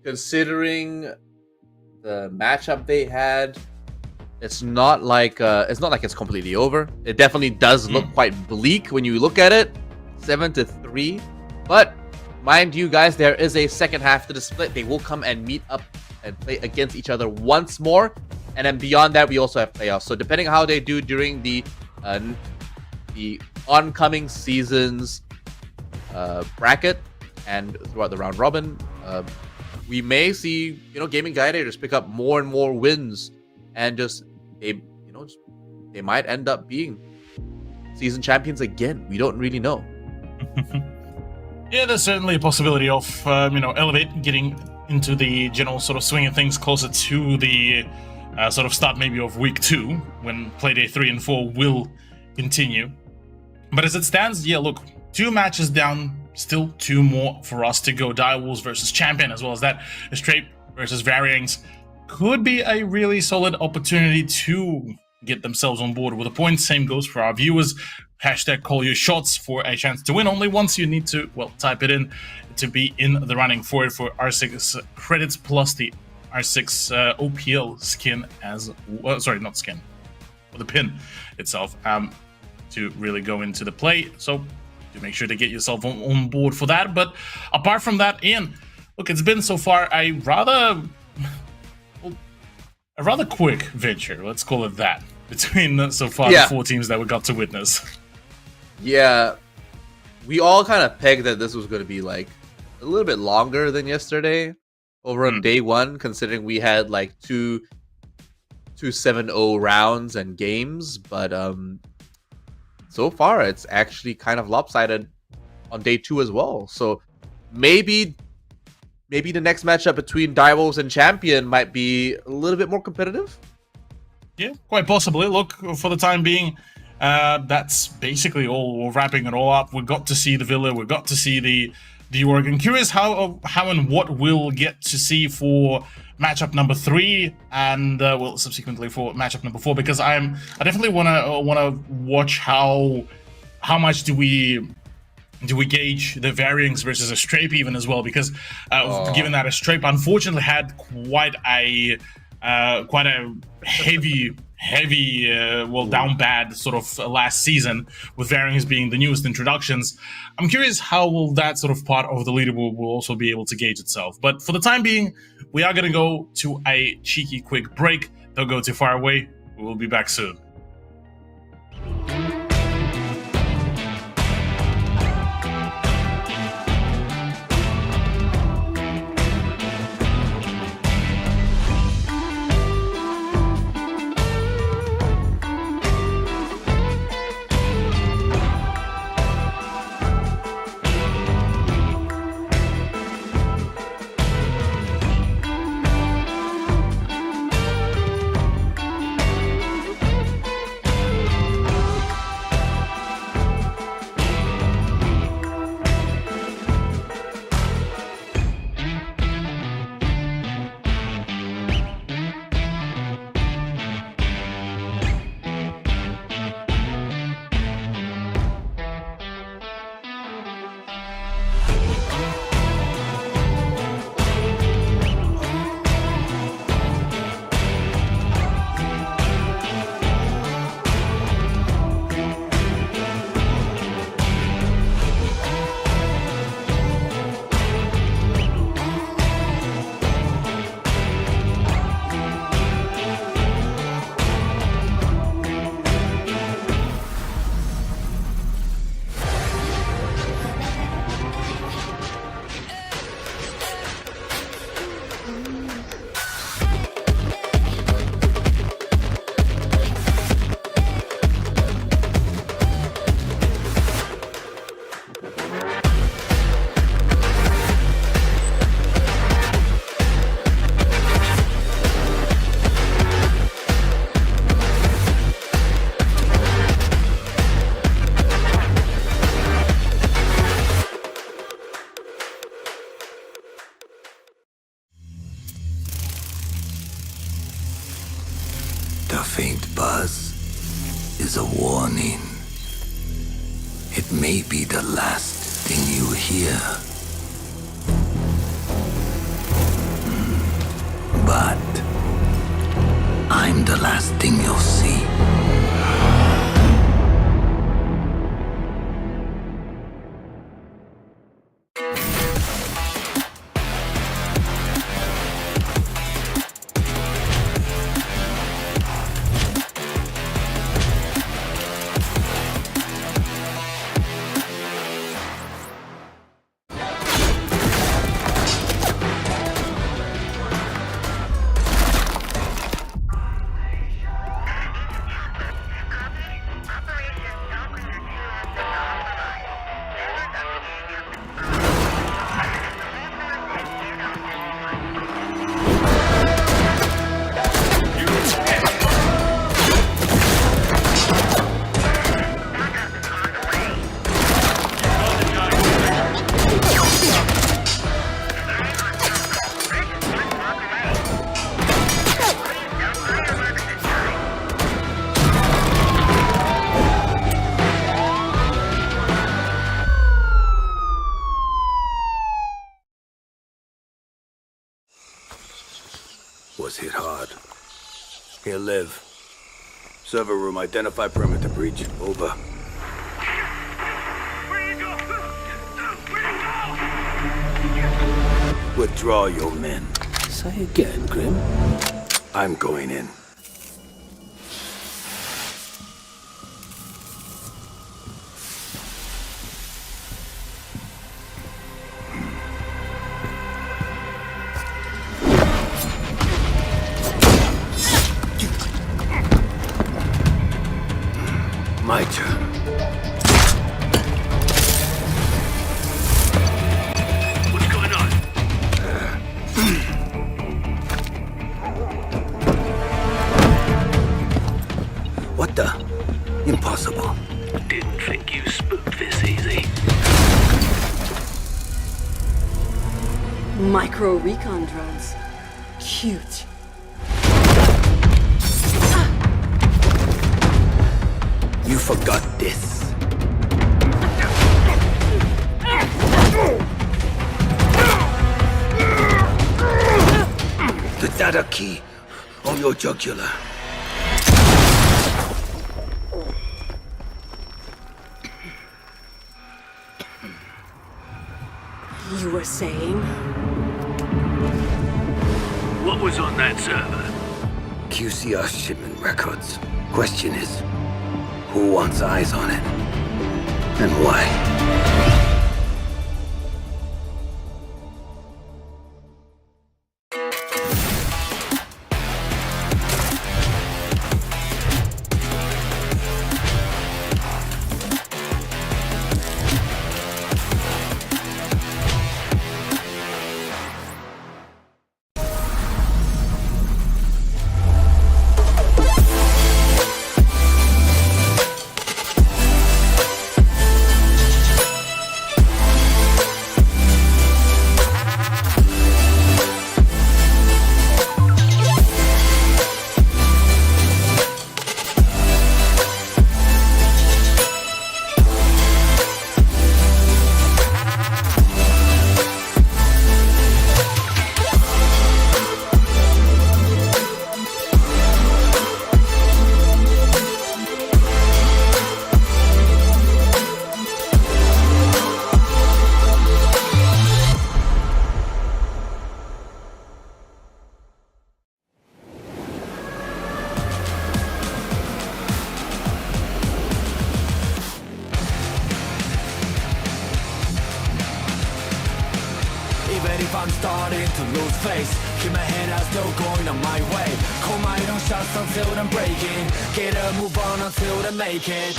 considering the matchup they had, it's not like it's completely over. It definitely does look quite bleak when you look at it, 7-3. But mind you guys, there is a second half to the split. They will come and meet up and play against each other once more, and then beyond that, we also have playoffs. So depending on how they do during the oncoming season's bracket and throughout the round robin, we may see, Gaming Gladiators pick up more and more wins, and they might end up being season champions again. We don't really know. Yeah, there's certainly a possibility of Elevate getting into the general sort of swing of things closer to the sort of start maybe of week 2, when Playday 3 and 4 will continue. But as it stands, yeah, look, 2 matches down. Still 2 more for us to go. Direwolves versus Champion, as well as that Straight versus Variangs, could be a really solid opportunity to get themselves on board with a point. Same goes for our viewers. Hashtag call your shots for a chance to win. Only once you need to, well, type it in to be in the running for it, for R6 credits plus the R6 OPL skin as well. Sorry, not skin, but the pin itself, to really go into the play. So do make sure to get yourself on board for that. But apart from that, Ian, look, it's been so far a rather quick venture, let's call it that, between so far the 4 teams that we got to witness. Yeah, we all kind of pegged that this was going to be like a little bit longer than yesterday over on day 1, considering we had like two 7-0 rounds and games, but so far it's actually kind of lopsided on day 2 as well. So maybe the next matchup between Direwolves and Champion might be a little bit more competitive. Yeah, quite possibly. Look, for the time being, that's basically all. We're wrapping it all up. We got to see the Villa. We got to see the D-Org. I'm curious how and what we'll get to see for matchup number 3 and well, subsequently for matchup number 4, because I definitely wanna watch how much do we gauge the variance versus a Strape even as well, because given that a Strape unfortunately had quite a heavy down bad sort of last season, with variants being the newest introductions. I'm curious how will that sort of part of the leaderboard will also be able to gauge itself. But for the time being, we are going to go to a cheeky quick break. Don't go too far away. We will be back soon. The faint buzz is a warning. It may be the last thing you hear. But I'm the last thing you'll see. Was hit hard. Here, live. Server room, identify perimeter breach. Over. Where you go? Where you go? Withdraw your men. Say again, Grim. I'm going in. My turn. What's going on? What the? Impossible. Didn't think you spooked this easy. Micro recon drones. Cute. You forgot this. The data key on your jugular. You were saying? What was on that server? QCR shipment records. Question is, who wants eyes on it? And why? Even if I'm starting to lose face, keep my head out, still going on my way. Call my own shots until I'm breaking. Get a move on until I make it.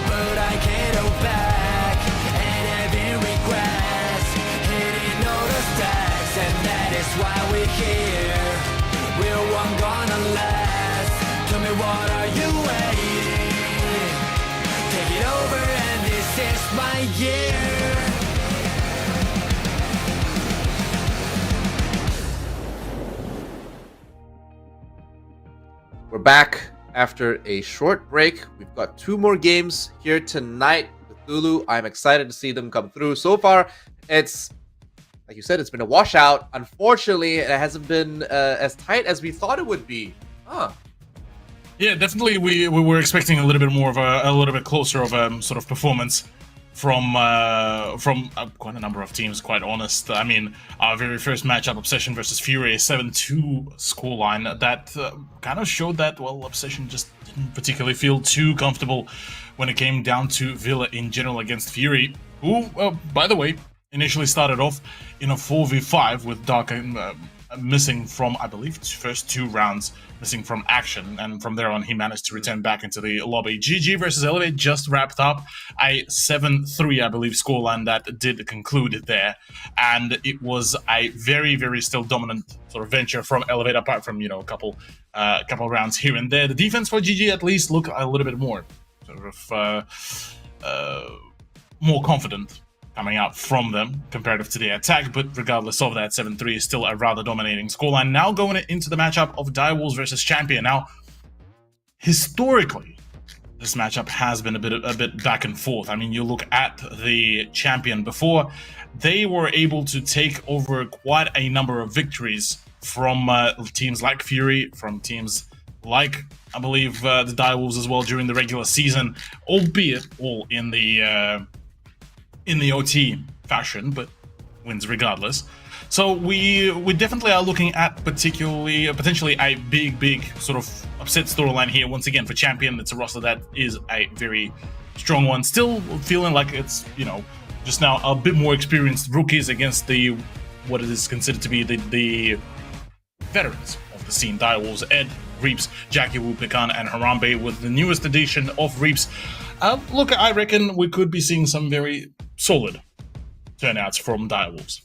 But I can't hold back, and having regrets, hitting all the stacks, and that is why we're here. We're one gonna last. Tell me, what are you waiting? Take it over, and this is my year. We're back after a short break. We've got 2 more games here tonight with Cthulhu. I'm excited to see them come through. So far, it's, like you said, it's been a washout. Unfortunately, it hasn't been as tight as we thought it would be. Yeah, definitely. We were expecting a little bit more of a little bit closer of a sort of performance from quite a number of teams, quite honest. I mean, our very first matchup, Obsession versus Fury, 7-2 scoreline, that kind of showed that, well, Obsession just didn't particularly feel too comfortable when it came down to Villa in general against Fury, who, by the way, initially started off in a 4v5 with Dark missing from, I believe, his first 2 rounds, missing from action, and from there on he managed to return back into the lobby. GG versus Elevate just wrapped up a 7-3, I believe, scoreline that did conclude there, and it was a very, very still dominant sort of venture from Elevate, apart from, you know, a couple rounds here and there. The defense for GG at least looked a little bit more sort of more confident coming out from them comparative to the attack, but regardless of that, 7-3 is still a rather dominating scoreline. Now going into the matchup of Direwolves versus Champion. Now, historically, this matchup has been a bit back and forth. I mean, you look at the Champion before, they were able to take over quite a number of victories from teams like Fury, from teams like, I believe, the Direwolves as well during the regular season, albeit all in the OT fashion, but wins regardless. So we definitely are looking at potentially a big sort of upset storyline here once again for Champion. It's a roster that is a very strong one, still feeling like it's, you know, just now a bit more experienced rookies against the what it is considered to be the veterans of the scene. Direwolves, Ed, Reaps, Jackie Wu, Pekan, and Harambe with the newest edition of Reaps. Look, I reckon we could be seeing some very solid turnouts from Direwolves.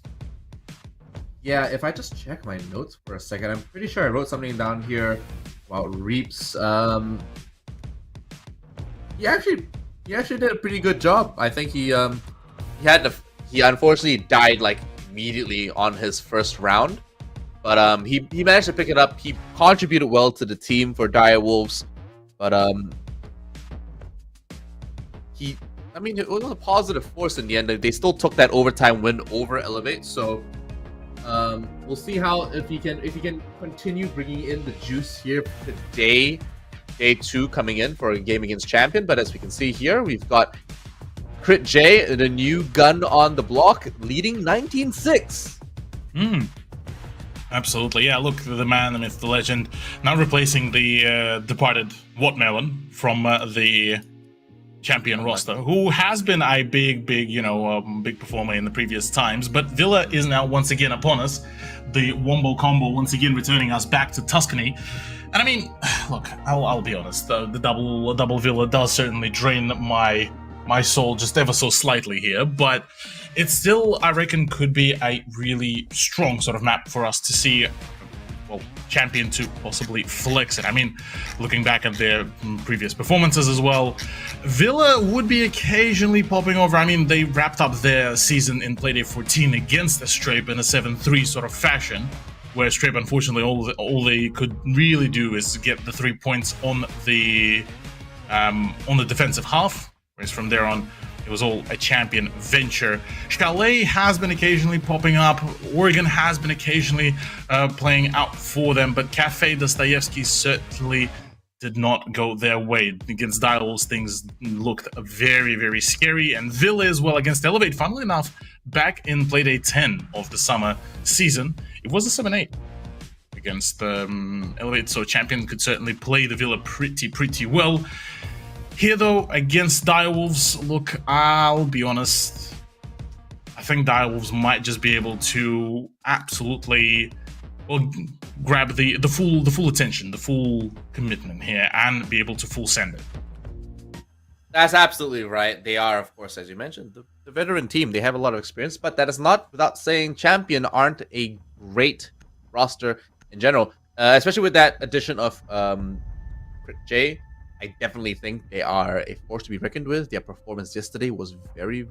Yeah, if I just check my notes for a second, I'm pretty sure I wrote something down here about Reaps. He actually did a pretty good job. I think he unfortunately died like immediately on his first round. But he managed to pick it up. He contributed well to the team for Direwolves. But it was a positive force in the end. They still took that overtime win over Elevate. So we'll see how if he can continue bringing in the juice here today. Day 2 coming in for a game against Champion. But as we can see here, we've got Crit J, the new gun on the block, leading 19-6. Absolutely, yeah. Look, the man, the myth, the legend, now replacing the departed Watermelon from the Champion roster, who has been a big performer in the previous times. But Villa is now once again upon us. The Wombo combo once again returning us back to Tuscany. And I mean, look, I'll be honest. The double Villa does certainly drain my soul just ever so slightly here, but it still, I reckon, could be a really strong sort of map for us to see, well, Champion to possibly flex it. I mean, looking back at their previous performances as well, Villa would be occasionally popping over. I mean, they wrapped up their season in Playday 14 against Strape in a 7-3 sort of fashion, where Strape, unfortunately, all they could really do is get the 3 points on the defensive half, whereas from there on, it was all a Champion venture. Chalet has been occasionally popping up. Oregon has been occasionally playing out for them, but Cafe Dostoevsky certainly did not go their way. Against Direwolves, things looked very, very scary, and Villa as well against Elevate, funnily enough, back in Playday 10 of the summer season, it was a 7-8 against Elevate, so Champion could certainly play the Villa pretty well. Here, though, against Direwolves, look, I'll be honest, I think Direwolves might just be able to absolutely, well, grab the full attention, the full commitment here, and be able to full send it. That's absolutely right. They are, of course, as you mentioned, the veteran team. They have a lot of experience, but that is not without saying Champion aren't a great roster in general, especially with that addition of Crit J. I definitely think they are a force to be reckoned with. Their performance yesterday was very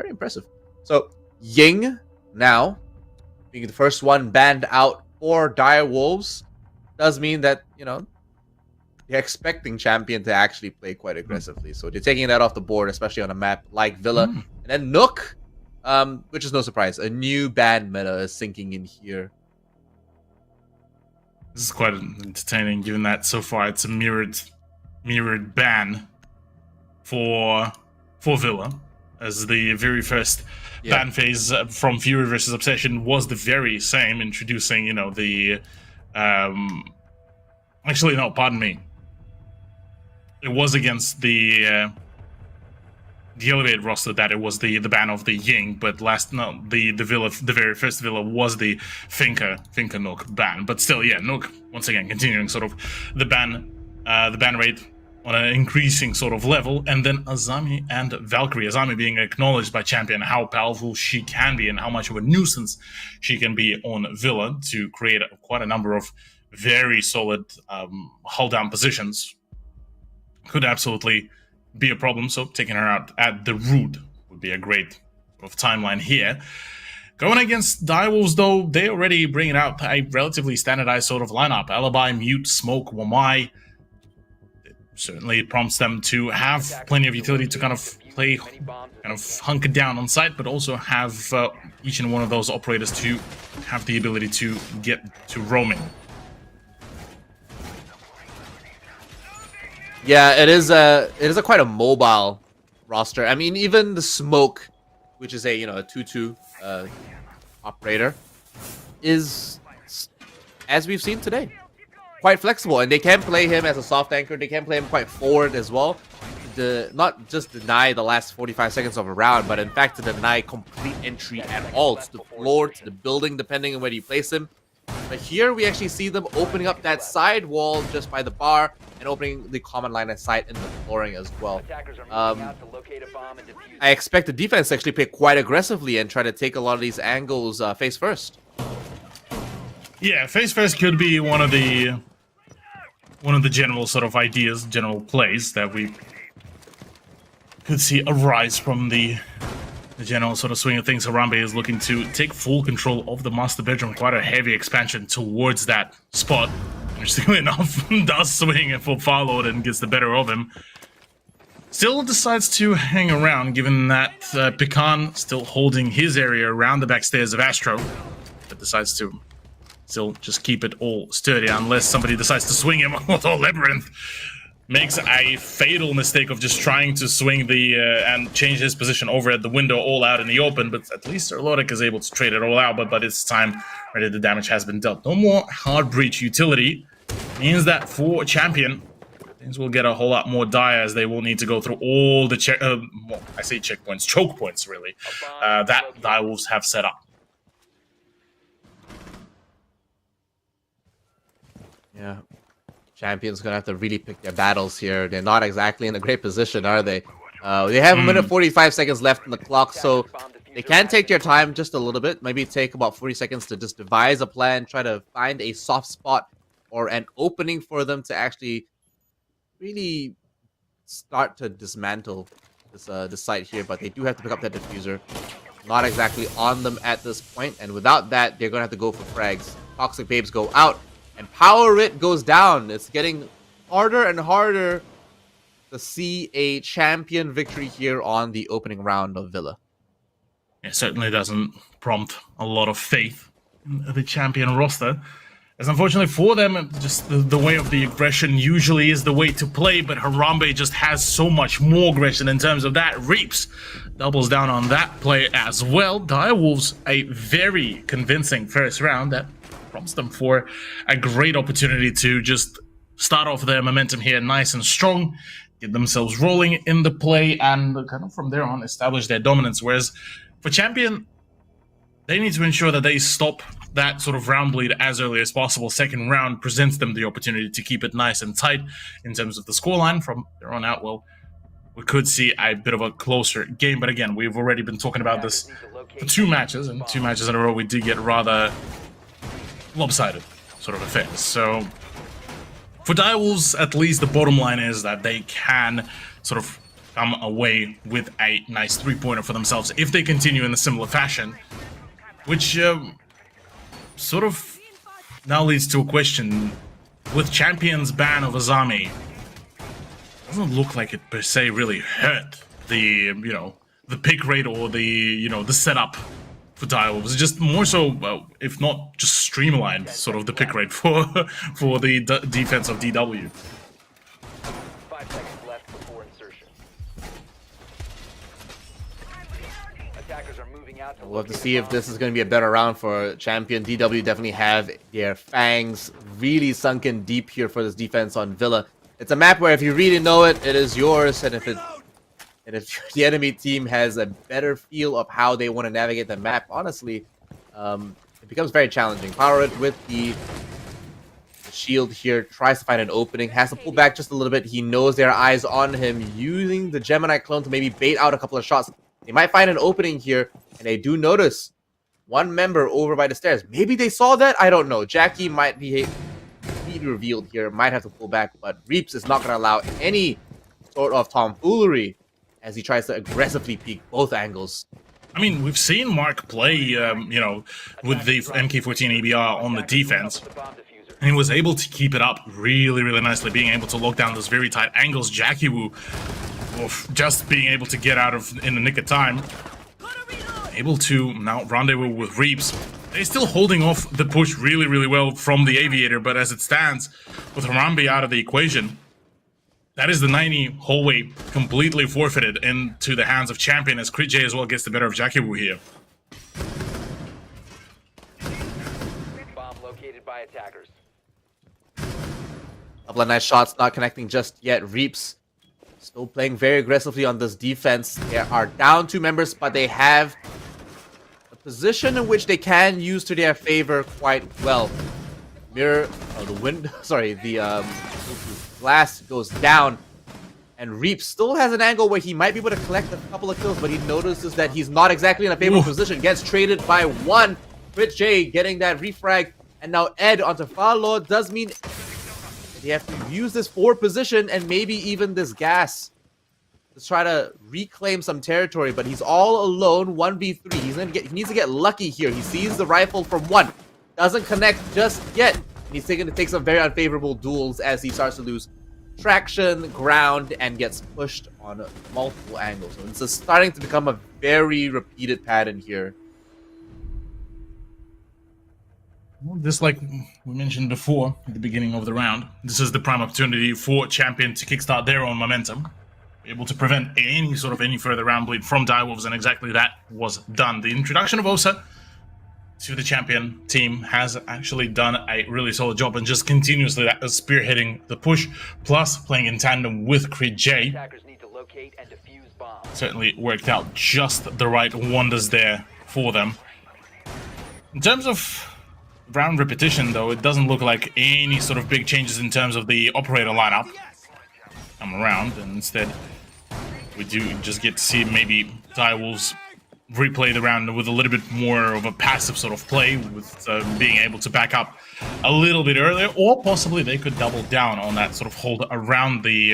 impressive. So Ying now being the first one banned out for Direwolves does mean that, they're expecting Champion to actually play quite aggressively. So they're taking that off the board, especially on a map like Villa. And then Nook, which is no surprise, a new ban meta is sinking in here. This is quite entertaining, given that so far it's a mirrored ban for Villa, as the very first ban phase from Fury versus Obsession was the very same, introducing the actually no, pardon me, it was against the Elevate roster that it was the ban of the Ying, but the very first Villa was the Finka Nook ban. But still, Nook once again continuing sort of the ban rate on an increasing sort of level, and then Azami and Valkyrie. Azami being acknowledged by Champion how powerful she can be and how much of a nuisance she can be on Villa to create quite a number of very solid hull down positions. Could absolutely be a problem, so taking her out at the root would be a great sort of timeline here. Going against Direwolves, though, they already bring out a relatively standardized sort of lineup. Alibi, Mute, Smoke, Wamai. Certainly prompts them to have plenty of utility to kind of play, hunker down on site, but also have each and one of those operators to have the ability to get to roaming. Yeah, it is a quite a mobile roster. I mean, even the Smoke, which is a 2-2 operator, is, as we've seen today, quite flexible, and they can play him as a soft anchor. They can play him quite forward as well, to not just deny the last 45 seconds of a round, but in fact to deny complete entry at all, to the floor, to the building, depending on where you place him. But here we actually see them opening up that side wall just by the bar and opening the common line of sight in the flooring as well. I expect the defense to actually play quite aggressively and try to take a lot of these angles face first. Yeah, face first could be one of the general sort of ideas, general plays that we could see arise from the the general sort of swing of things. Harambe is looking to take full control of the master bedroom. Quite a heavy expansion towards that spot. Interestingly enough, does swing and full Farlord and gets the better of him. Still decides to hang around, given that Pecan still holding his area around the backstairs of Astro, but decides to still just keep it all sturdy unless somebody decides to swing him with a Labyrinth. Makes a fatal mistake of just trying to swing the and change his position over at the window all out in the open, but at least Erlotic is able to trade it all out, but by this time already the damage has been dealt. No more hard breach utility means that for Champion, things will get a whole lot more dire as they will need to go through all the checkpoints, choke points really, that Direwolves have set up. Yeah. Champion's gonna have to really pick their battles here. They're not exactly in a great position, are they? They have a minute 45 seconds left on the clock, so they can take their time just a little bit. Maybe take about 40 seconds to just devise a plan, try to find a soft spot or an opening for them to actually really start to dismantle this site here. But they do have to pick up that diffuser. Not exactly on them at this point, and without that, they're gonna have to go for frags. Toxic Babes go out. And Power Rit goes down. It's getting harder and harder to see a champion victory here on the opening round of Villa. It certainly doesn't prompt a lot of faith in the champion roster. As unfortunately for them, just the way of the aggression usually is the way to play, but Harambe just has so much more aggression in terms of that. Reaps doubles down on that play as well. Direwolves, a very convincing first round that prompts them for a great opportunity to just start off their momentum here nice and strong, get themselves rolling in the play, and kind of from there on establish their dominance. Whereas for Champion, they need to ensure that they stop that sort of round bleed as early as possible. Second round presents them the opportunity to keep it nice and tight in terms of the scoreline. From there on out, well, we could see a bit of a closer game. But again, we've already been talking about this for 2 matches, and 2 matches in a row we did get rather lopsided sort of affairs. So for Direwolves, at least the bottom line is that they can sort of come away with a nice 3-pointer for themselves if they continue in a similar fashion, which sort of now leads to a question. With Champion's ban of Azami, doesn't look like it per se really hurt the the pick rate or the the setup for Direwolves. It's just more so, if not just streamlined, sort of the pick rate for the defense of DW. 5 seconds left before insertion. Attackers are moving out to We'll have to see if this is going to be a better round for Champion. DW definitely have their fangs really sunken deep here for this defense on Villa. It's a map where if you really know it, it is yours, and if the enemy team has a better feel of how they want to navigate the map, honestly, it becomes very challenging. Power It with the shield here, tries to find an opening, has to pull back just a little bit. He knows there are eyes on him, using the Gemini clone to maybe bait out a couple of shots. They might find an opening here, and they do notice one member over by the stairs. Maybe they saw that? I don't know. Jackie might be revealed here, might have to pull back, but Reaps is not going to allow any sort of tomfoolery as he tries to aggressively peek both angles. I mean, we've seen Mark play, with the MK14 EBR on the defense, and he was able to keep it up really, really nicely, being able to lock down those very tight angles. Jackie Wu, just being able to get out of in the nick of time, able to now rendezvous with Reaps. They're still holding off the push really, really well from the Aviator, but as it stands, with Harambe out of the equation, that is the 90 hallway completely forfeited into the hands of Champion, as Crit J as well gets the better of Jackie Wu here. Bomb located by attackers. Couple of nice shots, not connecting just yet. Reaps still playing very aggressively on this defense. They are down 2 members, but they have a position in which they can use to their favor quite well. The glass goes down, and Reaps still has an angle where he might be able to collect a couple of kills, but he notices that he's not exactly in a favorable position. Gets traded by 1. Crit J getting that refrag, and now Ed onto Farlord does mean they have to use this forward position and maybe even this gas to try to reclaim some territory, but he's all alone, 1v3. He needs to get lucky here. He sees the rifle from 1. Doesn't connect just yet. He's going to take some very unfavorable duels as he starts to lose traction, ground, and gets pushed on multiple angles. So this is starting to become a very repeated pattern here. Well, just like we mentioned before at the beginning of the round, this is the prime opportunity for Champion to kickstart their own momentum, able to prevent any further round bleed from Direwolves, and exactly that was done. The introduction of Osa to the Champion team has actually done a really solid job, and just continuously spearheading the push, plus playing in tandem with Crit J. Certainly worked out just the right wonders there for them. In terms of round repetition, though, it doesn't look like any sort of big changes in terms of the operator lineup come around, and instead we do just get to see maybe Direwolves replay the round with a little bit more of a passive sort of play, with being able to back up a little bit earlier, or possibly they could double down on that sort of hold around the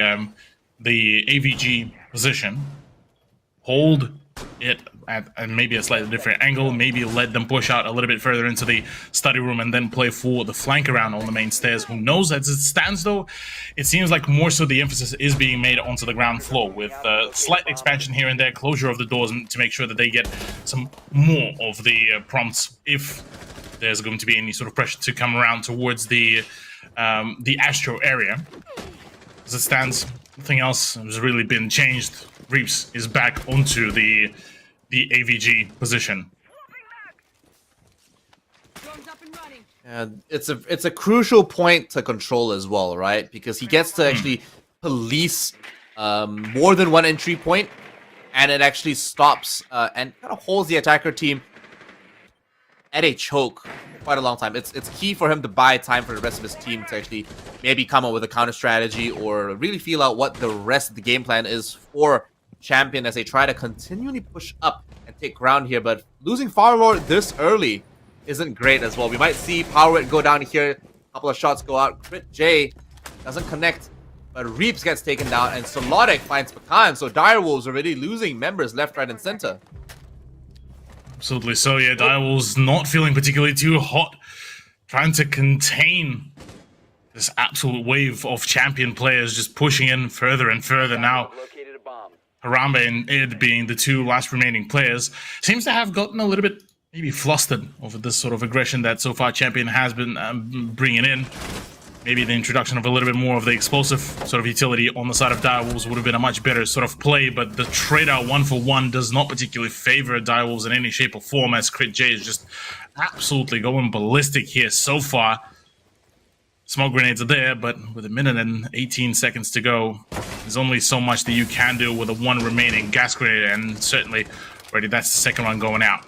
AVG position, hold it at maybe a slightly different angle, maybe let them push out a little bit further into the study room and then play for the flank around on the main stairs. Who knows? As it stands, though, it seems like more so the emphasis is being made onto the ground floor, with slight expansion here and there, closure of the doors to make sure that they get some more of the prompts if there's going to be any sort of pressure to come around towards the Astro area. As it stands, nothing else has really been changed. Reaps is back onto the AVG position. And it's a crucial point to control as well, right? Because he gets to actually police more than one entry point, and it actually stops and kind of holds the attacker team at a choke for quite a long time. It's key for him to buy time for the rest of his team to actually maybe come up with a counter strategy or really feel out what the rest of the game plan is for Champion as they try to continually push up and take ground here. But losing Firelord this early isn't great as well. We might see Power It go down here, a couple of shots go out. Crit J doesn't connect, but Reaps gets taken down, and Solodic finds Pecan. So Direwolves already losing members left, right, and center. Absolutely so, yeah. Direwolves not feeling particularly too hot, trying to contain this absolute wave of Champion players just pushing in further and further now. Harambe and Id being the two last remaining players, seems to have gotten a little bit maybe flustered over this sort of aggression that so far Champion has been bringing in. Maybe the introduction of a little bit more of the explosive sort of utility on the side of Direwolves would have been a much better sort of play, but the trade-out 1-for-1 does not particularly favor Direwolves in any shape or form, as Crit J is just absolutely going ballistic here so far. Smoke grenades are there, but with 1 minute and 18 seconds to go, there's only so much that you can do with a 1 remaining gas grenade, and certainly already that's the second one going out.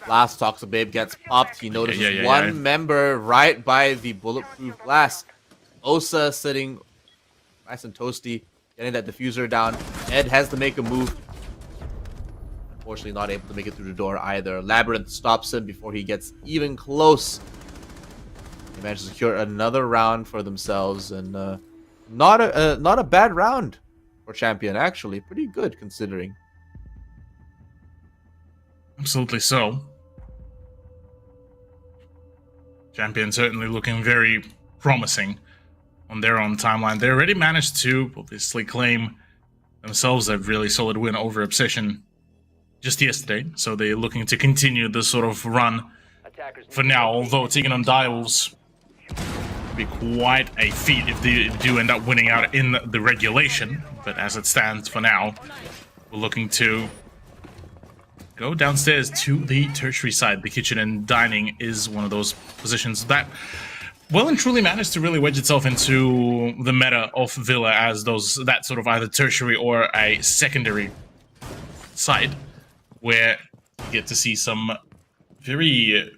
Last Toxic Babe gets popped. He notices one member right by the bulletproof glass. Osa sitting nice and toasty, getting that diffuser down. Ed has to make a move. Unfortunately not able to make it through the door either. Labyrinth stops him before he gets even close. They manage to secure another round for themselves, and not a bad round for Champion, actually. Pretty good considering. Absolutely so. Champion certainly looking very promising on their own timeline. They already managed to obviously claim themselves a really solid win over Obsession just yesterday, so they're looking to continue this sort of run for now, although taking on Direwolves would be quite a feat if they do end up winning out in the regulation. But as it stands for now, we're looking to go downstairs to the tertiary side. The kitchen and dining is one of those positions that well and truly managed to really wedge itself into the meta of Villa as that sort of either tertiary or a secondary side, where you get to see some very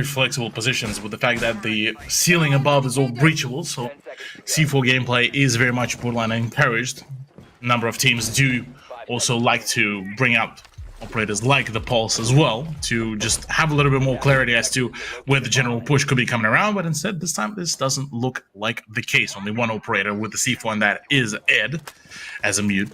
flexible positions, with the fact that the ceiling above is all breachable, so C4 gameplay is very much borderline encouraged. A number of teams do also like to bring up operators like the Pulse as well to just have a little bit more clarity as to where the general push could be coming around. But instead, this time, this doesn't look like the case. Only one operator with the C4, and that is Ed as a mute.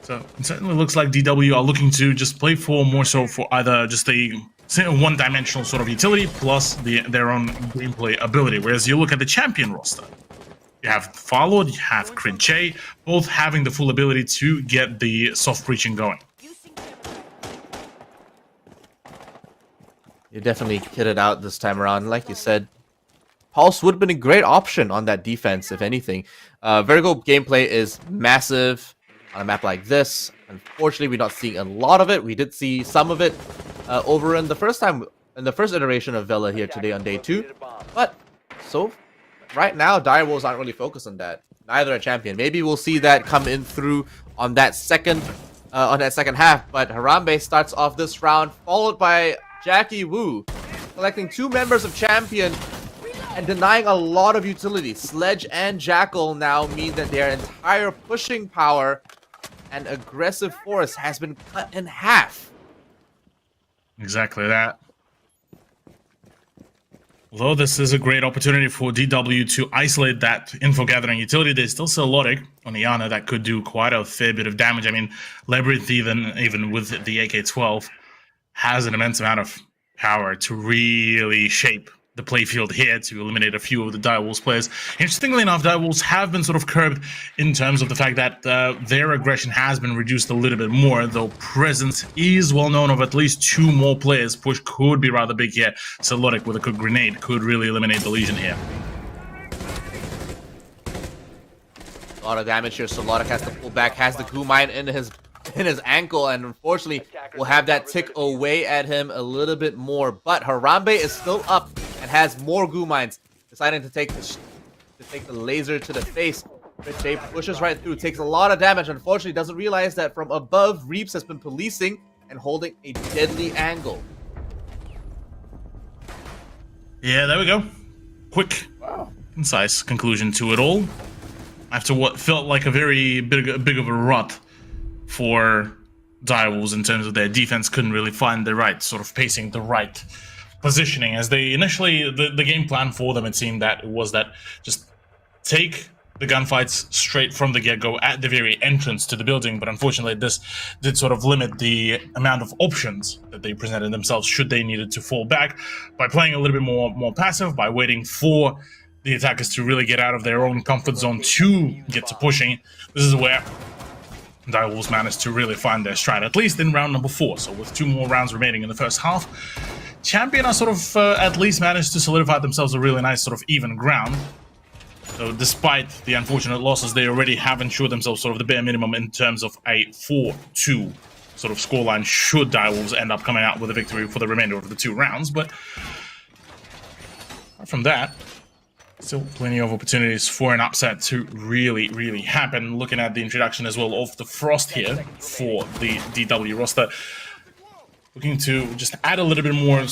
So it certainly looks like DW are looking to just play for more so for either just a one-dimensional sort of utility plus their own gameplay ability. Whereas you look at the champion roster, you have Farlord, you have Crit J, both having the full ability to get the soft breaching going. You definitely hit it out this time around. Like you said, Pulse would have been a great option on that defense, if anything. Virgo gameplay is massive on a map like this. Unfortunately, we're not seeing a lot of it. We did see some of it over in the first iteration of Vela here today on day 2. But so right now, Direwolves aren't really focused on that. Neither a champion. Maybe we'll see that come in through on that second half. But Harambe starts off this round, followed by Jackie Wu, collecting 2 members of champion and denying a lot of utility. Sledge and Jackal now mean that their entire pushing power and aggressive force has been cut in half. Exactly that. Although this is a great opportunity for DW to isolate that info gathering utility, there's still Celodic on Iana that could do quite a fair bit of damage. I mean, Labyrinth, even with the AK-12, has an immense amount of power to really shape the playfield here to eliminate a few of the Direwolves players. Interestingly enough, Direwolves have been sort of curbed in terms of the fact that their aggression has been reduced a little bit more, though presence is well known of at least 2 more players. Push could be rather big here. Celodic with a good grenade could really eliminate the Legion here. A lot of damage here. Celodic has to pull back, has the goo mine in his ankle, and unfortunately will have that tick away at him a little bit more. But Harambe is still up and has more goo mines, deciding to take the laser to the face. Rich pushes right through, takes a lot of damage. Unfortunately, doesn't realize that from above, Reeps has been policing and holding a deadly angle. Yeah, there we go. Quick, concise conclusion to it all. After what felt like a very big of a rut for Direwolves in terms of their defense, couldn't really find the right sort of pacing, the right positioning. As they initially, the game plan for them, it seemed that it was that just take the gunfights straight from the get-go at the very entrance to the building, but unfortunately this did sort of limit the amount of options that they presented themselves should they needed to fall back by playing a little bit more passive, by waiting for the attackers to really get out of their own comfort zone to get to pushing. This is where Direwolves managed to really find their stride, at least in round number 4. So with 2 more rounds remaining in the first half, Champion are sort of at least managed to solidify themselves a really nice sort of even ground. So despite the unfortunate losses, they already have ensured themselves sort of the bare minimum in terms of a 4-2 sort of scoreline should Direwolves end up coming out with a victory for the remainder of the 2 rounds. But apart from that, still plenty of opportunities for an upset to really happen. Looking at the introduction as well of the Frost here for the DW roster, looking to just add a little bit more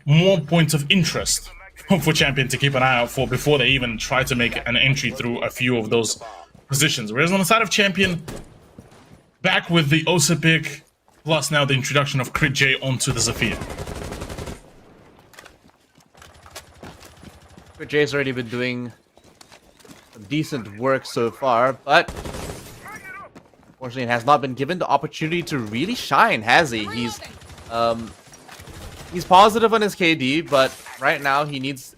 more points of interest for Champion to keep an eye out for before they even try to make an entry through a few of those positions. Whereas on the side of Champion, back with the Osa pick, plus now the introduction of Crit J onto the Zephyr. Crit J's already been doing some decent work so far, but unfortunately it has not been given the opportunity to really shine, has he? He's positive on his KD, but right now he needs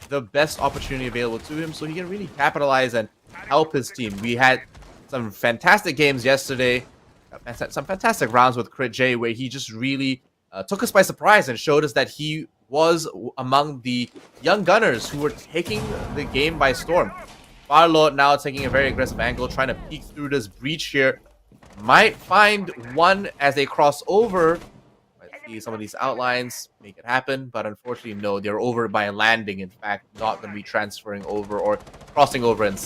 the best opportunity available to him so he can really capitalize and help his team. We had some fantastic games yesterday, some fantastic rounds with Crit J where he just really took us by surprise and showed us that he was among the young gunners who were taking the game by storm. Farlord now taking a very aggressive angle, trying to peek through this breach here. Might find one as they cross over. Might see some of these outlines, make it happen, but unfortunately, no, they're over by landing. In fact, not going to be transferring over or crossing over in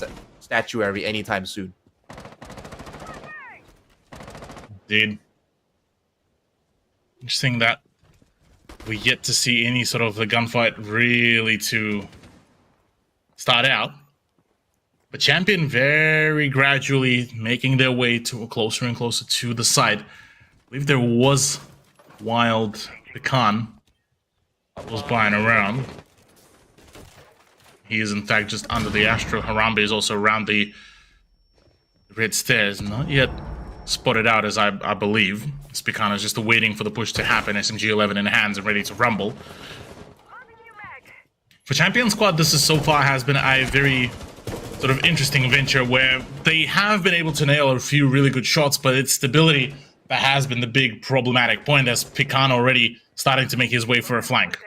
statuary anytime soon. Indeed. Interesting that we yet to see any sort of a gunfight really to start out. But Champion very gradually making their way to closer and closer to the side believe there was Wild Pecan was flying around. He is in fact just under the Astro. Harambe is also around the red stairs. Not yet spotted out, as I believe. Pecan is just waiting for the push to happen. SMG-11 in hands and ready to rumble. For Champion Squad, this is so far has been a very sort of interesting venture where they have been able to nail a few really good shots, but it's stability that has been the big problematic point, as Pecan already starting to make his way for a flank.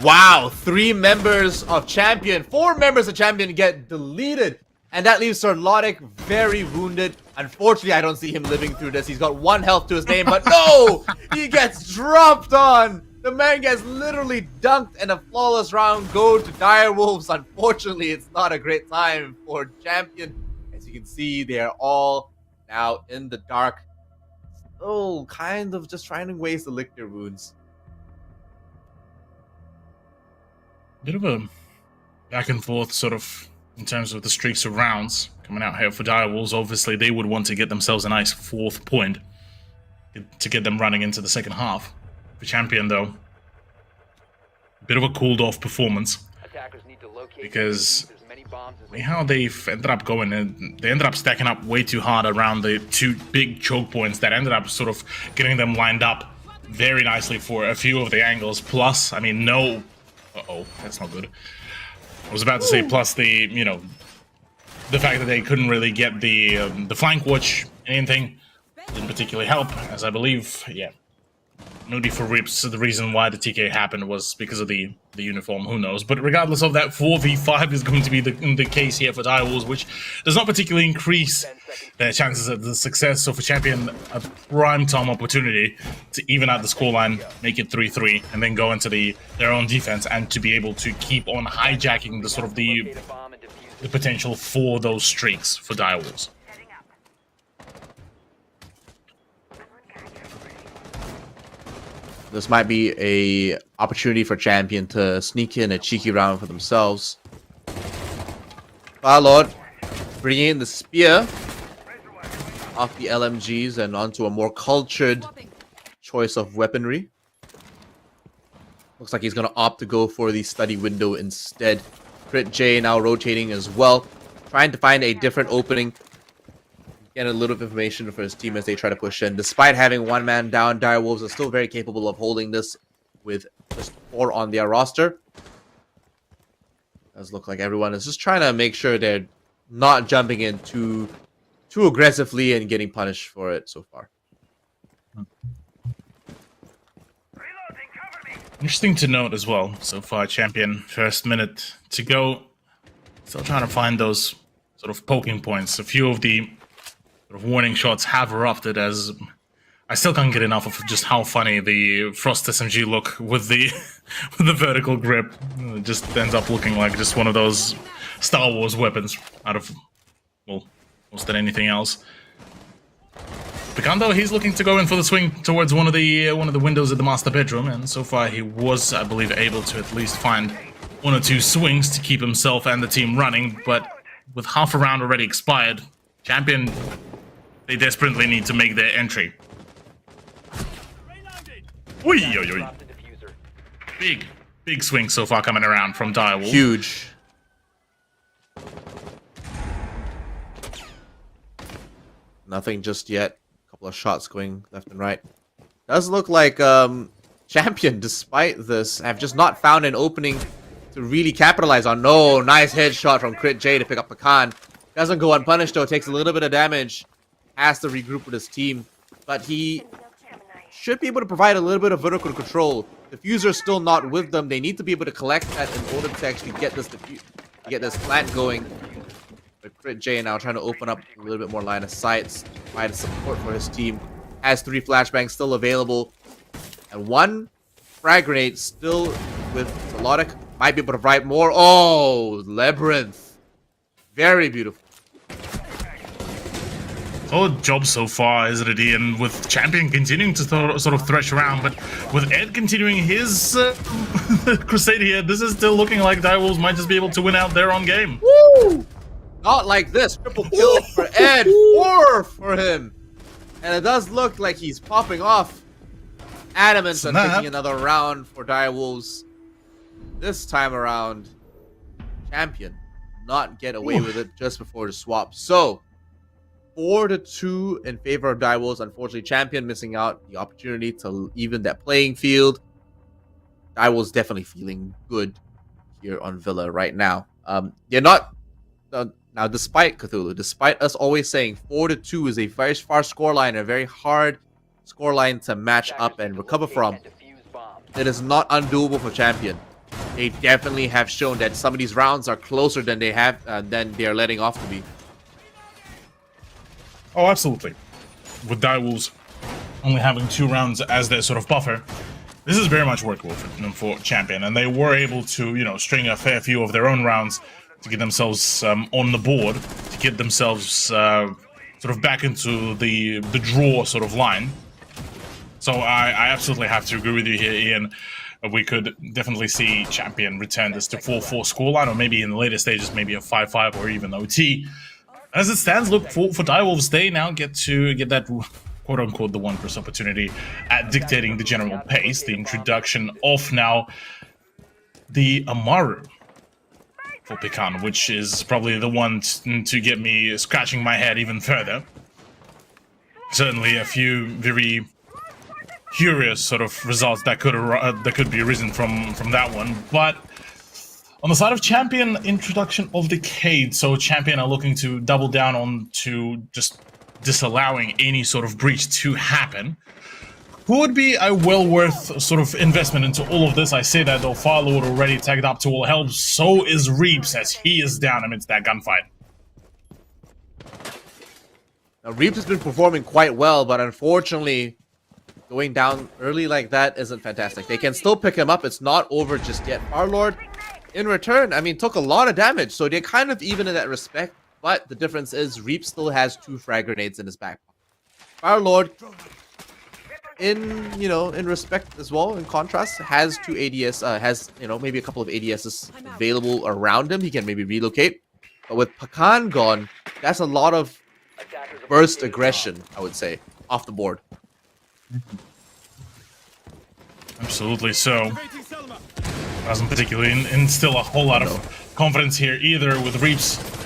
Wow, 3 members of Champion, 4 members of Champion get deleted. And that leaves Sarlotic very wounded. Unfortunately, I don't see him living through this. He's got 1 health to his name, but no! He gets dropped on! The man gets literally dunked and a flawless round go to Direwolves. Unfortunately, it's not a great time for Champion. As you can see, they are all now in the dark. Still kind of just trying to waste the lick their wounds. Bit of a back and forth sort of in terms of the streaks of rounds coming out here for Direwolves. Obviously, they would want to get themselves a nice 4th point to get them running into the second half. For Champion, though, a bit of a cooled off performance, because how they've ended up going, and they ended up stacking up way too hard around the 2 big choke points that ended up sort of getting them lined up very nicely for a few of the angles. Plus, I mean, no, that's not good. I was about to say, plus the, you know, the fact that they couldn't really get the flank watch, anything didn't particularly help, as I believe, yeah. Nudie for rips. The reason why the TK happened was because of the uniform, who knows. But regardless of that, 4v5 is going to be the case here for Direwolves, which does not particularly increase their chances of the success. So for Champion, a prime time opportunity to even out the scoreline, make it 3-3, and then go into their own defense, and to be able to keep on hijacking the sort of the potential for those streaks for Direwolves. This might be a opportunity for Champion to sneak in a cheeky round for themselves. Firelord bringing in the spear off the LMGs and onto a more cultured choice of weaponry. Looks like he's going to opt to go for the study window instead. Crit J now rotating as well, trying to find a different opening. Get a little bit of information for his team as they try to push in. Despite having 1 man down, Direwolves are still very capable of holding this with just 4 on their roster. Does look like everyone is just trying to make sure they're not jumping in too aggressively and getting punished for it so far. Interesting to note as well, so far, Champion, first minute to go. Still trying to find those sort of poking points. A few of the sort of warning shots have erupted, as I still can't get enough of just how funny the Frost SMG look with the with the vertical grip. It just ends up looking like just one of those Star Wars weapons out of, well, worse than anything else. Picanto, he's looking to go in for the swing towards one of the windows of the master bedroom, and so far he was, I believe, able to at least find 1 or 2 swings to keep himself and the team running. But with half a round already expired, Champion, they desperately need to make their entry. Oi. Big swing so far coming around from Direwolf. Huge. Nothing just yet. A couple of shots going left and right. Does look like Champion, despite this, have just not found an opening to really capitalize on. No, nice headshot from Crit J to pick up Pecan. Doesn't go unpunished though, takes a little bit of damage. Has to regroup with his team. But he should be able to provide a little bit of vertical control. Diffuser's still not with them. They need to be able to collect that in order to actually get this plant going. But Crit J now trying to open up a little bit more line of sight, provide support for his team. Has 3 flashbangs still available. And 1 frag grenade still with Zelodic. Might be able to provide more. Oh, Labyrinth. Very beautiful. Solid job so far, isn't it, Ian? With Champion continuing to sort of thresh around, but with Ed continuing his crusade here, this is still looking like Direwolves might just be able to win out their own game. Woo! Not like this. Triple kill for Ed. 4 for him. And it does look like he's popping off. Adamant on taking another round for Direwolves. This time around, Champion not get away with it just before the swap. So, 4-2 in favor of Direwolves. Unfortunately, Champion missing out the opportunity to even that playing field. Direwolves definitely feeling good here on Villa right now. They're not... now, despite Cthulhu, despite us always saying 4-2 is a very far scoreline, a very hard scoreline to match up and recover from, it is not undoable for Champion. They definitely have shown that some of these rounds are closer than they have than they are letting off to be. Oh, absolutely. With Direwolves only having 2 rounds as their sort of buffer, this is very much workable for Champion, and they were able to, you know, string a fair few of their own rounds to get themselves on the board, to get themselves sort of back into the draw sort of line. So I absolutely have to agree with you here, Ian. We could definitely see Champion return this to 4-4 scoreline, or maybe in the later stages, maybe a 5-5 or even OT. As it stands, look, for Direwolves, they now get that quote-unquote the 1% opportunity at dictating the general pace. The introduction of now the Amaru for Pecan, which is probably the one to get me scratching my head even further. Certainly a few very curious sort of results that could be arisen from that one. But on the side of Champion, introduction of Decade. So Champion are looking to double down on to just disallowing any sort of breach to happen. Who would be a well worth sort of investment into all of this? I say that though, Firelord already tagged up to all help. So is Reaps, as he is down amidst that gunfight. Now, Reaps has been performing quite well, but unfortunately, going down early like that isn't fantastic. They can still pick him up. It's not over just yet. Firelord, in return, I mean, took a lot of damage, so they're kind of even in that respect. But the difference is Reaps still has 2 frag grenades in his back. Firelord, in respect as well, in contrast, has 2 ADS, has, maybe a couple of ADSs available around him. He can maybe relocate. But with Pecan gone, that's a lot of burst aggression, I would say, off the board. Absolutely so. Doesn't particularly instill a whole lot of confidence here either, with Reaps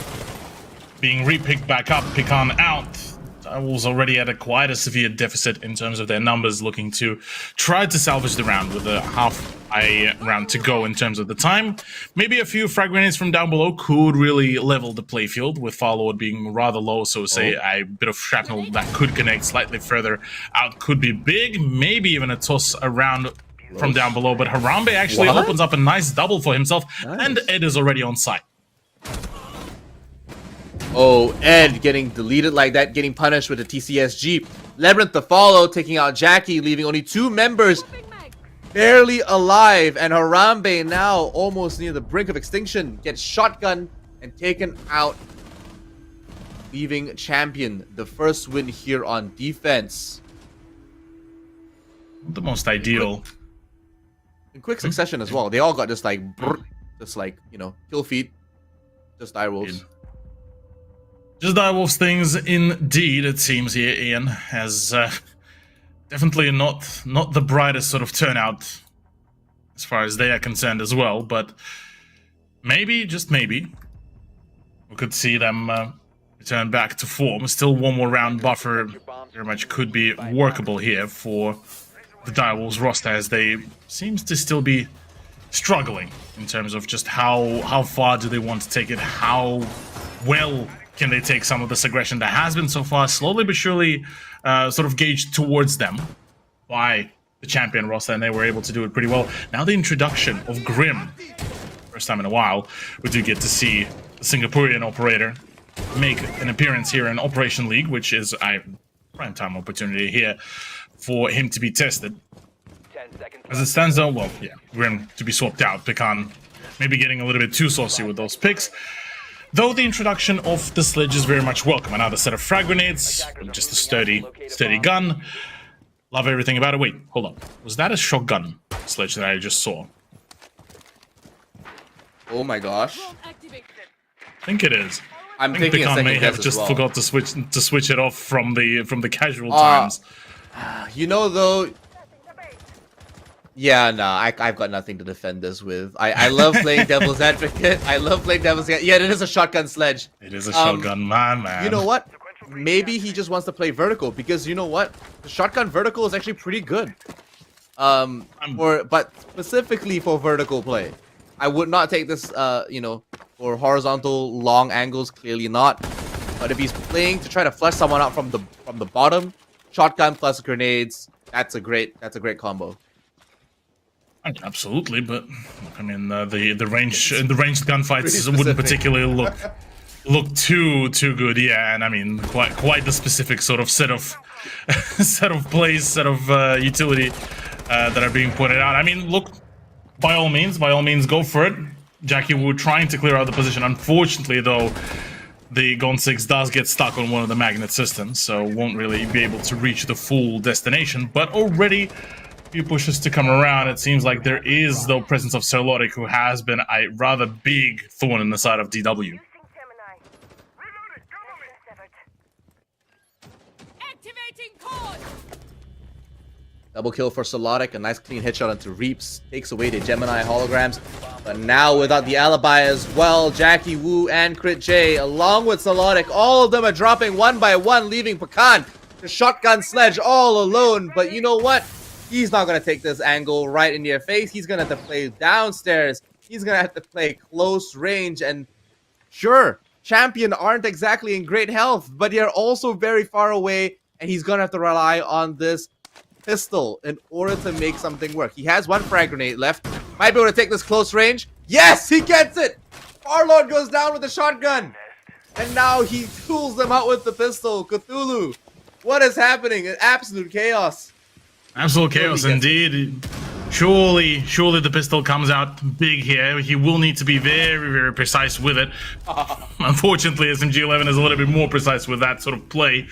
being repicked back up, Pecan out. Direwolves already at quite a severe deficit in terms of their numbers, looking to try to salvage the round with a half a round to go in terms of the time. Maybe a few frag grenades from down below could really level the playfield, with Firelord being rather low, so say a bit of shrapnel that could connect slightly further out could be big. Maybe even a toss around from down below, but Harambe actually opens up a nice double for himself, and Ed is already on site. Oh, Ed getting deleted like that, getting punished with a TCSG. Labyrinth to follow, taking out Jackie, leaving only 2 members barely alive. And Harambe now almost near the brink of extinction, gets shotgun and taken out, leaving Champion the first win here on defense. The most ideal. In quick succession as well. They all got just like, kill feed. Just Direwolves. Just Direwolves things indeed, it seems here, Ian, has definitely not the brightest sort of turnout as far as they are concerned as well, but maybe, just maybe, we could see them return back to form. Still 1 more round buffer very much could be workable here for the Direwolves roster, as they seems to still be struggling in terms of just how far do they want to take it, how well can they take some of this aggression that has been so far slowly but surely sort of gauged towards them by the Champion roster, and they were able to do it pretty well. Now the introduction of Grim, first time in a while, we do get to see the Singaporean operator make an appearance here in Operation League, which is a prime time opportunity here for him to be tested. As it stands though, well, yeah, Grim to be swapped out. Pecan maybe getting a little bit too saucy with those picks. Though the introduction of the sledge is very much welcome. Another set of frag grenades, just a sturdy gun. Love everything about it. Wait, hold on. Was that a shotgun sledge that I just saw? Oh my gosh. I think it is. I'm I think thinking a Pecan second may have guess as just well. forgot to switch it off from the casual times. You know, though. Yeah, no, I've got nothing to defend this with. I love playing devil's advocate. I love playing devil's advocate. Yeah, it is a shotgun sledge. It is a shotgun, man. You know what? Maybe he just wants to play vertical because you know what? The shotgun vertical is actually pretty good. But specifically for vertical play, I would not take this. You know, for horizontal long angles, clearly not. But if he's playing to try to flush someone out from the bottom, shotgun plus grenades, that's a great combo. Absolutely, but I mean the ranged gunfights wouldn't particularly look too good, yeah. And I mean quite the specific sort of set of plays, utility that are being pointed out. I mean, look, by all means, go for it. Jackie Wu trying to clear out the position. Unfortunately, though, the Gon 6 does get stuck on one of the magnet systems, so won't really be able to reach the full destination. But already few pushes to come around. It seems like there is, though, presence of Serlotic, who has been a rather big thorn in the side of DW. Double kill for Serlotic, a nice clean headshot onto Reaps, takes away the Gemini holograms. But now without the alibi as well, Jackie Wu and Crit J, along with Serlotic, all of them are dropping one by one, leaving Pecan to shotgun sledge all alone. But you know what? He's not going to take this angle right in your face. He's going to have to play downstairs. He's going to have to play close range. And sure, Champion aren't exactly in great health, but they're also very far away. And he's going to have to rely on this pistol in order to make something work. He has one frag grenade left. Might be able to take this close range. Yes, he gets it! Farlord goes down with the shotgun. And now he tools them out with the pistol. Cthulhu. What is happening? Absolute chaos. Absolute chaos indeed. Surely the pistol comes out big here. He will need to be very, very precise with it. Unfortunately, SMG-11 is a little bit more precise with that sort of play.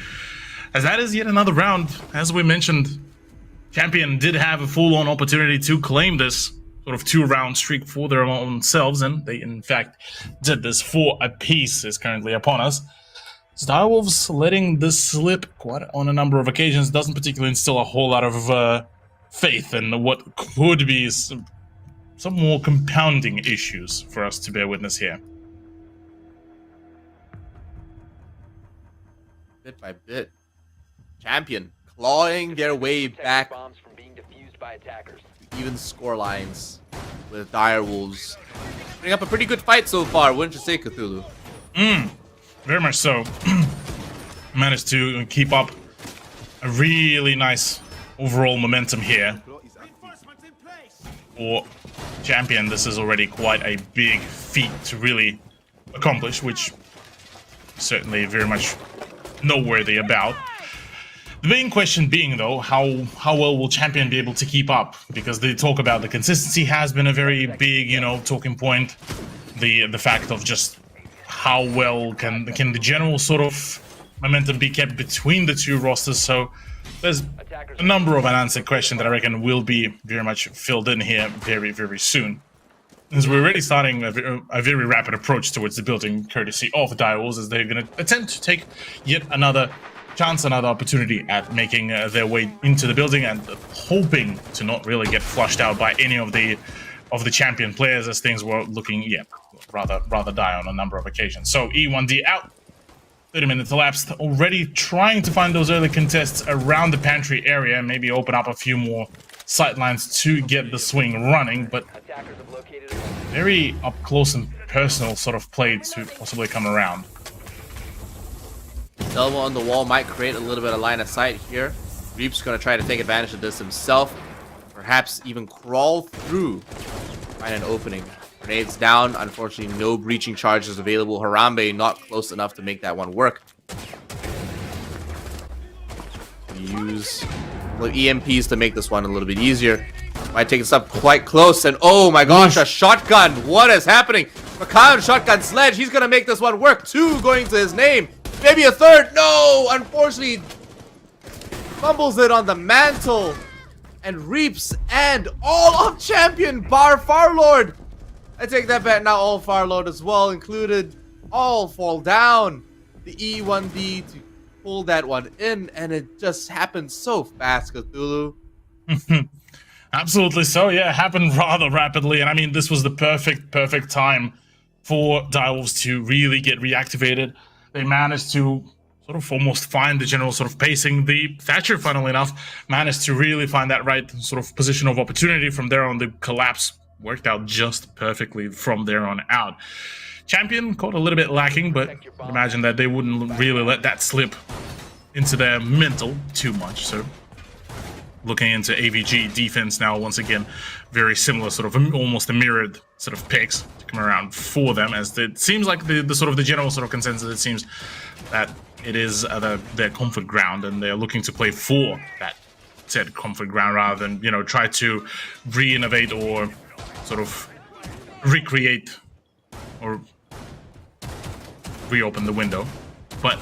As that is yet another round. As we mentioned, Champion did have a full-on opportunity to claim this sort of 2-round streak for their own selves, and they in fact did this. 4 apiece is currently upon us. Direwolves letting this slip quite on a number of occasions doesn't particularly instill a whole lot of faith in what could be some more compounding issues for us to bear witness here. Bit by bit. Champion clawing their way back even score lines with Direwolves. Putting up a pretty good fight so far, wouldn't you say, Cthulhu? Very much so. Managed to keep up a really nice overall momentum here. For Champion, this is already quite a big feat to really accomplish, which certainly very much noteworthy about. The main question being, though, how well will Champion be able to keep up? Because the talk about the consistency has been a very big, talking point. The fact of just how well can the general sort of momentum be kept between the two rosters. So there's a number of unanswered questions that I reckon will be very much filled in here very, very soon. As we're already starting a very rapid approach towards the building, courtesy of Direwolves, as they're going to attempt to take yet another chance, another opportunity at making their way into the building, and hoping to not really get flushed out by any of the Champion players, as things were looking, rather dire on a number of occasions. So E1D out. 30 minutes elapsed. Already trying to find those early contests around the pantry area, maybe open up a few more sightlines to get the swing running, but very up close and personal sort of play to possibly come around. Elbow on the wall might create a little bit of line of sight here. Reap's going to try to take advantage of this himself. Perhaps even crawl through. Find an opening. Grenades down. Unfortunately, no breaching charges available. Harambe not close enough to make that one work. Use EMPs to make this one a little bit easier. Might take this up quite close, and oh my gosh, a shotgun! What is happening? Pecan shotgun sledge. He's gonna make this one work. 2 going to his name. Maybe a 3rd. No, unfortunately, fumbles it on the mantle, and Reaps and all of Champion bar Farlord. I take that back. Now all Farlord as well, included all fall down. The E1D to pull that one in, and it just happened so fast, Cthulhu. Absolutely so, yeah, it happened rather rapidly, and I mean, this was the perfect time for Direwolves to really get reactivated. They managed to sort of almost find the general sort of pacing. The Thatcher, funnily enough, managed to really find that right sort of position of opportunity. From there on, the collapse worked out just perfectly from there on out. Champion caught a little bit lacking, but imagine that they wouldn't really let that slip into their mental too much, so looking into AVG defense now, once again, very similar, sort of almost a mirrored sort of picks to come around for them, as it seems like the sort of the general sort of consensus, it seems that it is their comfort ground, and they're looking to play for that said comfort ground rather than, you know, try to re-innovate or sort of recreate or reopen the window. But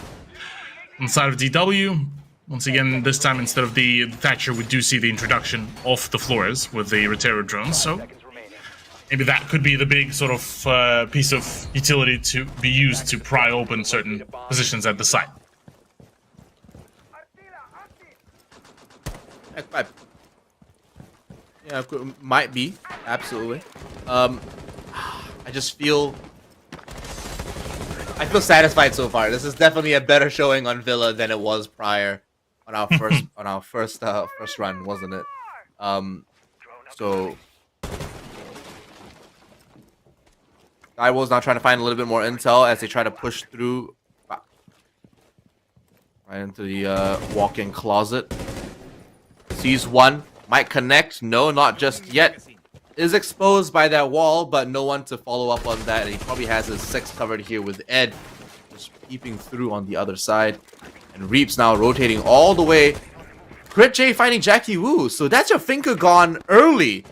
on the side of DW, once again, this time instead of the Thatcher, we do see the introduction of the Flores with the Rotero drones, so maybe that could be the big sort of piece of utility to be used to pry open certain positions at the site. Yeah, might be, absolutely. I just feel satisfied so far. This is definitely a better showing on Villa than it was prior on our first run, wasn't it? So Direwolves now trying to find a little bit more intel as they try to push through right into the walk-in closet. Sees one, might connect. No, not just yet. Is exposed by that wall, but no one to follow up on that. And he probably has his 6 covered here with Ed just peeping through on the other side. And Reap's now rotating all the way. Crit J finding Jackie Wu. So that's your finger gone early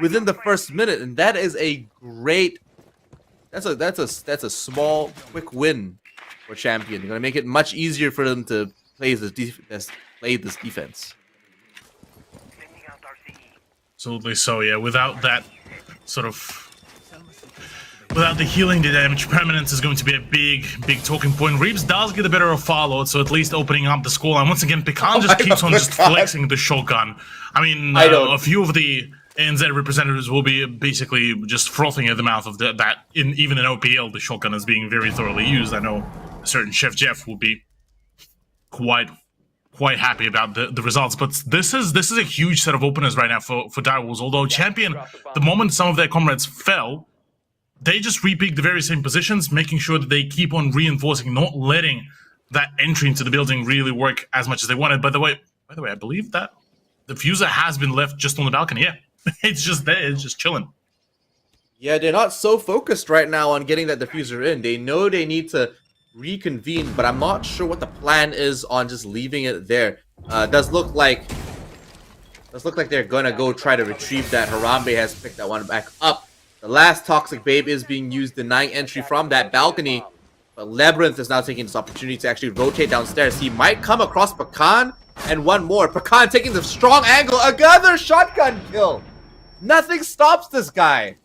within the first minute, and that is a great. That's a small, quick win for Champion. You're gonna make it much easier for them to play this defense. Absolutely so, yeah. Without that sort of, without the healing, the damage permanence is going to be a big talking point. Reeves does get the better of Fallout, so at least opening up the scoreline. Once again, Pecan just keeps on just flexing the shotgun. I mean, a few of the ANZ representatives will be basically just frothing at the mouth of that. Even in OPL, the shotgun is being very thoroughly used. I know a certain Chef Jeff will be quite happy about the results, but this is a huge set of openers right now for Direwolves. Although Champion, the moment some of their comrades fell, they just repeat the very same positions, making sure that they keep on reinforcing, not letting that entry into the building really work as much as they wanted. By the way, I believe that the fuser has been left just on the balcony. Yeah, it's just there, it's just chilling. Yeah, they're not so focused right now on getting that diffuser in. They know they need to reconvene, but I'm not sure what the plan is on just leaving it there. Does look like they're gonna go try to retrieve that. Harambe has picked that one back up. The last Toxic Babe is being used, denying entry from that balcony, but Labyrinth is now taking this opportunity to actually rotate downstairs. He might come across Pecan, and one more. Pecan taking the strong angle, another shotgun kill. Nothing stops this guy.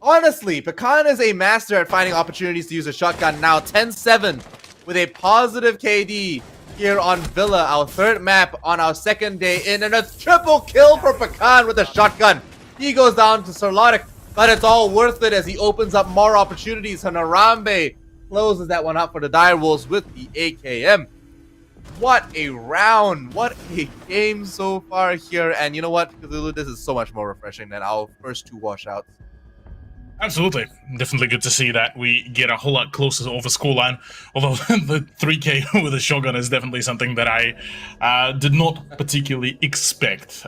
Honestly, Pecan is a master at finding opportunities to use a shotgun. Now 10-7 with a positive KD here on Villa, our third map on our second day in, and a triple kill for Pecan with a shotgun. He goes down to Sarlotic, but it's all worth it as he opens up more opportunities. And Harambe closes that one up for the Direwolves with the AKM. What a round. What a game so far here. And you know what, Cthulhu, this is so much more refreshing than our first 2 washouts. Absolutely. Definitely good to see that we get a whole lot closer over scoreline. Although the 3K with a shotgun is definitely something that I did not particularly expect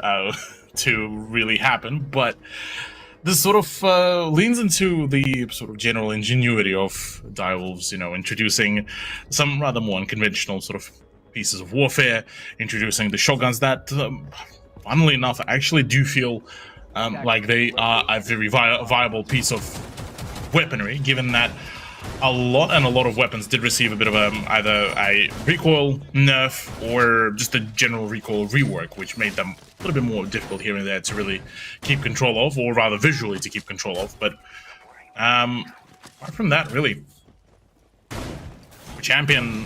to really happen. But this sort of leans into the sort of general ingenuity of Direwolves, you know, introducing some rather more unconventional sort of pieces of warfare, introducing the shotguns that, funnily enough, I actually do feel like they are a very viable piece of weaponry, given that a lot of weapons did receive a bit of either a recoil nerf or just a general recoil rework, which made them a little bit more difficult here and there to really keep control of, or rather visually to keep control of. But apart from that, really, Champion,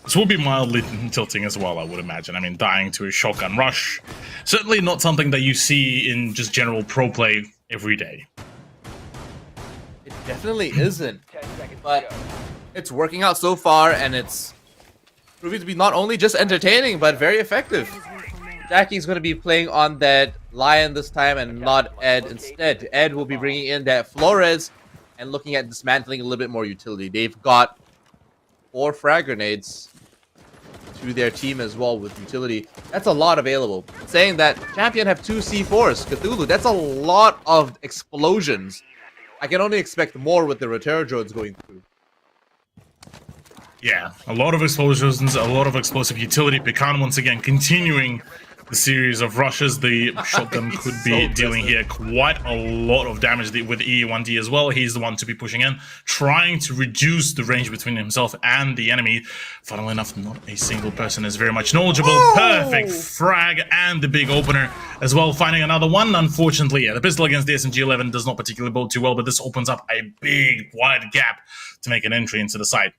this will be mildly tilting as well, I would imagine. I mean, dying to a shotgun rush, certainly not something that you see in just general pro play every day. It definitely isn't, but it's working out so far, and it's proving to be not only just entertaining, but very effective. Jackie's going to be playing on that Lion this time and not Ed instead. Ed will be bringing in that Flores and looking at dismantling a little bit more utility. They've got 4 frag grenades to their team as well with utility. That's a lot available. Saying that Champion have 2 C4s. Cthulhu, that's a lot of explosions. I can only expect more with the return drones going through. Yeah, a lot of explosions, a lot of explosive utility. Pecan once again continuing the series of rushes. The shotgun could be dealing here quite a lot of damage with E1D as well. He's the one to be pushing in, trying to reduce the range between himself and the enemy. Funnily enough, not a single person is very much knowledgeable. Perfect frag and the big opener as well, finding another one. Unfortunately, yeah, the pistol against the SMG-11 does not particularly bode too well, but this opens up a big, wide gap to make an entry into the site.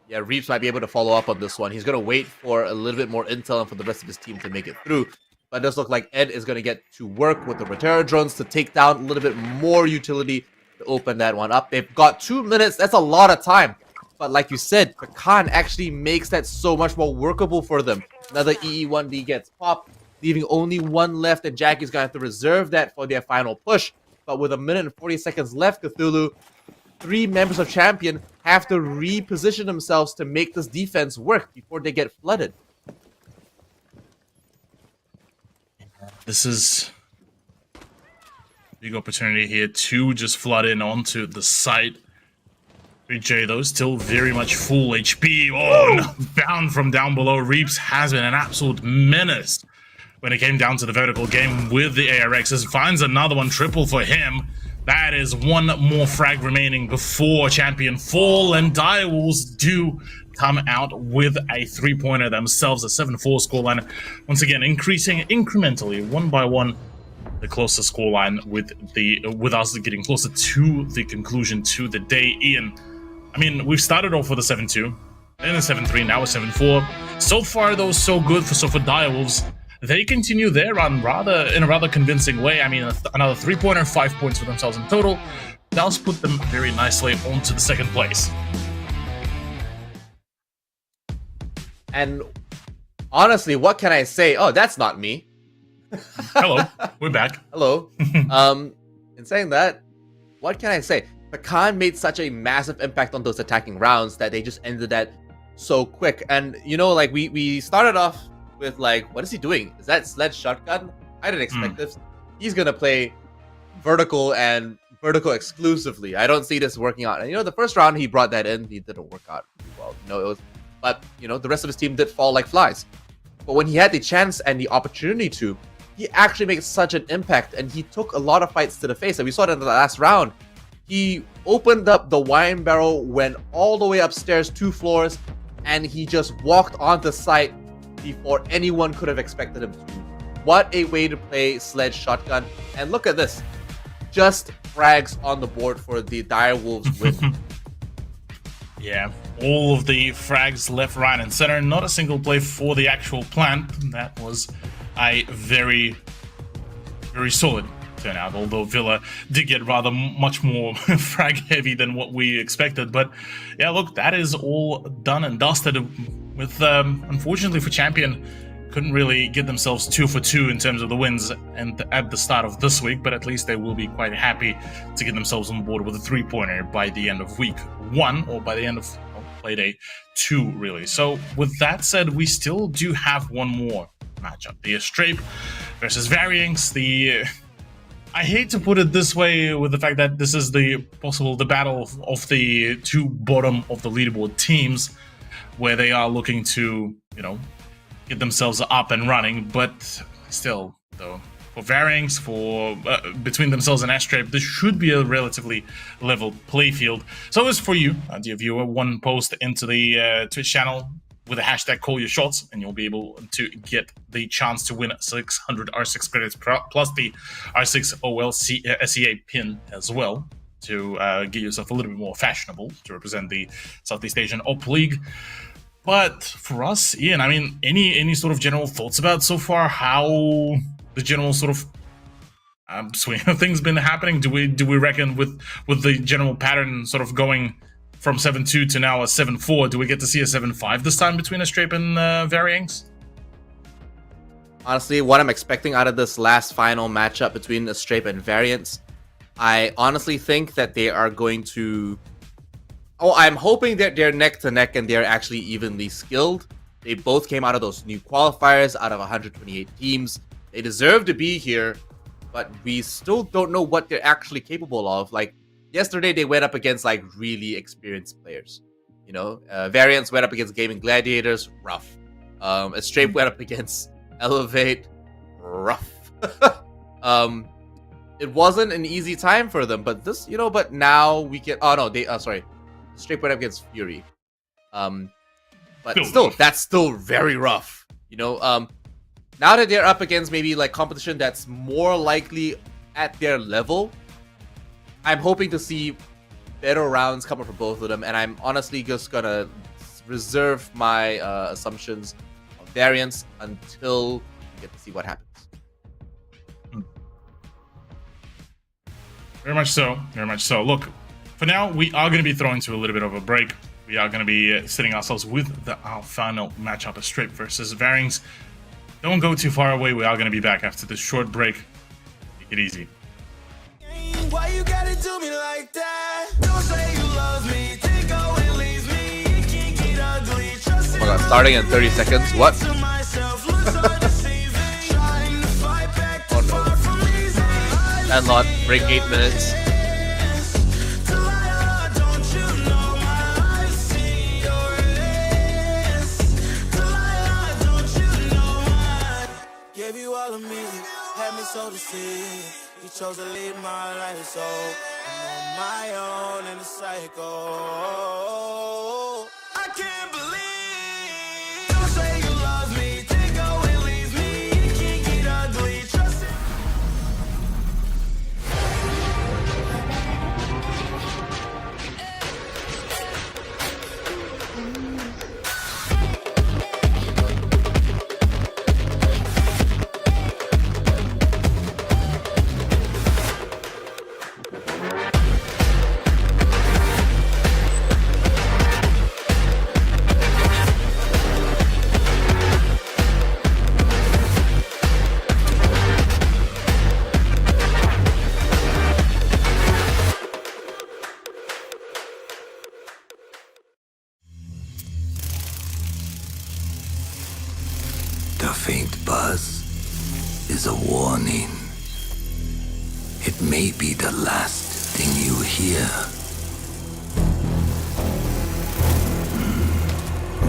Yeah, Reeves might be able to follow up on this one. He's going to wait for a little bit more intel and for the rest of his team to make it through. But it does look like Ed is going to get to work with the Reterra drones to take down a little bit more utility to open that one up. They've got 2 minutes. That's a lot of time. But like you said, Pecan actually makes that so much more workable for them. Another EE1D gets popped, leaving only 1 left, and Jackie's going to have to reserve that for their final push. But with 1 minute and 40 seconds left, Cthulhu, 3 members of Champion have to reposition themselves to make this defense work before they get flooded. This is a big opportunity here to just flood in onto the site. 3J though, still very much full HP. Oh, no, bound from down below. Reeps has been an absolute menace when it came down to the vertical game with the ARXs. Finds another one, triple for him. That is 1 more frag remaining before Champion fall, and Direwolves do come out with a 3-pointer themselves, a 7-4 scoreline. Once again, increasing incrementally, 1 by 1, the closest scoreline with us getting closer to the conclusion to the day. Ian, I mean, we've started off with a 7-2, then a 7-3, now a 7-4. So far, though, so good for Direwolves. They continue their run in a rather convincing way. I mean, another 3-pointer, 5 points for themselves in total. Does put them very nicely onto the 2nd place. And honestly, what can I say? Oh, that's not me. Hello, we're back. Hello. In saying that, what can I say? Pecan made such a massive impact on those attacking rounds that they just ended that so quick. And, you know, like, we started off with, like, what is he doing? Is that sledge shotgun? I didn't expect this. He's gonna play vertical and vertical exclusively. I don't see this working out. And, you know, the first round he brought that in, he didn't work out really well. You know, but, you know, the rest of his team did fall like flies. But when he had the chance and the opportunity to, he actually made such an impact, and he took a lot of fights to the face. And we saw it in the last round. He opened up the wine barrel, went all the way upstairs 2 floors, and he just walked onto site before anyone could have expected him to. What a way to play sledge shotgun. And look at this. Just frags on the board for the Direwolves win. Yeah, all of the frags left, right, and center. Not a single play for the actual plant. That was a very, very solid turnout, although Villa did get rather much more frag heavy than what we expected. But yeah, look, that is all done and dusted with, unfortunately for Champion, couldn't really get themselves 2 for 2 in terms of the wins and at the start of this week, but at least they will be quite happy to get themselves on board with a 3-pointer by the end of week 1, or by the end of play day 2, really. So with that said, we still do have one more matchup. The Estrape versus Varianx. I hate to put it this way, with the fact that this is the battle of the 2 bottom of the leaderboard teams, where they are looking to, you know, get themselves up and running. But still, though, for Varianx, between themselves and Estrape, this should be a relatively level playfield. So as for you, dear viewer, 1 post into the Twitch channel with the hashtag #CallYourShots, and you'll be able to get the chance to win 600 R6 credits plus the R6 OL SEA pin as well. to get yourself a little bit more fashionable to represent the Southeast Asian Op League. But for us, Ian, I mean, any sort of general thoughts about so far how the general sort of swing of things been happening? Do we reckon with the general pattern sort of going from 7-2 to now a 7-4, do we get to see a 7-5 this time between Astrape and Variangs? Honestly, what I'm expecting out of this last final matchup between Astrape and Variants, I honestly think that they are going to... Oh, I'm hoping that they're neck to neck and they're actually evenly skilled. They both came out of those new qualifiers out of 128 teams. They deserve to be here, but we still don't know what they're actually capable of. Like, yesterday they went up against like really experienced players. You know, Variants went up against Gaming Gladiators, rough. Astrape went up against Elevate, rough. It wasn't an easy time for them, but this, you know, but now we can... Oh no, they... sorry. Astrape went up against Fury. But still, that's still very rough. You know, now that they're up against maybe like competition that's more likely at their level, I'm hoping to see better rounds coming from both of them, and I'm honestly just gonna reserve my assumptions of Variants until we get to see what happens. Very much so. Very much so. Look, for now, we are going to be throwing to a little bit of a break. We are going to be sitting ourselves with our final matchup, Astrape versus Variangs. Don't go too far away. We are going to be back after this short break. Take it easy. Why you gotta do me like that? Don't say you love me, then go and leave me. It can't get ugly. Trust Oh my god, starting in 30 seconds. What? Oh no. And lot, break 8 minutes. Gave you all of me, had me so deceived. You chose to leave my life, so I'm on my own in the cycle. I can't believe. Don't say you love me, then go and leave me. It can't get ugly. Trust it. The faint buzz is a warning. It may be the last thing you hear.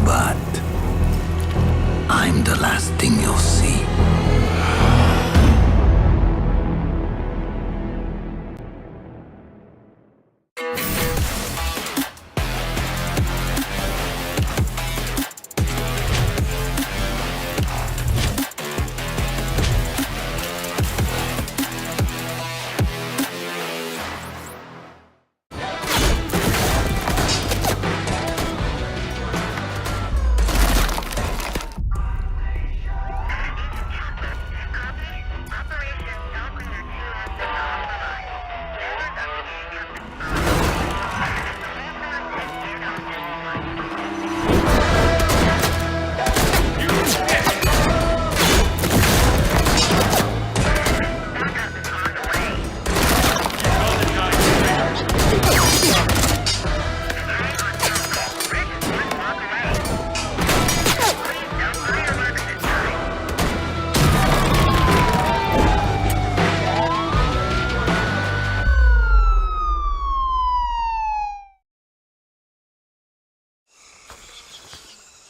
But I'm the last thing you'll see.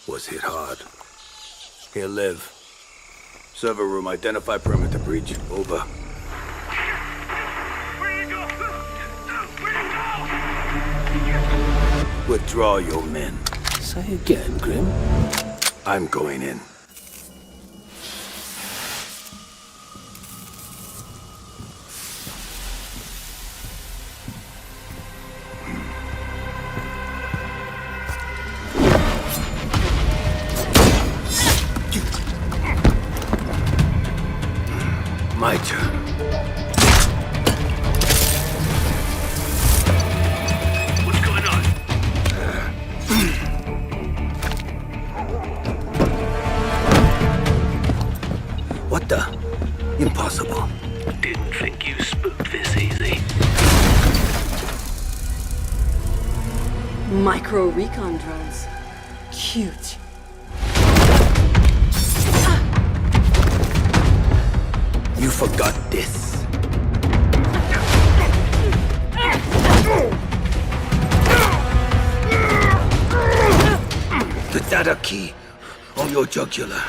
Was hit hard. Here, live. Server room, identify perimeter breach. Over. Where you go? Where you go? Withdraw your men. Say again, Grim. I'm going in. My turn. What's going on? What the? Impossible. Didn't think you spooked this easy. Micro recon drones. Cute. You forgot this. The data key on your jugular.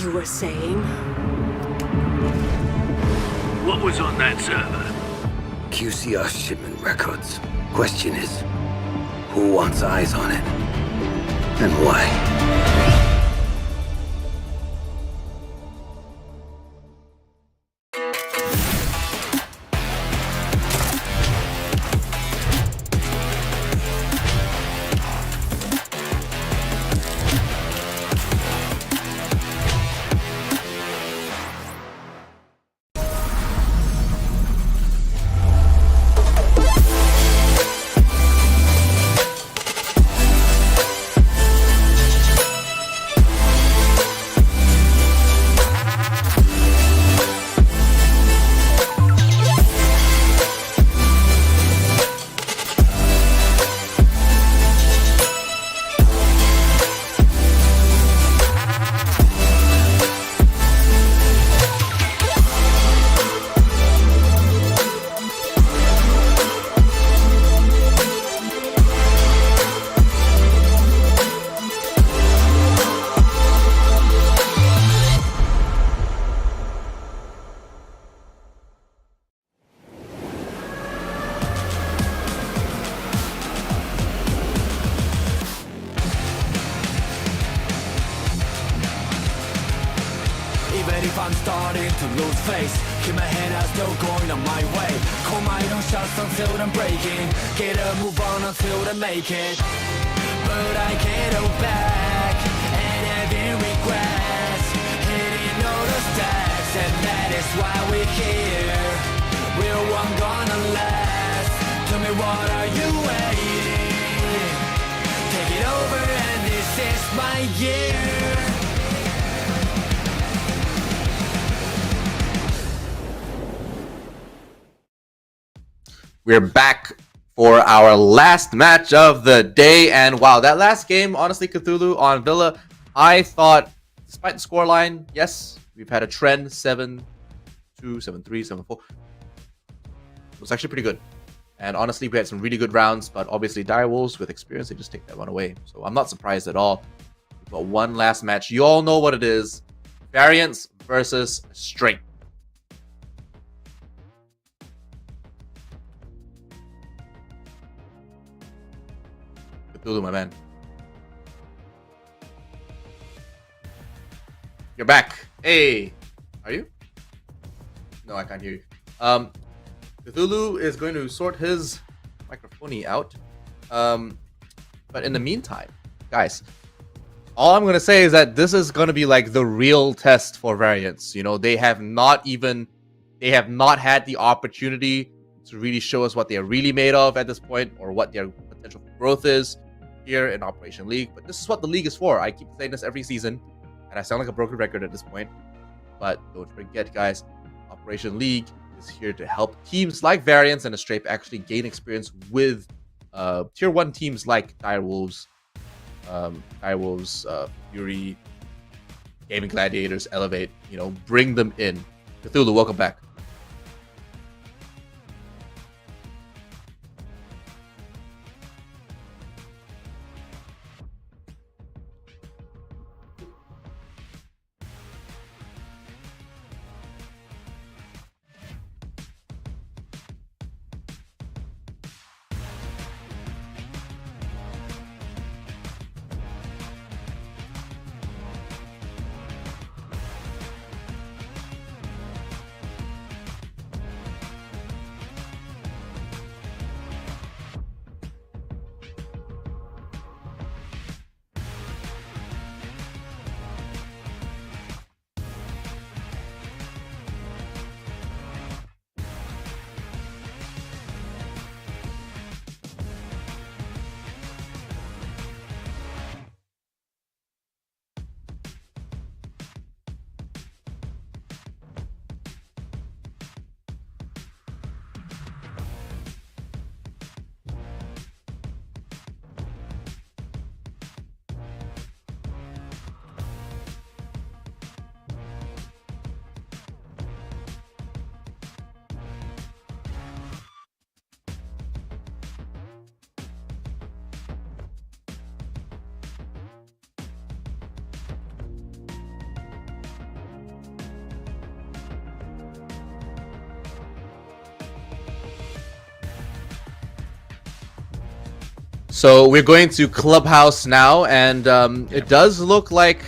You were saying? What was on that server? QCR shipment records. Question is, who wants eyes on it? And why? Even if I'm starting to lose face, keep my head out, still going on my way. Call my own shots until I'm breaking. Get a move on until I make it. But I can't hold back, and having regrets, hitting all the stacks, and that is why we're here. We're one gonna last. Tell me, what are you waiting? Take it over, and this is my year. We're back for our last match of the day, and wow, that last game, honestly, Cthulhu on Villa, I thought, despite the scoreline, yes, we've had a trend, 7-2, 7-3, 7-4. It was actually pretty good, and honestly, we had some really good rounds, but obviously, Direwolves, with experience, they just take that one away, so I'm not surprised at all. We've got one last match. You all know what it is. Variance versus Strength. Cthulhu, my man. You're back. Hey. Are you? No, I can't hear you. Cthulhu is going to sort his microphone out. But in the meantime, guys, all I'm going to say is that this is going to be like the real test for Variance. You know, they have not had the opportunity to really show us what they're really made of at this point, or what their potential growth is here in Operation League. But this is what the league is for. I keep saying this every season, and I sound like a broken record at this point. But don't forget, guys, Operation League is here to help teams like Variance and Astrape actually gain experience with tier 1 teams like Direwolves, Fury, Gaming Gladiators, Elevate. You know, bring them in. Cthulhu, welcome back. So we're going to Clubhouse now, and it does look like,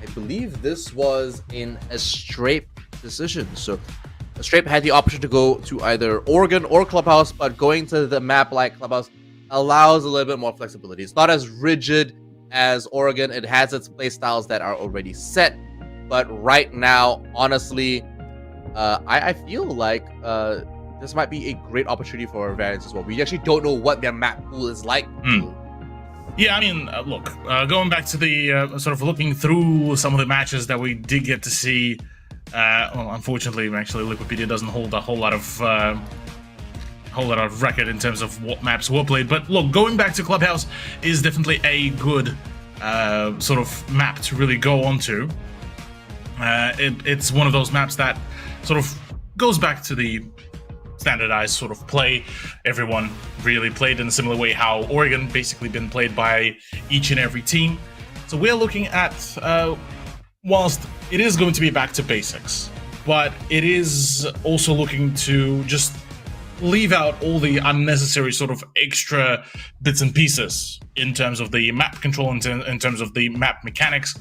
I believe this was in a straight decision. So Strape had the option to go to either Oregon or Clubhouse, but going to the map like Clubhouse allows a little bit more flexibility. It's not as rigid as Oregon. It has its playstyles that are already set, but right now, honestly, I feel like this might be a great opportunity for variants as well. We actually don't know what their map pool is like. Yeah, I mean, look, going back to the sort of looking through some of the matches that we did get to see. Well, unfortunately, actually, Wikipedia doesn't hold a whole lot of record in terms of what maps were played. But look, going back to Clubhouse is definitely a good sort of map to really go onto. It's one of those maps that sort of goes back to the standardized sort of play. Everyone really played in a similar way how Oregon basically been played by each and every team. So we're looking at, whilst it is going to be back to basics, but it is also looking to just leave out all the unnecessary sort of extra bits and pieces in terms of the map control, in terms of the map mechanics.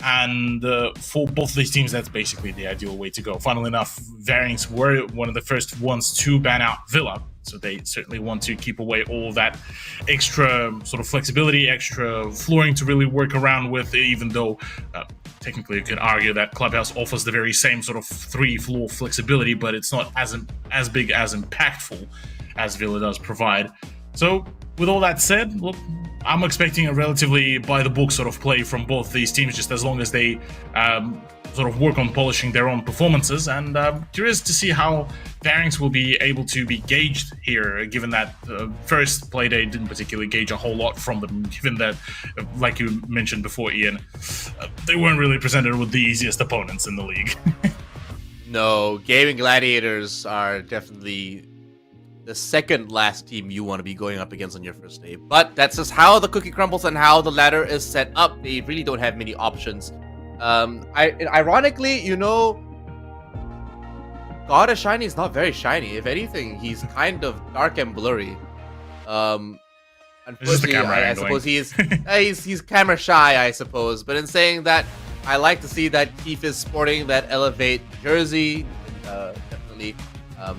And for both of these teams, that's basically the ideal way to go. Funnily enough, Variants were one of the first ones to ban out Villa, so they certainly want to keep away all that extra sort of flexibility, extra flooring to really work around with, even though technically you could argue that Clubhouse offers the very same sort of 3-floor flexibility, but it's not as big, as impactful as Villa does provide. So with all that said, look, I'm expecting a relatively by-the-book sort of play from both these teams, just as long as they sort of work on polishing their own performances. And curious to see how Variants will be able to be gauged here, given that first play day didn't particularly gauge a whole lot from them, given that, like you mentioned before, Ian, they weren't really presented with the easiest opponents in the league. No, Gaming Gladiators are definitely the second last team you want to be going up against on your first day. But that's just how the cookie crumbles and how the ladder is set up. They really don't have many options. Ironically, you know, God is shiny is not very shiny. If anything, he's kind of dark and blurry. Unfortunately, I suppose he's camera shy, I suppose. But in saying that, I like to see that Keith is sporting that Elevate jersey. Definitely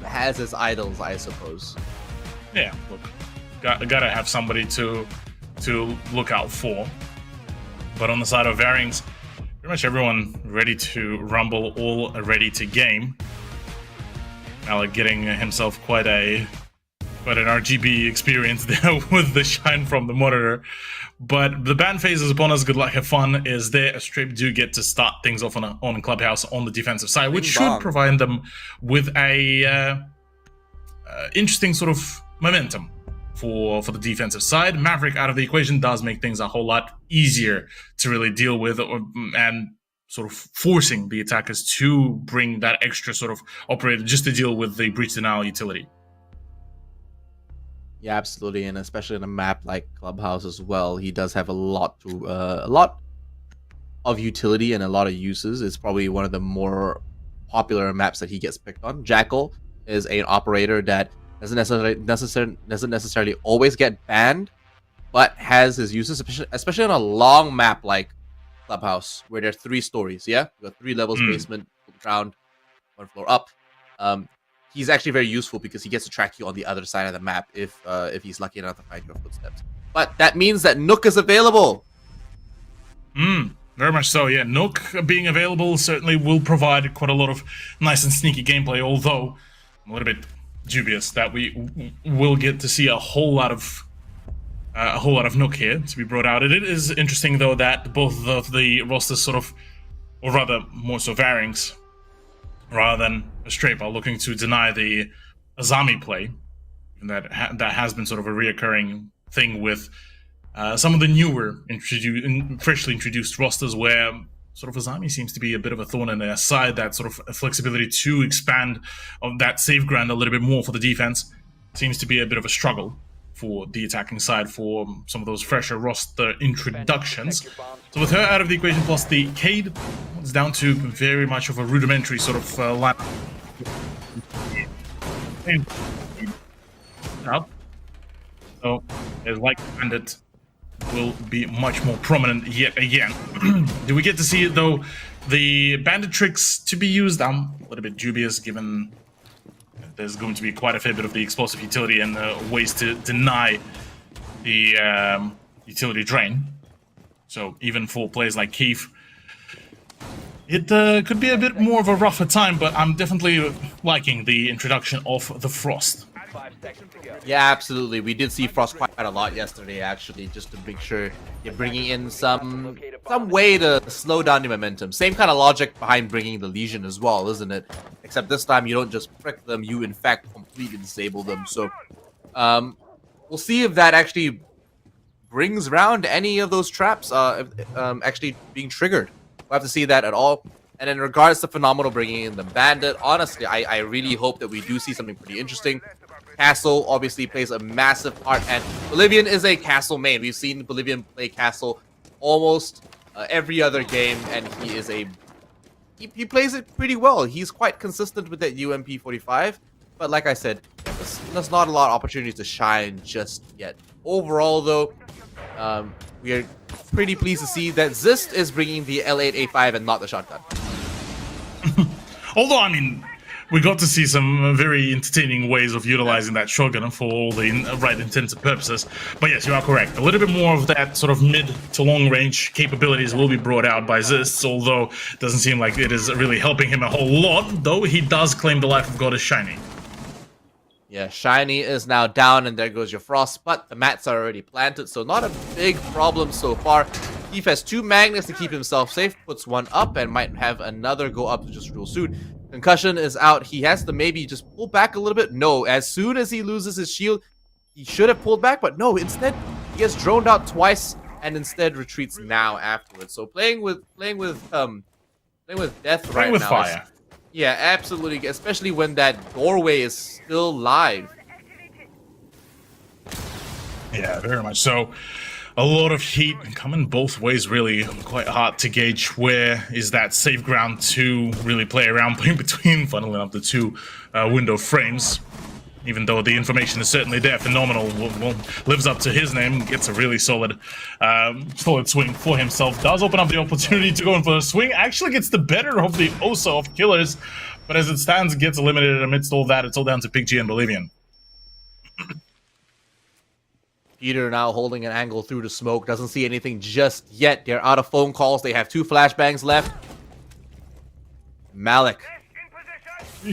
has his idols, I suppose. Yeah, look, gotta have somebody to look out for. But on the side of Variants, pretty much everyone ready to rumble, all ready to game. Alec getting himself quite an RGB experience there with the shine from the monitor. But the ban phase is upon us. Good luck, have fun is there. Strip do get to start things off on Clubhouse on the defensive side, which should provide them with a interesting sort of momentum for the defensive side. Maverick out of the equation does make things a whole lot easier to really deal with, and sort of forcing the attackers to bring that extra sort of operator just to deal with the breach denial utility. Yeah, absolutely, and especially in a map like Clubhouse as well, he does have a lot of utility and a lot of uses. It's probably one of the more popular maps that he gets picked on. Jackal is an operator that doesn't necessarily always get banned, but has his uses, especially on a long map like Clubhouse, where there are 3 stories. Yeah, you got 3 levels: basement, ground, 1 floor up. He's actually very useful because he gets to track you on the other side of the map if he's lucky enough to find your footsteps. But that means that Nook is available. Very much so, yeah. Nook being available certainly will provide quite a lot of nice and sneaky gameplay, although I'm a little bit dubious that we will get to see a whole lot of Nook here to be brought out. It is interesting, though, that both of the rosters sort of, or rather more so Variants, rather than Strape, are looking to deny the Azami play. And that has been sort of a reoccurring thing with some of the newer freshly introduced rosters, where sort of Azami seems to be a bit of a thorn in their side. That sort of flexibility to expand on that save ground a little bit more for the defense seems to be a bit of a struggle for the attacking side for some of those fresher roster introductions. So with her out of the equation, plus the Cade, it's down to very much of a rudimentary sort of line. So is like Bandit will be much more prominent yet again. Do we get to see it though? The Bandit tricks to be used, I'm a little bit dubious given there's going to be quite a fair bit of the explosive utility and ways to deny the utility drain. So even for players like Keith, it could be a bit more of a rougher time, but I'm definitely liking the introduction of the Frost. Yeah, absolutely. We did see Frost quite a lot yesterday, actually, just to make sure you're bringing in some way to slow down the momentum. Same kind of logic behind bringing the Legion as well, isn't it? Except this time you don't just prick them, you in fact completely disable them. So we'll see if that actually brings around any of those traps actually being triggered. We'll have to see that at all. And in regards to Phenomenal bringing in the Bandit, honestly, I really hope that we do see something pretty interesting. Castle obviously plays a massive part, and Bolivian is a Castle main. We've seen Bolivian play Castle almost every other game, and he is he plays it pretty well. He's quite consistent with that UMP 45, but like I said, there's not a lot of opportunities to shine just yet. Overall, though, we are pretty pleased to see that Zist is bringing the L8A5 and not the shotgun. Although, I mean, we got to see some very entertaining ways of utilizing that shotgun for all the right intents and purposes. But yes, you are correct. A little bit more of that sort of mid to long range capabilities will be brought out by Zist, although it doesn't seem like it is really helping him a whole lot, though he does claim the life of God is Shiny. Yeah, Shiny is now down, and there goes your Frost, but the mats are already planted, so not a big problem so far. Keith has 2 magnets to keep himself safe, puts one up, and might have another go up just real soon. Concussion is out. He has to maybe just pull back a little bit. No, as soon as he loses his shield, he should have pulled back, but no, instead, he gets droned out twice, and instead retreats now afterwards. So playing with death right now. Fire. Yeah, absolutely, especially when that doorway is still live. Yeah, very much so. A lot of heat coming both ways, really. Quite hard to gauge where is that safe ground to really play around in between, funneling up the 2 window frames. Even though the information is certainly there, Phenomenal lives up to his name, gets a really solid swing for himself. Does open up the opportunity to go in for a swing. Actually gets the better of the Osa of killers, but as it stands, gets eliminated amidst all that. It's all down to Big G and Bolivian. Peter now holding an angle through the smoke. Doesn't see anything just yet. They're out of phone calls. They have 2 flashbangs left. Malik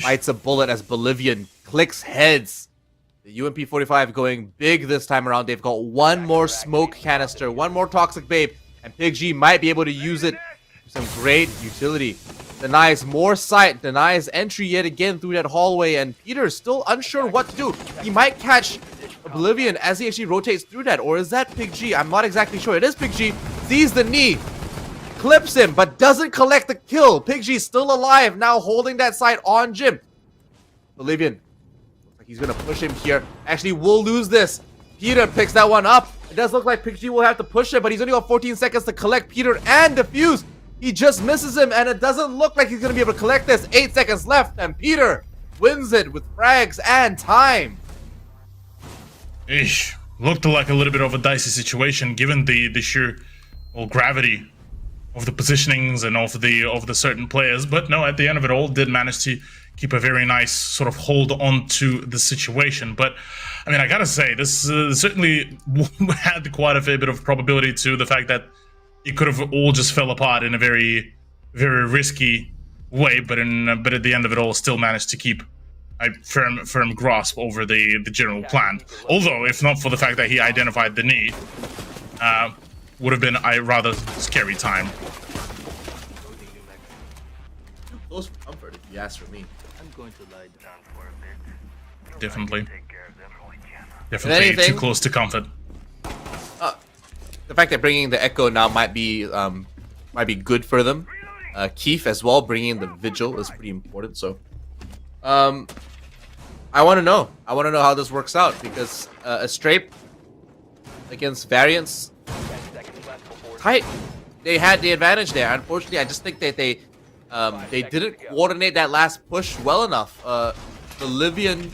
bites a bullet as Bolivian clicks heads. The UMP 45 going big this time around. They've got 1 more smoke canister, 1 more Toxic Babe, and Big G might be able to use it for some great utility. Denies more sight, denies entry yet again through that hallway, and Peter's still unsure what to do. He might catch Bolivian as he actually rotates through that, or is that Big G? I'm not exactly sure. It is Big G. Sees the knee, clips him, but doesn't collect the kill. Big G still alive, now holding that sight on Jim. Bolivian, looks like he's gonna push him here. Actually, will lose this. Peter picks that one up. It does look like Big G will have to push it, but he's only got 14 seconds to collect Peter and defuse. He just misses him, and it doesn't look like he's gonna be able to collect this. 8 seconds left, and Peter wins it with frags and time. Eesh. Looked like a little bit of a dicey situation given the sheer gravity of the positionings and of the certain players, but no, at the end of it all, did manage to keep a very nice sort of hold on to the situation. But I mean, I gotta say, this certainly had quite a fair bit of probability to the fact that it could have all just fell apart in a very, very risky way, but at the end of it all, still managed to keep a firm grasp over the general plan. Although, if not for the fact that he identified the need, would have been a rather scary time. Too close for comfort, if you ask for me. I'm going to lie down for a bit. Definitely too close to comfort. The fact that bringing the Echo now might be good for them. Keith as well, bringing the Vigil is pretty important. So, I want to know how this works out, because a Strape against Variants, tight. They had the advantage there. Unfortunately, I just think that they didn't coordinate that last push well enough. Bolivian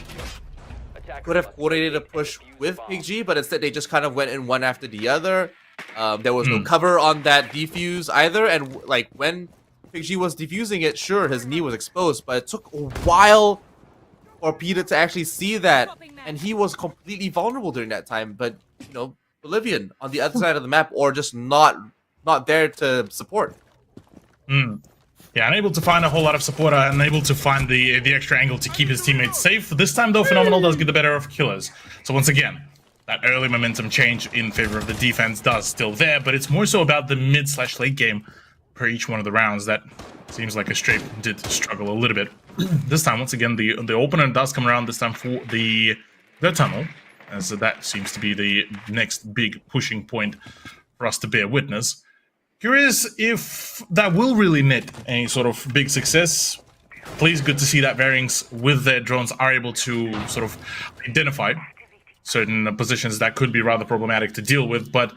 could have coordinated a push with PigG, but instead they just kind of went in one after the other. There was no cover on that defuse either, and like when PigG was defusing it, sure, his knee was exposed, but it took a while for Peter to actually see that, and he was completely vulnerable during that time. But you know, Bolivian on the other side of the map, or just not there to support. Yeah, unable to find a whole lot of support, unable to find the extra angle to keep his teammates safe. This time, though, Phenomenal does get the better of Killers. So once again, that early momentum change in favor of the defense does still there, but it's more so about the mid/late game per each one of the rounds that seems like a Strafe did struggle a little bit. This time, once again, the opener does come around this time for the tunnel, as that seems to be the next big pushing point for us to bear witness. Curious if that will really net a sort of big success. Please, good to see that Variants with their drones are able to sort of identify certain positions that could be rather problematic to deal with, but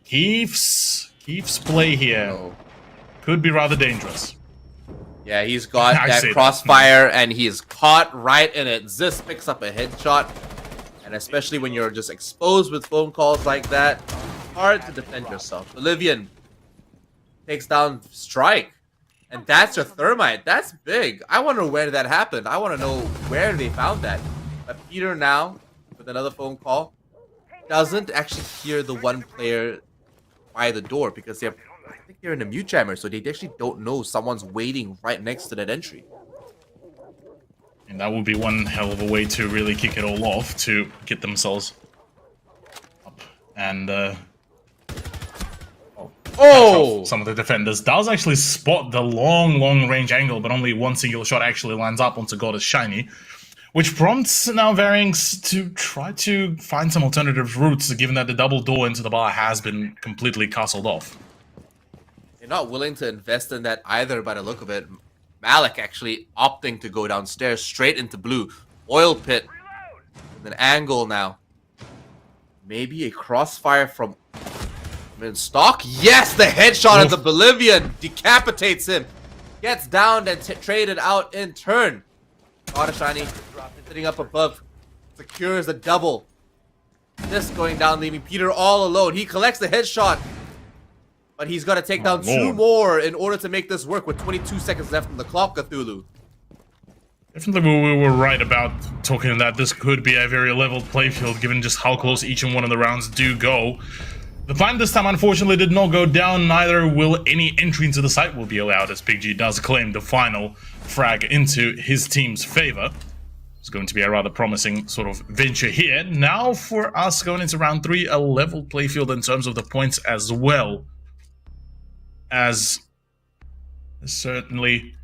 Keef's play here could be rather dangerous. Yeah, he's got that crossfire, and he is caught right in it. Zis picks up a headshot, and especially when you're just exposed with phone calls like that, hard to defend yourself. Bolivian takes down Strike, and that's your thermite. That's big. I wonder where that happened. I want to know where they found that. But Peter now, with another phone call, doesn't actually hear the one player by the door because I think they're in a mute jammer, so they actually don't know someone's waiting right next to that entry. And that would be one hell of a way to really kick it all off, to get themselves up and some of the defenders. Does actually spot the long range angle, but only one single shot actually lands up onto Goddess Shiny, which prompts now Variants to try to find some alternative routes, given that the double door into the bar has been completely castled off. They're not willing to invest in that either by the look of it. Malik actually opting to go downstairs straight into blue. Oil pit with an angle now. Maybe a crossfire from Stock? Yes, the headshot of the Bolivian decapitates him. Gets downed and traded out in turn. Goddess Shiny sitting up above. Secures the double. This going down, leaving Peter all alone. He collects the headshot, but he's got to take down two more in order to make this work with 22 seconds left on the clock, Cthulhu. Definitely we were right about talking that this could be a very leveled playfield, given just how close each and one of the rounds do go. The climb this time, unfortunately, did not go down. Neither will any entry into the site will be allowed, as PigG does claim the final frag into his team's favor. It's going to be a rather promising sort of venture here. Now for us going into round 3, a level playfield in terms of the points as well. As certainly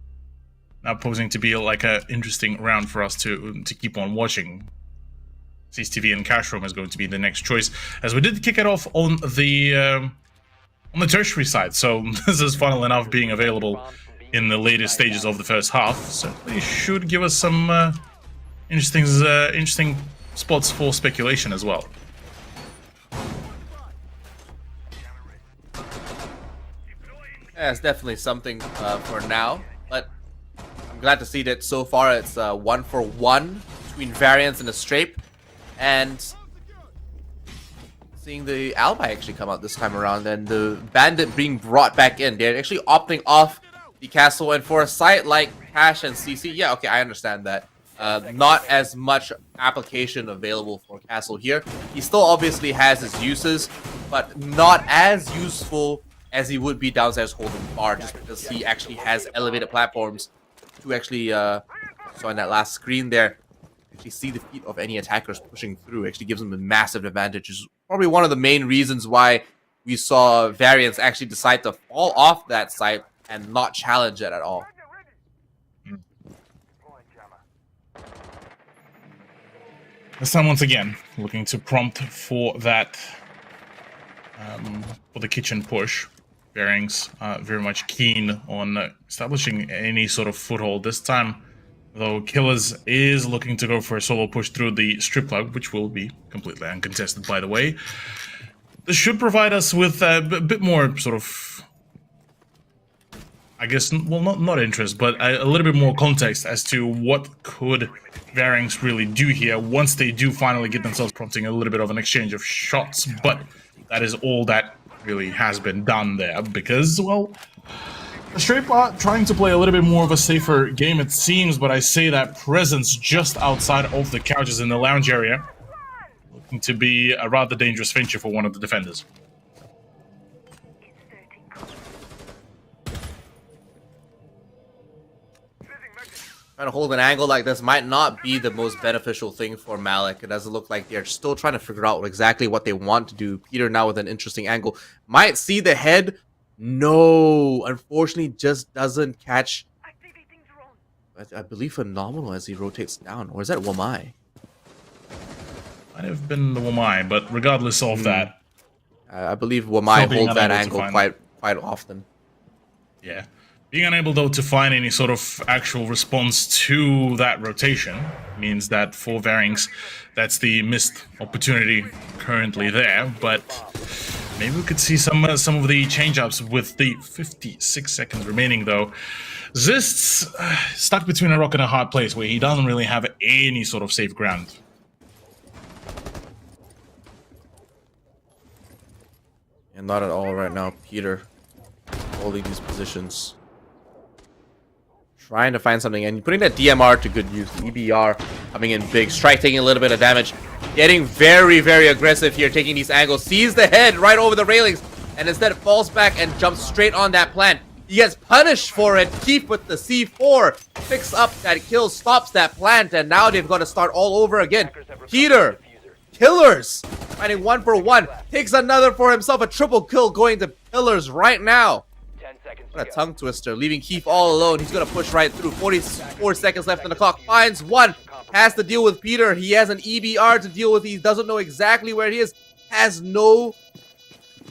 now posing to be like an interesting round for us to keep on watching. CCTV and Cash Room is going to be the next choice, as we did kick it off on the tertiary side. So this is funnily enough being available in the later stages of the first half. Certainly should give us some interesting spots for speculation as well. Yeah, it's definitely something for now, but I'm glad to see that so far it's 1-for-1 between Variants and the Strape. And seeing the Alibi actually come out this time around, and the Bandit being brought back in. They're actually opting off the castle, and for a site like Cash and CC, yeah, okay, I understand that. Not as much application available for Castle here. He still obviously has his uses, but not as useful as he would be downstairs holding bar, just because he actually has elevated platforms to actually, so on that last screen there, actually see the feet of any attackers pushing through. Actually gives them a massive advantage. Is probably one of the main reasons why we saw Variants actually decide to fall off that site and not challenge it at all. This time, once again, looking to prompt for that, for the kitchen push. Variants very much keen on establishing any sort of foothold this time. Though Killers is looking to go for a solo push through the strip club, which will be completely uncontested, by the way. This should provide us with a bit more sort of I guess, well, not interest, but a little bit more context as to what could Varings really do here once they do finally get themselves prompting a little bit of an exchange of shots. But that is all that really has been done there because, well, the Strafe are trying to play a little bit more of a safer game, it seems, but I say that presence just outside of the couches in the lounge area looking to be a rather dangerous venture for one of the defenders. Trying to hold an angle like this might not be the most beneficial thing for Malik. It doesn't look like they're still trying to figure out exactly what they want to do. Peter now with an interesting angle. Might see the head. No, unfortunately just doesn't catch. I believe phenomenal as he rotates down. Or is that Wamai? Might have been the Wamai, but regardless of that. I believe Wamai holds that angle quite often. Yeah. Being unable, though, to find any sort of actual response to that rotation means that for Varings, that's the missed opportunity currently there. But maybe we could see some of the change-ups with the 56 seconds remaining, though. Zist's stuck between a rock and a hard place where he doesn't really have any sort of safe ground. And not at all right now. Peter holding these positions. Trying to find something, and putting that DMR to good use. EBR coming in big. Strike taking a little bit of damage. Getting very, very aggressive here, taking these angles. Sees the head right over the railings, and instead falls back and jumps straight on that plant. He gets punished for it. Keep with the C4. Picks up that kill, stops that plant, and now they've got to start all over again. Peter, Killers, fighting 1-for-1. Takes another for himself. A triple kill going to Pillars right now. What a tongue twister, leaving Keith all alone. He's gonna push right through. 44 seconds left on the clock. Finds one. Has to deal with Peter. He has an EBR to deal with. He doesn't know exactly where he is. Has no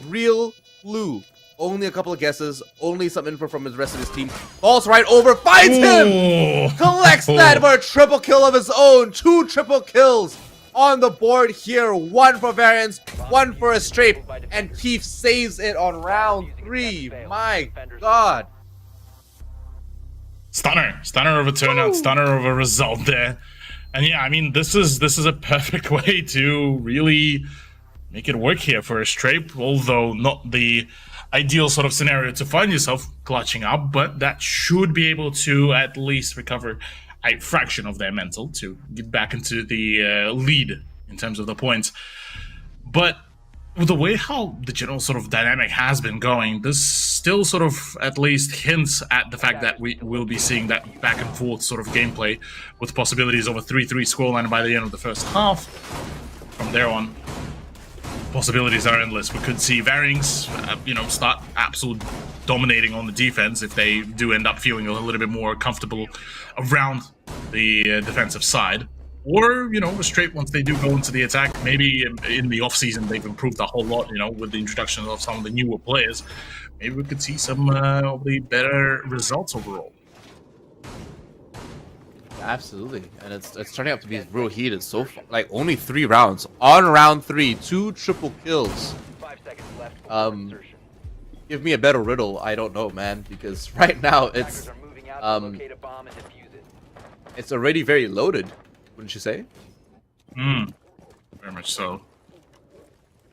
real clue. Only a couple of guesses. Only some info from his rest of his team. Falls right over. Finds him! Collects that for a triple kill of his own. 2 triple kills on the board here. 1 for Variance, 1 for a strafe, and Keith saves it on round 3. My God. Stunner of a turnout, stunner of a result there. And yeah, I mean, this is a perfect way to really make it work here for a strafe, although not the ideal sort of scenario to find yourself clutching up, but that should be able to at least recover a fraction of their mental to get back into the lead in terms of the points. But with the way how the general sort of dynamic has been going, this still sort of at least hints at the fact that we will be seeing that back and forth sort of gameplay with possibilities of a 3-3 scoreline by the end of the first half. From there on, possibilities are endless. We could see Varings, start absolutely dominating on the defense if they do end up feeling a little bit more comfortable around the defensive side. Or, straight once they do go into the attack. Maybe in the offseason they've improved a whole lot, with the introduction of some of the newer players. Maybe we could see some of the better results overall. Absolutely, and it's turning out to be real heated so far. Like, only 3 rounds. On round 3, 2 triple kills. 5 seconds left. Give me a better riddle, I don't know, man, because right now it's it's already very loaded, wouldn't you say? Very much so.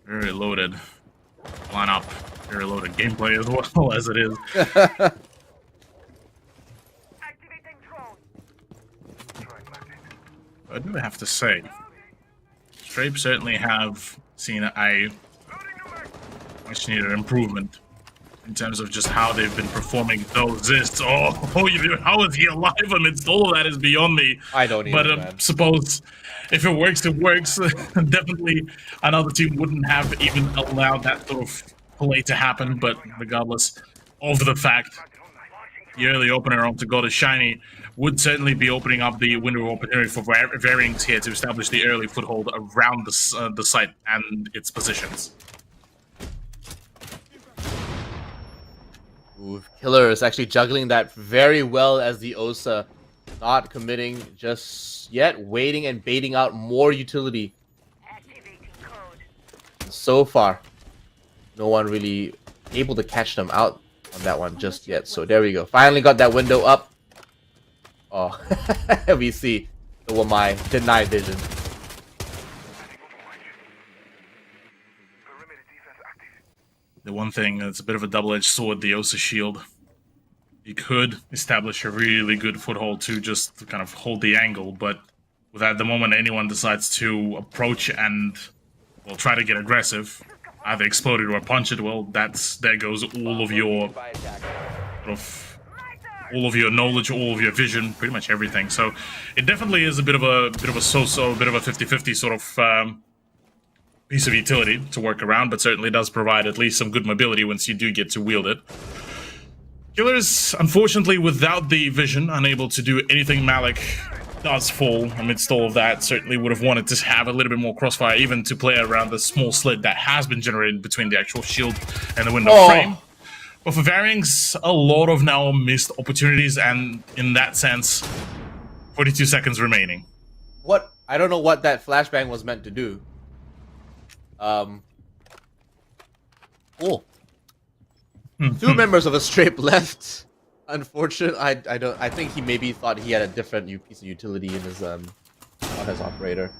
Very loaded lineup, very loaded gameplay as well as it is. I do have to say, Strape certainly have seen a much needed improvement in terms of just how they've been performing those Zists. How is he alive amidst all of that is beyond me. I don't either, But suppose if it works, it works. Definitely another team wouldn't have even allowed that sort of play to happen, but regardless of the fact, the early opener onto God is Shiny would certainly be opening up the window of opportunity for Varings here to establish the early foothold around the site and its positions. Ooh, Killer is actually juggling that very well as the Osa, not committing just yet, waiting and baiting out more utility. So far, no one really able to catch them out. on that one just yet. So there we go. Finally got that window up. Oh, we see the Wamai denied vision. The one thing that's a bit of a double-edged sword, the Osa shield. You could establish a really good foothold to just kind of hold the angle, but without the moment anyone decides to approach and, well, try to get aggressive, either explode it or punch it, well, there goes all of your all of your knowledge, all of your vision, pretty much everything. So it definitely is a bit of a so-so, a bit of a 50-50 sort of piece of utility to work around, but certainly does provide at least some good mobility once you do get to wield it. Killers, unfortunately, without the vision, unable to do anything. Malik does fall amidst all of that. Certainly would have wanted to have a little bit more crossfire, even to play around the small slit that has been generated between the actual shield and the window frame. But for Varyings, a lot of now missed opportunities, and in that sense, 42 seconds remaining. What? I don't know what that flashbang was meant to do. Cool. Two members of a strape left. Unfortunate. I think he maybe thought he had a different piece of utility in his on his operator.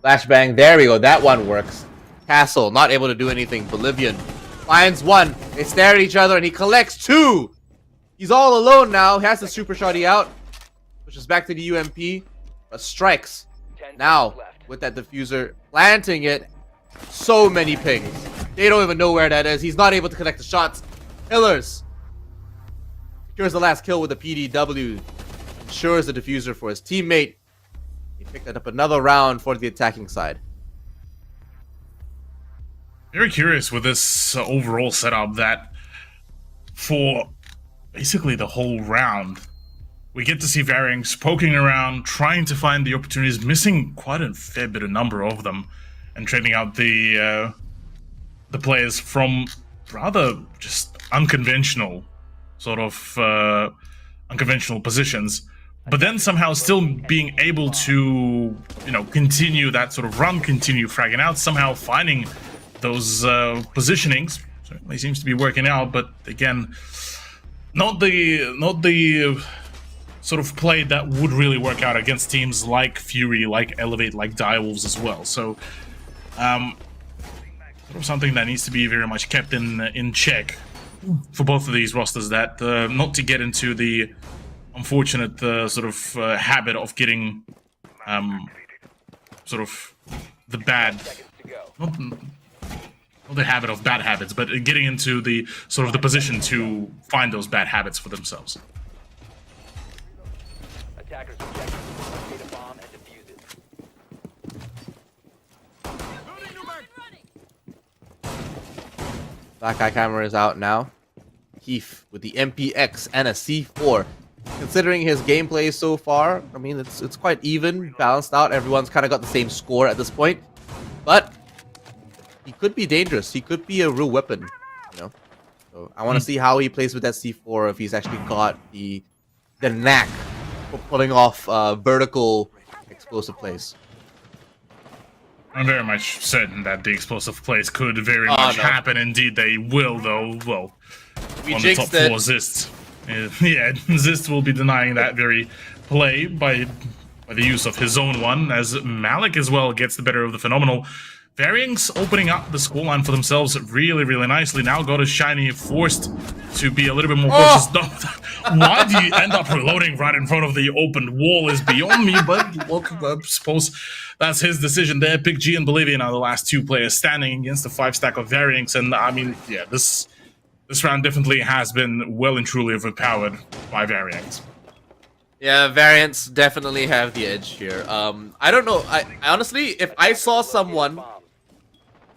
Flashbang. There we go. That one works. Castle not able to do anything. Bolivian finds one. They stare at each other and he collects two. He's all alone now. He has the super shotty out, pushes back to the UMP, but strikes now with that diffuser, planting it. So many pings. They don't even know where that is. He's not able to connect the shots. Killers secures the last kill with the PDW. Ensures the diffuser for his teammate. He picked up another round for the attacking side. Very curious with this overall setup that for basically the whole round, we get to see Varyings poking around, trying to find the opportunities, missing quite a fair bit of number of them, and trading out the players from rather just unconventional sort of unconventional positions, but then somehow still being able to, you know, continue that sort of run, continue fragging out, somehow finding those positionings. Certainly seems to be working out, but again, not the sort of play that would really work out against teams like Fury, like Elevate, like Direwolves as well. So sort of something that needs to be very much kept in check for both of these rosters, that not to get into the unfortunate sort of habit of getting sort of the bad, not the habit of bad habits, but getting into the sort of the position to find those bad habits for themselves. Attackers objective. Locate a bomb and defuse it. Black Eye camera is out now. Keith with the MPX and a C4. Considering his gameplay so far, I mean, it's quite even, balanced out. Everyone's kind of got the same score at this point. But he could be dangerous. He could be a real weapon, you know. So I want to see how he plays with that C4, if he's actually got the knack for pulling off vertical explosive plays. I'm very much certain that the explosive plays could very much happen. Indeed, they will, though. Well, we on the top floor, Zist. Yeah, Zist will be denying that very play by the use of his own one, as Malik as well gets the better of the phenomenal. Varyings opening up the scoreline for themselves really, really nicely. Now got a shiny, forced to be a little bit more cautious. Why do you end up reloading right in front of the open wall is beyond me, but look, I suppose that's his decision there. Pick G and Bolivia are the last two players standing against the 5-stack of Varyings, and I mean, yeah, this round definitely has been well and truly overpowered by Varyings. Yeah, Variants definitely have the edge here. I don't know. I honestly, if I saw someone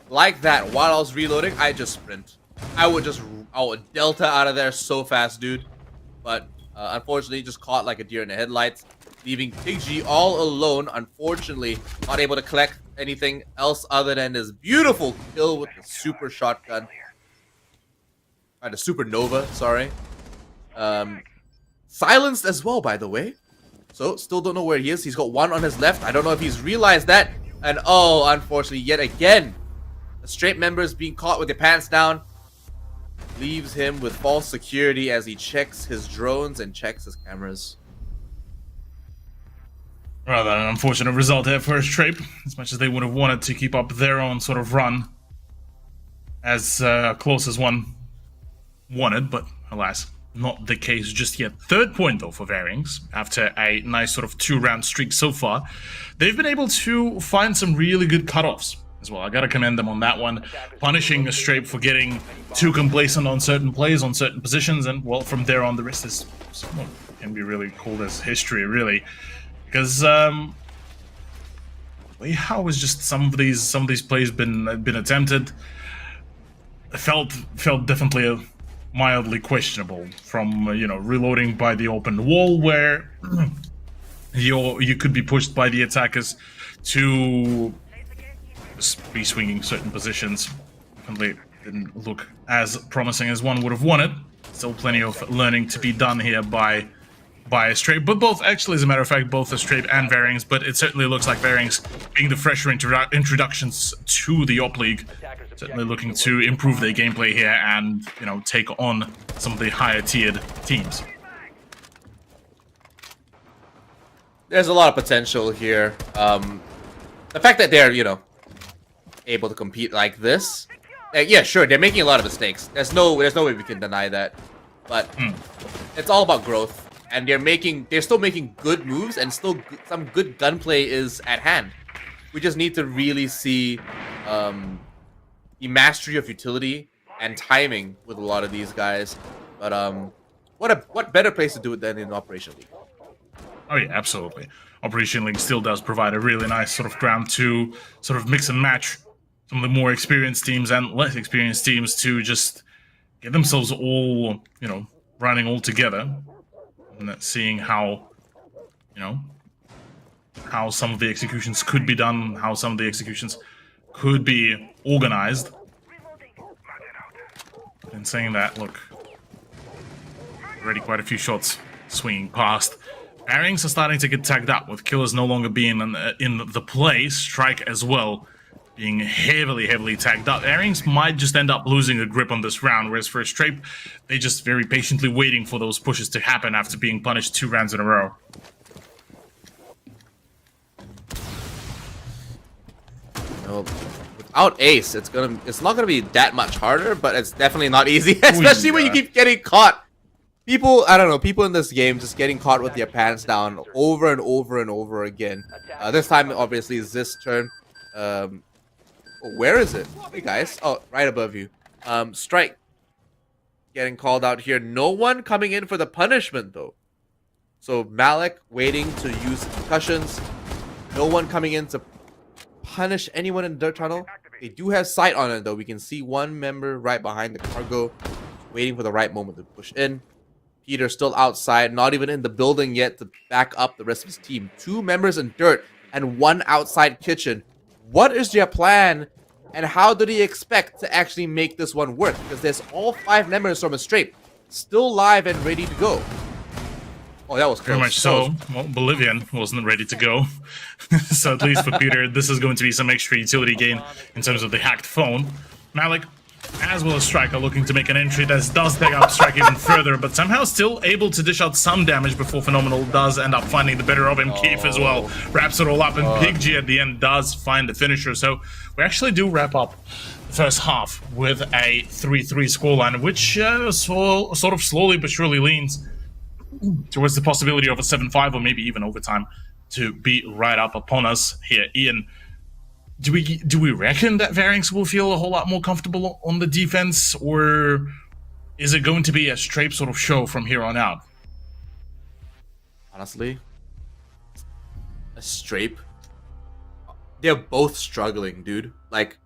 like that while I was reloading, I'd just sprint. I would delta out of there so fast, dude. But unfortunately, just caught like a deer in the headlights, leaving Big G all alone. Unfortunately, not able to collect anything else other than this beautiful kill with the super shotgun. The supernova, sorry. Silenced as well, by the way. So, still don't know where he is. He's got one on his left. I don't know if he's realized that. And oh, unfortunately, yet again, the straight members being caught with their pants down. leaves him with false security as he checks his drones and checks his cameras. Rather an unfortunate result here for Strape, as much as they would have wanted to keep up their own sort of run as close as one wanted, but alas, not the case just yet. Third point though for Varings, after a nice sort of 2-round streak so far. They've been able to find some really good cutoffs as well. I gotta commend them on that one, punishing Strape for getting too complacent on certain plays, on certain positions, and well, from there on the rest is somewhat can be really called as history, really. Because how is just some of these plays been attempted? Felt definitely mildly questionable. From reloading by the open wall where you could be pushed by the attackers to be swinging certain positions. Definitely didn't look as promising as one would have wanted. Still plenty of learning to be done here by Strape, but both, actually, as a matter of fact, both the Strape and Varings, but it certainly looks like Varings, being the fresher introductions to the Op League, certainly looking to improve their gameplay here and, take on some of the higher-tiered teams. There's a lot of potential here. The fact that they're, able to compete like this, yeah, sure, they're making a lot of mistakes. There's no way we can deny that, but it's all about growth. And they're still making good moves, and still some good gunplay is at hand. We just need to really see the mastery of utility and timing with a lot of these guys. But what better place to do it than in Operation League? Oh yeah, absolutely. Operation League still does provide a really nice sort of ground to sort of mix and match some of the more experienced teams and less experienced teams to just get themselves all, running all together. And seeing how, how some of the executions could be done, how some of the executions could be organized. And saying that, look, already quite a few shots swinging past. Varings are starting to get tagged up, with Killers no longer being in the play. Strike as well being heavily tagged up. Varings might just end up losing a grip on this round, whereas for Strape, they just very patiently waiting for those pushes to happen after being punished 2 rounds in a row. Without Ace, it's not gonna be that much harder, but it's definitely not easy, especially when you keep getting caught. People in this game just getting caught with their pants down over and over and over again. This time, obviously, is this turn. Where is it? Hey guys. Oh, right above you. Strike. Getting called out here. No one coming in for the punishment though. So Malik waiting to use concussions. No one coming in to punish anyone in the dirt tunnel. They do have sight on it though. We can see one member right behind the cargo, waiting for the right moment to push in. Peter still outside, not even in the building yet to back up the rest of his team. 2 members in dirt and 1 outside kitchen. What is their plan, and how do they expect to actually make this one work? Because there's all 5 members from a Strape still live and ready to go. Oh, that was close. Very much so. Well, Bolivian wasn't ready to go. So at least for Peter, this is going to be some extra utility gain in terms of the hacked phone. Malik, as well as Strike, are looking to make an entry that does take up Strike even further, but somehow still able to dish out some damage before Phenomenal does end up finding the better of him. Keith as well wraps it all up, and Big G at the end does find the finisher. So we actually do wrap up the first half with a 3-3 scoreline, which sort of slowly but surely leans towards the possibility of a 7-5 or maybe even overtime to be right up upon us here. Ian, do we reckon that Varings will feel a whole lot more comfortable on the defense, or is it going to be a Strape sort of show from here on out? Honestly, a Strape. They're both struggling, dude. Like,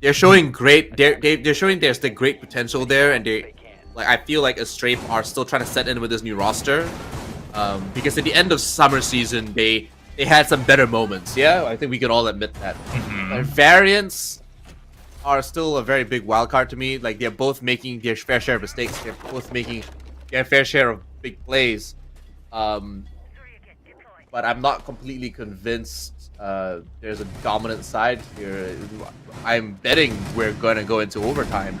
they're showing great. They're showing there's the great potential there, and I feel like a Strape are still trying to set in with this new roster, because at the end of summer season they had some better moments. Yeah, I think we can all admit that. But Variants are still a very big wild card to me. Like, they're both making their fair share of mistakes. They're both making their fair share of big plays. But I'm not completely convinced there's a dominant side here. I'm betting we're going to go into overtime.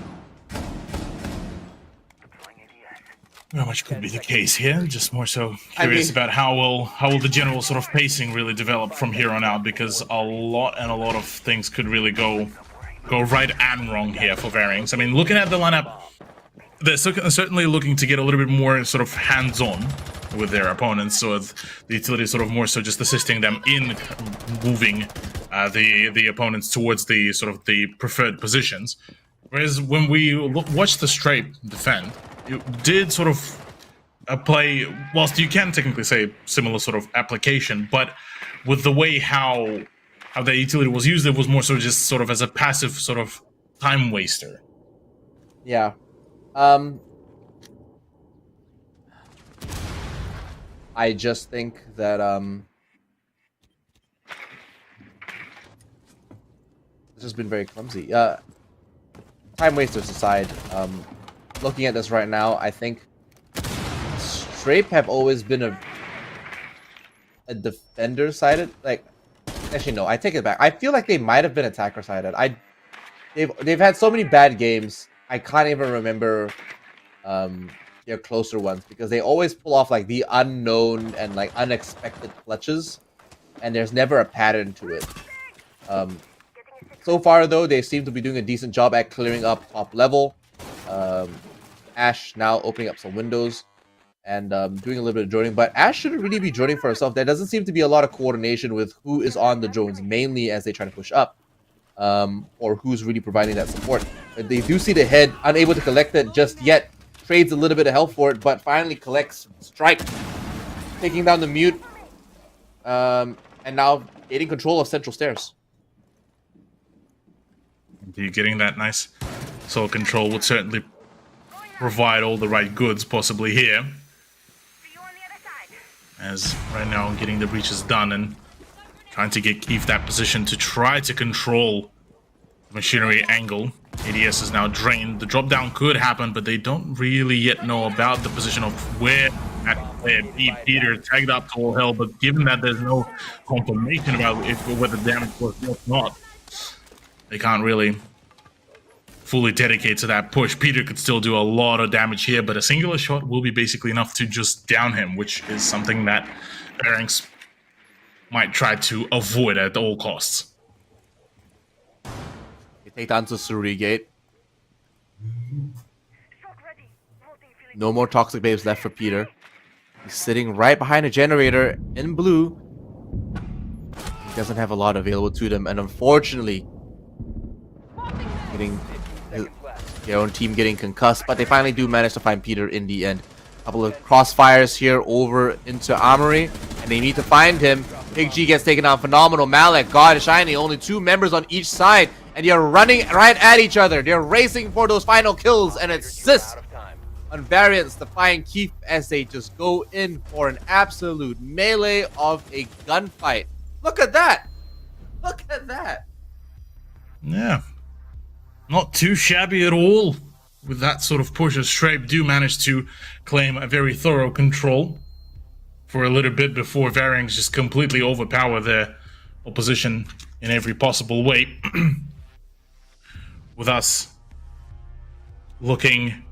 Very much could be the case here. Just more so curious about how will the general sort of pacing really develop from here on out, because a lot of things could really go right and wrong here for Variants. I mean, looking at the lineup, they're certainly looking to get a little bit more sort of hands-on with their opponents, so the utility is sort of more so just assisting them in moving the opponents towards the sort of the preferred positions. Whereas when we watched the Strape defend, it did sort of play, whilst you can technically say similar sort of application, but with the way how the utility was used, it was more so just sort of as a passive sort of time waster. Yeah. I just think that this has been very clumsy. Time wasters aside, looking at this right now, I think Strape have always been a defender sided. Like, actually no, I take it back. I feel like they might have been attacker sided. They've had so many bad games. I can't even remember their closer ones, because they always pull off like the unknown and like unexpected clutches, and there's never a pattern to it. So far though, they seem to be doing a decent job at clearing up top level. Ash now opening up some windows and doing a little bit of droning, but Ash shouldn't really be droning for herself. There doesn't seem to be a lot of coordination with who is on the drones, mainly as they try to push up, or who's really providing that support. They do see the head, unable to collect it just yet. Trades a little bit of health for it, but finally collects Strike, taking down the mute, and now gaining control of Central Stairs. You getting that nice soul control would certainly provide all the right goods possibly here. As right now getting the breaches done and trying to get Keith that position to try to control the machinery angle. ADS is now drained. The drop down could happen, but they don't really yet know about the position of where that player Peter tagged up to all hell, but given that there's no confirmation about whether damage was or not, they can't really fully dedicate to that push. Peter could still do a lot of damage here, but a singular shot will be basically enough to just down him, which is something that Pharynx might try to avoid at all costs. They take down to Surigate. No more Toxic Babes left for Peter. He's sitting right behind a generator in blue. He doesn't have a lot available to them, and unfortunately, getting their own team getting concussed, but they finally do manage to find Peter in the end. A couple of crossfires here over into Armory, and they need to find him. Big G gets taken out. Phenomenal. Malek, God Shiny, only 2 members on each side, and you're running right at each other. They're racing for those final kills, and it's Sis on Variants defying Keith as they just go in for an absolute melee of a gunfight. Look at that! Look at that! Yeah. Not too shabby at all. With that sort of push, as Strape do manage to claim a very thorough control for a little bit before Variants just completely overpower their opposition in every possible way. With us looking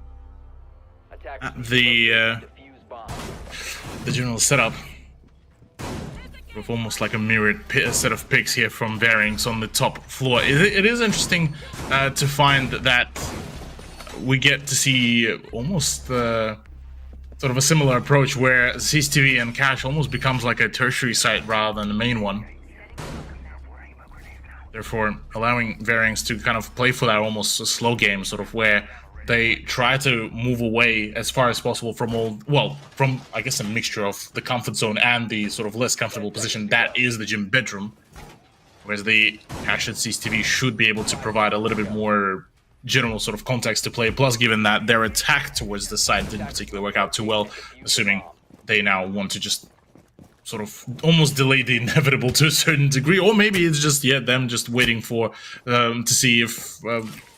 at the general setup with almost like a mirrored set of picks here from Variants on the top floor. It is interesting to find that we get to see almost sort of a similar approach where CCTV and Cache almost becomes like a tertiary site rather than the main one. Therefore, allowing Variants to kind of play for that almost a slow game, sort of where they try to move away as far as possible from from, I guess, a mixture of the comfort zone and the sort of less comfortable position that is the gym bedroom. Whereas the Cache and CCTV should be able to provide a little bit more general sort of context to play, plus given that their attack towards the side didn't particularly work out too well, assuming they now want to just sort of almost delay the inevitable to a certain degree, or maybe it's just them just waiting for to see if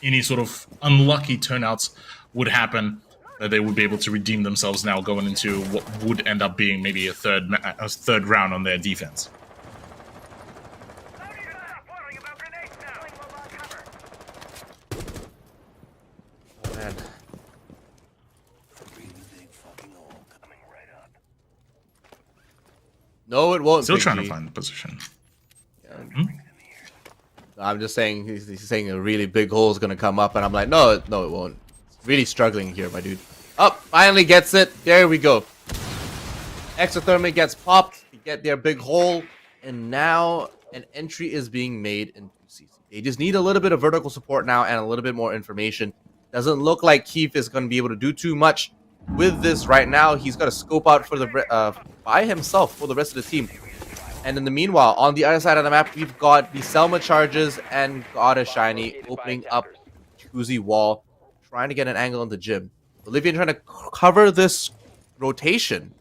any sort of unlucky turnouts would happen, that they would be able to redeem themselves now going into what would end up being maybe a third round on their defense. No, it won't. Still Big trying G. to find the position. I'm just saying, he's saying a really big hole is gonna come up, and I'm like, no, it won't. It's really struggling here, my dude. Up, finally gets it. There we go. Exothermic gets popped. We get their big hole, and now an entry is being made into CC. They just need a little bit of vertical support now and a little bit more information. Doesn't look like Keith is going to be able to do too much with this right now. He's got to scope out for the by himself for the rest of the team. And in the meanwhile, on the other side of the map, we've got the Selma charges and God a Shiny opening up Jacuzzi wall, trying to get an angle on the gym. Bolivian trying to cover this rotation.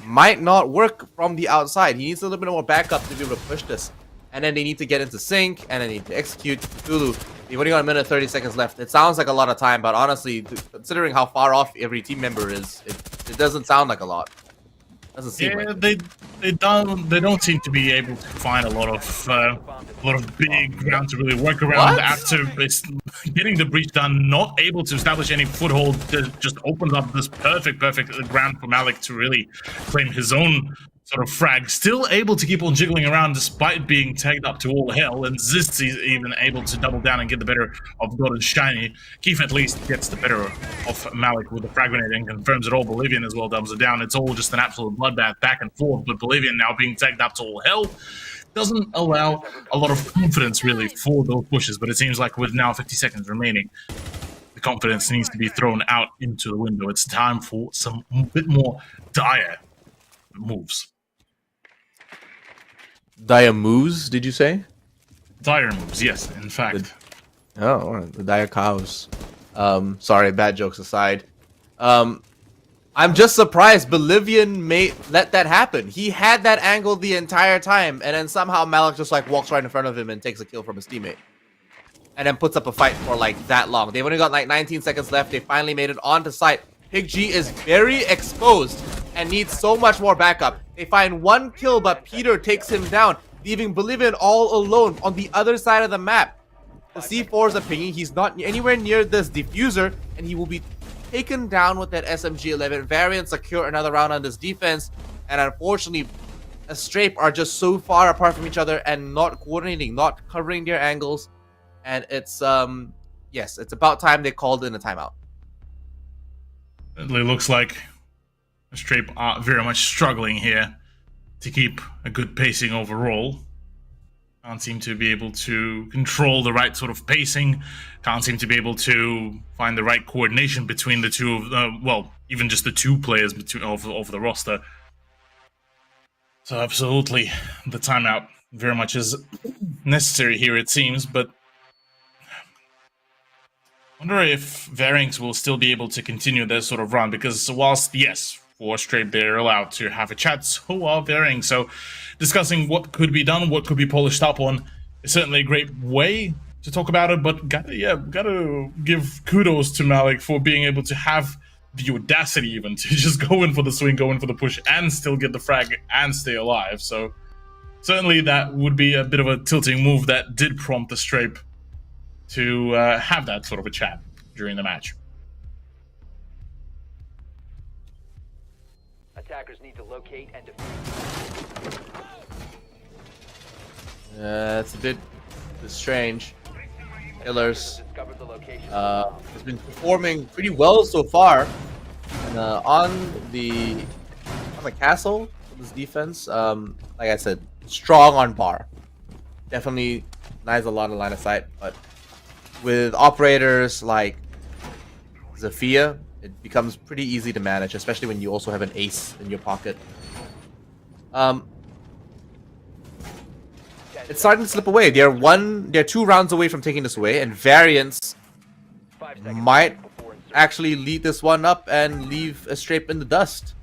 Might not work from the outside. He needs a little bit more backup to be able to push this. And then they need to get into sync, and then they need to execute. Tulu, they've only got a minute and 30 seconds left. It sounds like a lot of time, but honestly, considering how far off every team member is, it doesn't sound like a lot. Doesn't seem like they don't seem to be able to find a lot of big ground to really work around after getting the breach done. Not able to establish any foothold, just opens up this perfect ground for Malik to really claim his own sort of frag. Still able to keep on jiggling around despite being tagged up to all hell, and Zist is even able to double down and get the better of God and Shiny. Keith at least gets the better of Malik with the frag grenade and confirms it all. Bolivian as well doubles it down. It's all just an absolute bloodbath back and forth, but Bolivian now being tagged up to all hell doesn't allow a lot of confidence really for those pushes, but it seems like with now 50 seconds remaining, the confidence needs to be thrown out into the window. It's time for some bit more dire moves. Dire moves, did you say? Dire moves, yes, in fact. The dire cows. Sorry, bad jokes aside. I'm just surprised Bolivian let that happen. He had that angle the entire time, and then somehow Malik just like walks right in front of him and takes a kill from his teammate. And then puts up a fight for like that long. They've only got like 19 seconds left. They finally made it onto site. Pig G is very exposed and needs so much more backup. They find one kill, but Peter takes him down, leaving Bolivian all alone on the other side of the map. The C4s are pinging. He's not anywhere near this diffuser, and he will be taken down with that SMG-11. Variant secure another round on this defense, and unfortunately, Strape are just so far apart from each other and not coordinating, not covering their angles. And it's, yes, it's about time they called in a timeout. It looks like Strape are very much struggling here to keep a good pacing overall. Can't seem to be able to control the right sort of pacing. Can't seem to be able to find the right coordination between the two of, well, even just the two players of the roster. So absolutely, the timeout very much is necessary here, it seems, but I wonder if Varynx will still be able to continue their sort of run, because whilst, yes, for Strape they're allowed to have a chat, so are Varynx. So discussing what could be done, what could be polished up on, is certainly a great way to talk about it, but gotta give kudos to Malik for being able to have the audacity even to just go in for the swing, go in for the push, and still get the frag and stay alive. So certainly that would be a bit of a tilting move that did prompt the Strape to have that sort of a chat during the match. Attackers need to locate and defuse. It's a bit strange. Killers has been performing pretty well so far, and on the castle, this defense, like I said, strong on bar. Definitely nice a lot of line of sight, but with operators like Zafia, it becomes pretty easy to manage, especially when you also have an ace in your pocket. It's starting to slip away. They're 2 rounds away from taking this away, and Variance might actually lead this one up and leave a Strape in the dust.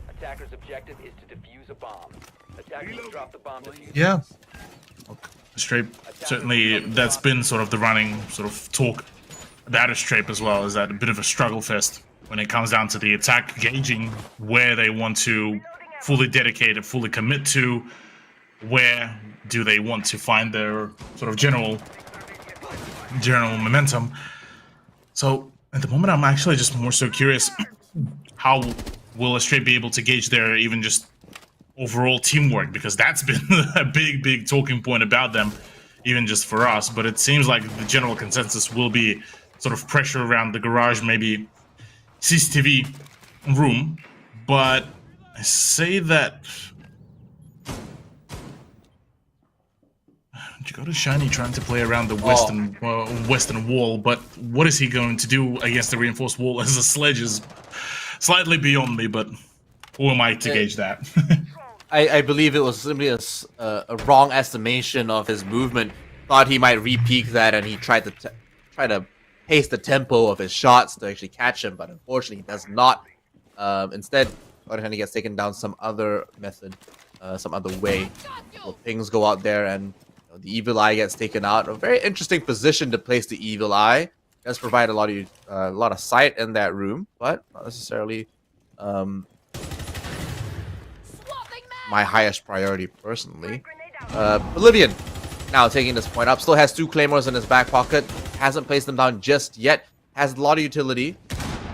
Attacker's objective is to defuse a bomb. Attackers drop the bomb defuse. Yeah. Strape, certainly that's been sort of the running sort of talk about a Strape as well, is that a bit of a struggle fest when it comes down to the attack, gauging where they want to fully dedicate and fully commit to, where do they want to find their sort of general momentum. So at the moment I'm actually just more so curious, how will a Strape be able to gauge their even just overall teamwork, because that's been a big talking point about them, even just for us. But it seems like the general consensus will be sort of pressure around the garage, maybe CCTV room. But I say that you got a Shiny trying to play around the western wall, but what is he going to do against the reinforced wall as the sledge is slightly beyond me, but who am I to gauge that? I believe it was simply a wrong estimation of his movement. Thought he might re-peak that, and he tried to pace the tempo of his shots to actually catch him, but unfortunately he does not. Instead, he gets taken down some other method, some other way. So things go out there, and the Evil Eye gets taken out. A very interesting position to place the Evil Eye. Does provide a lot of sight in that room, but not necessarily my highest priority personally. Bolivian now taking this point up. Still has 2 claymores in his back pocket. Hasn't placed them down just yet. Has a lot of utility.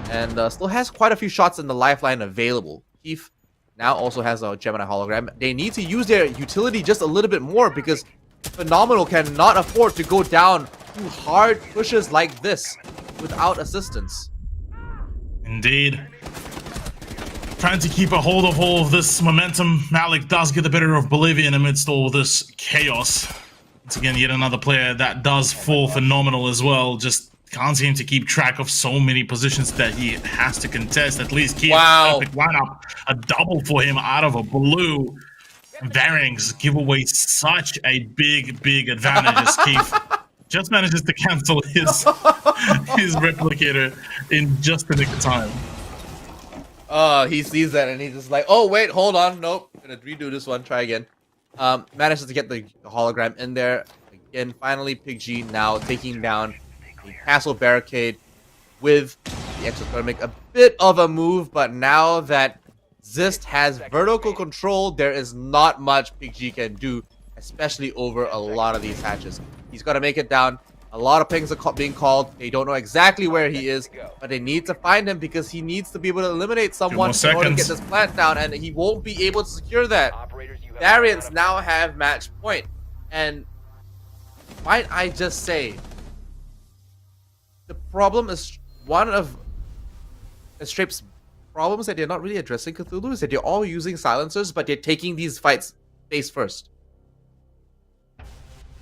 And still has quite a few shots in the lifeline available. Keith now also has a Gemini hologram. They need to use their utility just a little bit more, because Phenomenal cannot afford to go down to hard pushes like this without assistance. Indeed. Trying to keep a hold of all of this momentum. Malik does get the better of Bolivian amidst all this chaos. Once again, yet another player that does fall Phenomenal as well. Just can't seem to keep track of so many positions that he has to contest. At least keep a perfect lineup. A double for him out of a blue. Varings give away such a big advantage as Keith just manages to cancel his replicator in just the nick of time. He sees that and he's just like, oh wait, hold on, nope, gonna redo this one, try again. Manages to get the hologram in there again. Finally, PigG now taking down the castle barricade with the exothermic. A bit of a move, but now that Zist has vertical control, there is not much PigG can do, especially over a lot of these hatches. He's got to make it down. A lot of pings are being called. They don't know exactly where he is, but they need to find him because he needs to be able to eliminate someone in order to get this plant down, and he won't be able to secure that. Darians now have match point, and might I just say, the problem is one of Strape's problems that they're not really addressing Cthulhu is that they're all using silencers, but they're taking these fights face first.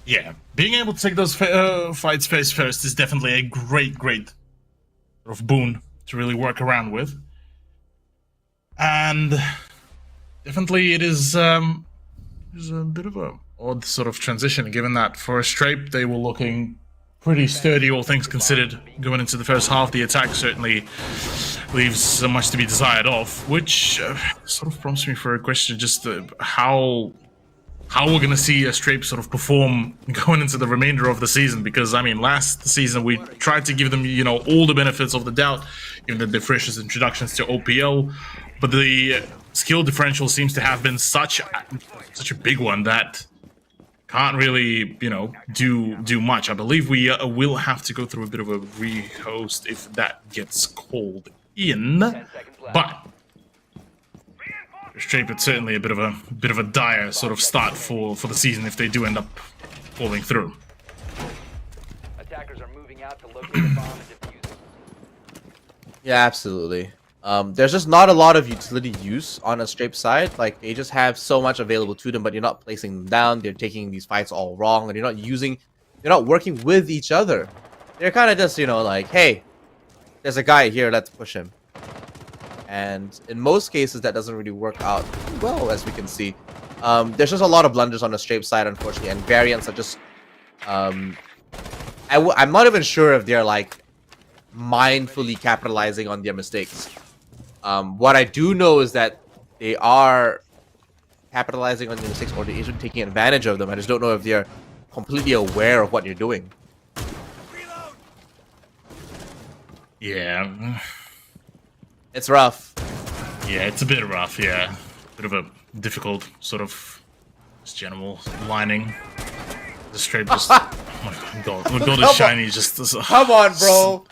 Yeah, being able to take those fights face first is definitely a great sort of boon to really work around with. And definitely it is a bit of a odd sort of transition, given that for Strape they were looking pretty sturdy, all things considered, going into the first half. The attack certainly leaves so much to be desired of, which sort of prompts me for a question, just how we're going to see a Strape sort of perform going into the remainder of the season. Because, I mean, last season we tried to give them, you know, all the benefits of the doubt, given that the freshest introductions to OPL, but the skill differential seems to have been such a big one that can't really, you know, do much. I believe we will have to go through a bit of a rehost if that gets called in. But Strape, it's certainly a bit of a dire sort of start for the season if they do end up falling through. Attackers are moving out to locate the bomb and defuse it. Yeah, absolutely. There's just not a lot of utility use on a Strape side. Like, they just have so much available to them, but you're not placing them down. They're taking these fights all wrong, and they're not working with each other. They're kind of just, you know, like, hey, there's a guy here, let's push him. And in most cases, that doesn't really work out well, as we can see. There's just a lot of blunders on the Strape side, unfortunately, and variants are just... I'm not even sure if they're, like, mindfully capitalizing on their mistakes. What I do know is that they are capitalizing on their mistakes, or they're even taking advantage of them. I just don't know if they're completely aware of what they're doing. Yeah. It's rough. Yeah, it's a bit rough, yeah. Bit of a difficult sort of just general lining. The Strape just... oh my god, look at the shiny just... Come on, bro.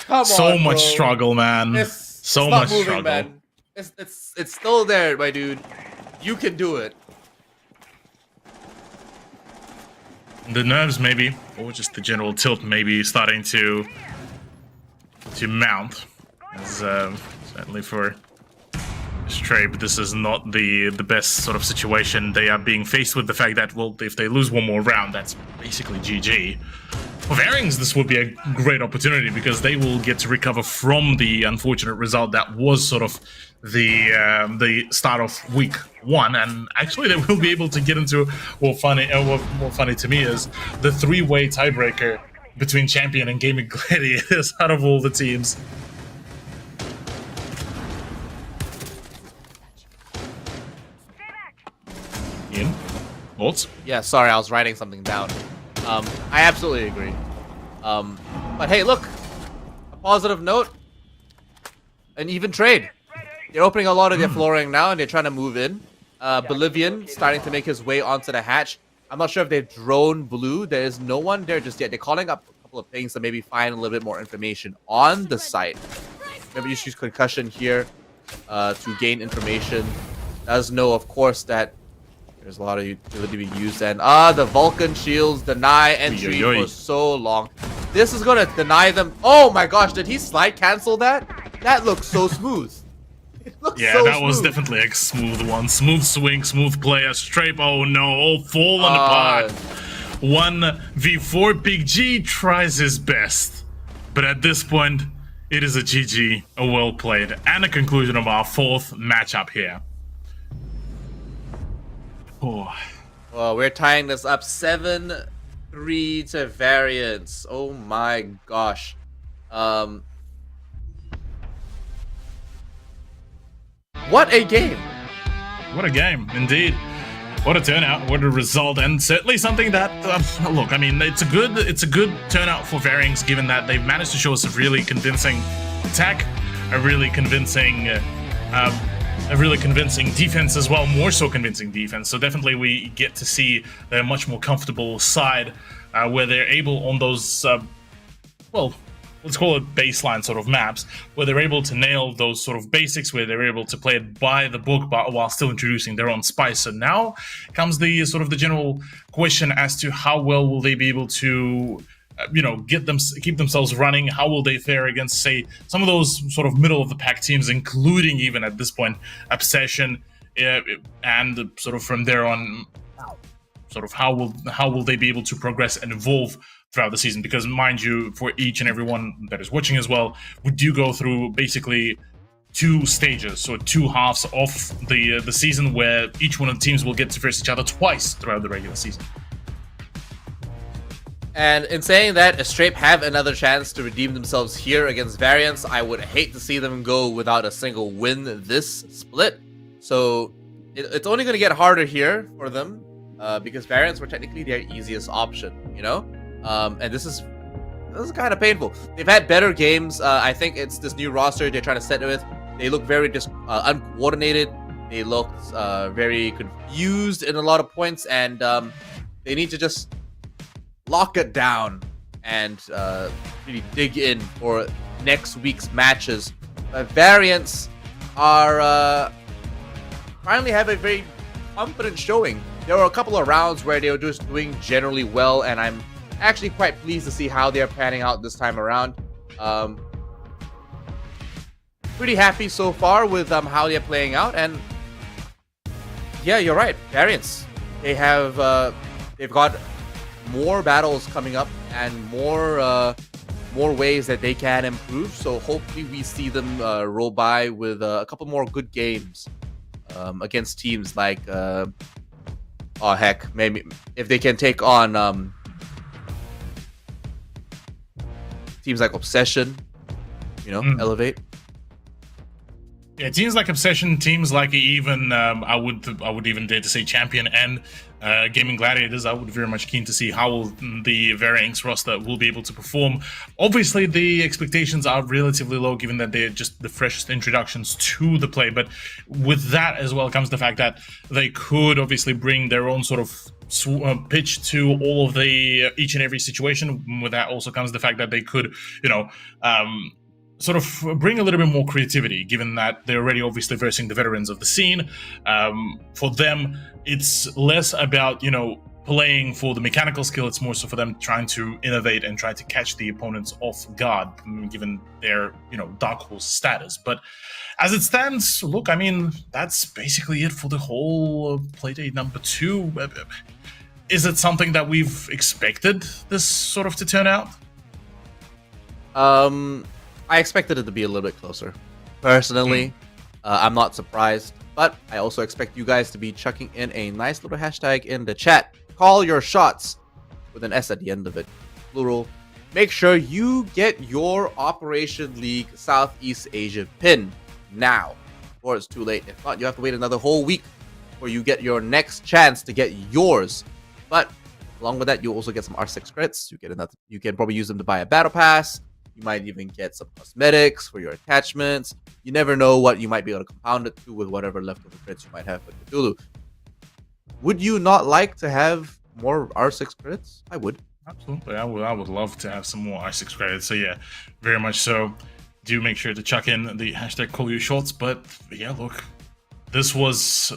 Come so on, much bro. struggle, man. It's so not much moving, struggle. Man. It's still there, my dude. You can do it. The nerves, maybe, or just the general tilt, maybe starting to mount. As, certainly for Stray, but this is not the best sort of situation. They are being faced with the fact that, well, if they lose one more round, that's basically GG. For Variants, this would be a great opportunity because they will get to recover from the unfortunate result that was sort of the start of week 1, and actually they will be able to get into what more funny to me is the 3-way tiebreaker between Champion and Gaming Gladiators out of all the teams. Ian, thoughts? Yeah, sorry, I was writing something down. I absolutely agree. But hey, look, a positive note, an even trade. They're opening a lot of their flooring now, and they're trying to move in. Bolivian starting to make his way onto the hatch. I'm not sure if they've drone blue. There is no one there just yet. They're calling up a couple of things to maybe find a little bit more information on the site. Maybe you use concussion here to gain information. Does know, of course, that there's a lot of utility being used, and the Vulcan shields deny entry for so long. This is gonna deny them. Oh my gosh, did he slide cancel that? That looks so smooth. Yeah, so that was definitely a smooth one. Smooth swing, smooth play. A Strape, oh no, all falling apart. 1v4, Big G tries his best. But at this point, it is a GG, a well played, and a conclusion of our 4th matchup here. Oh. Well, we're tying this up 7-3 to Variance. Oh my gosh. What a game! What a game, indeed. What a turnout, what a result, and certainly something that, look, I mean, it's a good turnout for Variants, given that they've managed to show us a really convincing attack, a really convincing defense as well, more so convincing defense. So definitely we get to see a much more comfortable side where they're able on those, well, let's call it baseline sort of maps, where they're able to nail those sort of basics, where they're able to play it by the book, but while still introducing their own spice. So now comes the sort of the general question as to how well will they be able to, keep themselves running. How will they fare against, say, some of those sort of middle of the pack teams, including even at this point Obsession, and sort of from there on, sort of how will they be able to progress and evolve throughout the season? Because mind you, for each and everyone that is watching as well, we do go through basically 2 stages, so 2 halves of the season, where each one of the teams will get to face each other twice throughout the regular season. And in saying that, Astrape have another chance to redeem themselves here against Variants. I would hate to see them go without a single win this split. So it's only going to get harder here for them because Variants were technically their easiest option, and this is kind of painful. They've had better games. I think it's this new roster they're trying to set with. They look very uncoordinated. They looked very confused in a lot of points, and they need to just lock it down and really dig in for next week's matches. Variants are finally have a very confident showing. There were a couple of rounds where they were just doing generally well, and I'm actually quite pleased to see how they're panning out this time around. Pretty happy so far with how they're playing out, and yeah, you're right. Variants, they've got more battles coming up and more ways that they can improve. So hopefully we see them roll by with a couple more good games against teams like oh heck, maybe if they can take on teams like Obsession, Elevate. Yeah, teams like Obsession, teams like even I would even dare to say Champion and Gaming Gladiators. I would be very much keen to see how the Variants roster will be able to perform. Obviously, the expectations are relatively low, given that they're just the freshest introductions to the play. But with that as well comes the fact that they could obviously bring their own sort of pitch to all of the each and every situation. With that also comes the fact that they could, sort of bring a little bit more creativity, given that they're already obviously versing the veterans of the scene. For them, it's less about, playing for the mechanical skill. It's more so for them trying to innovate and try to catch the opponents off guard, given their, dark horse status. But as it stands, look, I mean, that's basically it for the whole Playdate number 2. Is it something that we've expected this sort of to turn out? I expected it to be a little bit closer. Personally, I'm not surprised, but I also expect you guys to be chucking in a nice little hashtag in the chat. Call your shots with an S at the end of it. Plural. Make sure you get your Operation League Southeast Asia pin now, or it's too late. If not, you have to wait another whole week before you get your next chance to get yours. But along with that, you'll also get some R6 credits. You can probably use them to buy a battle pass. You might even get some cosmetics for your attachments. You never know what you might be able to compound it to with whatever leftover credits you might have for Cthulhu. Would you not like to have more R6 credits? I would. Absolutely. I would love to have some more R6 credits. So yeah, very much so. Do make sure to chuck in the hashtag call your shots. But yeah, look, this was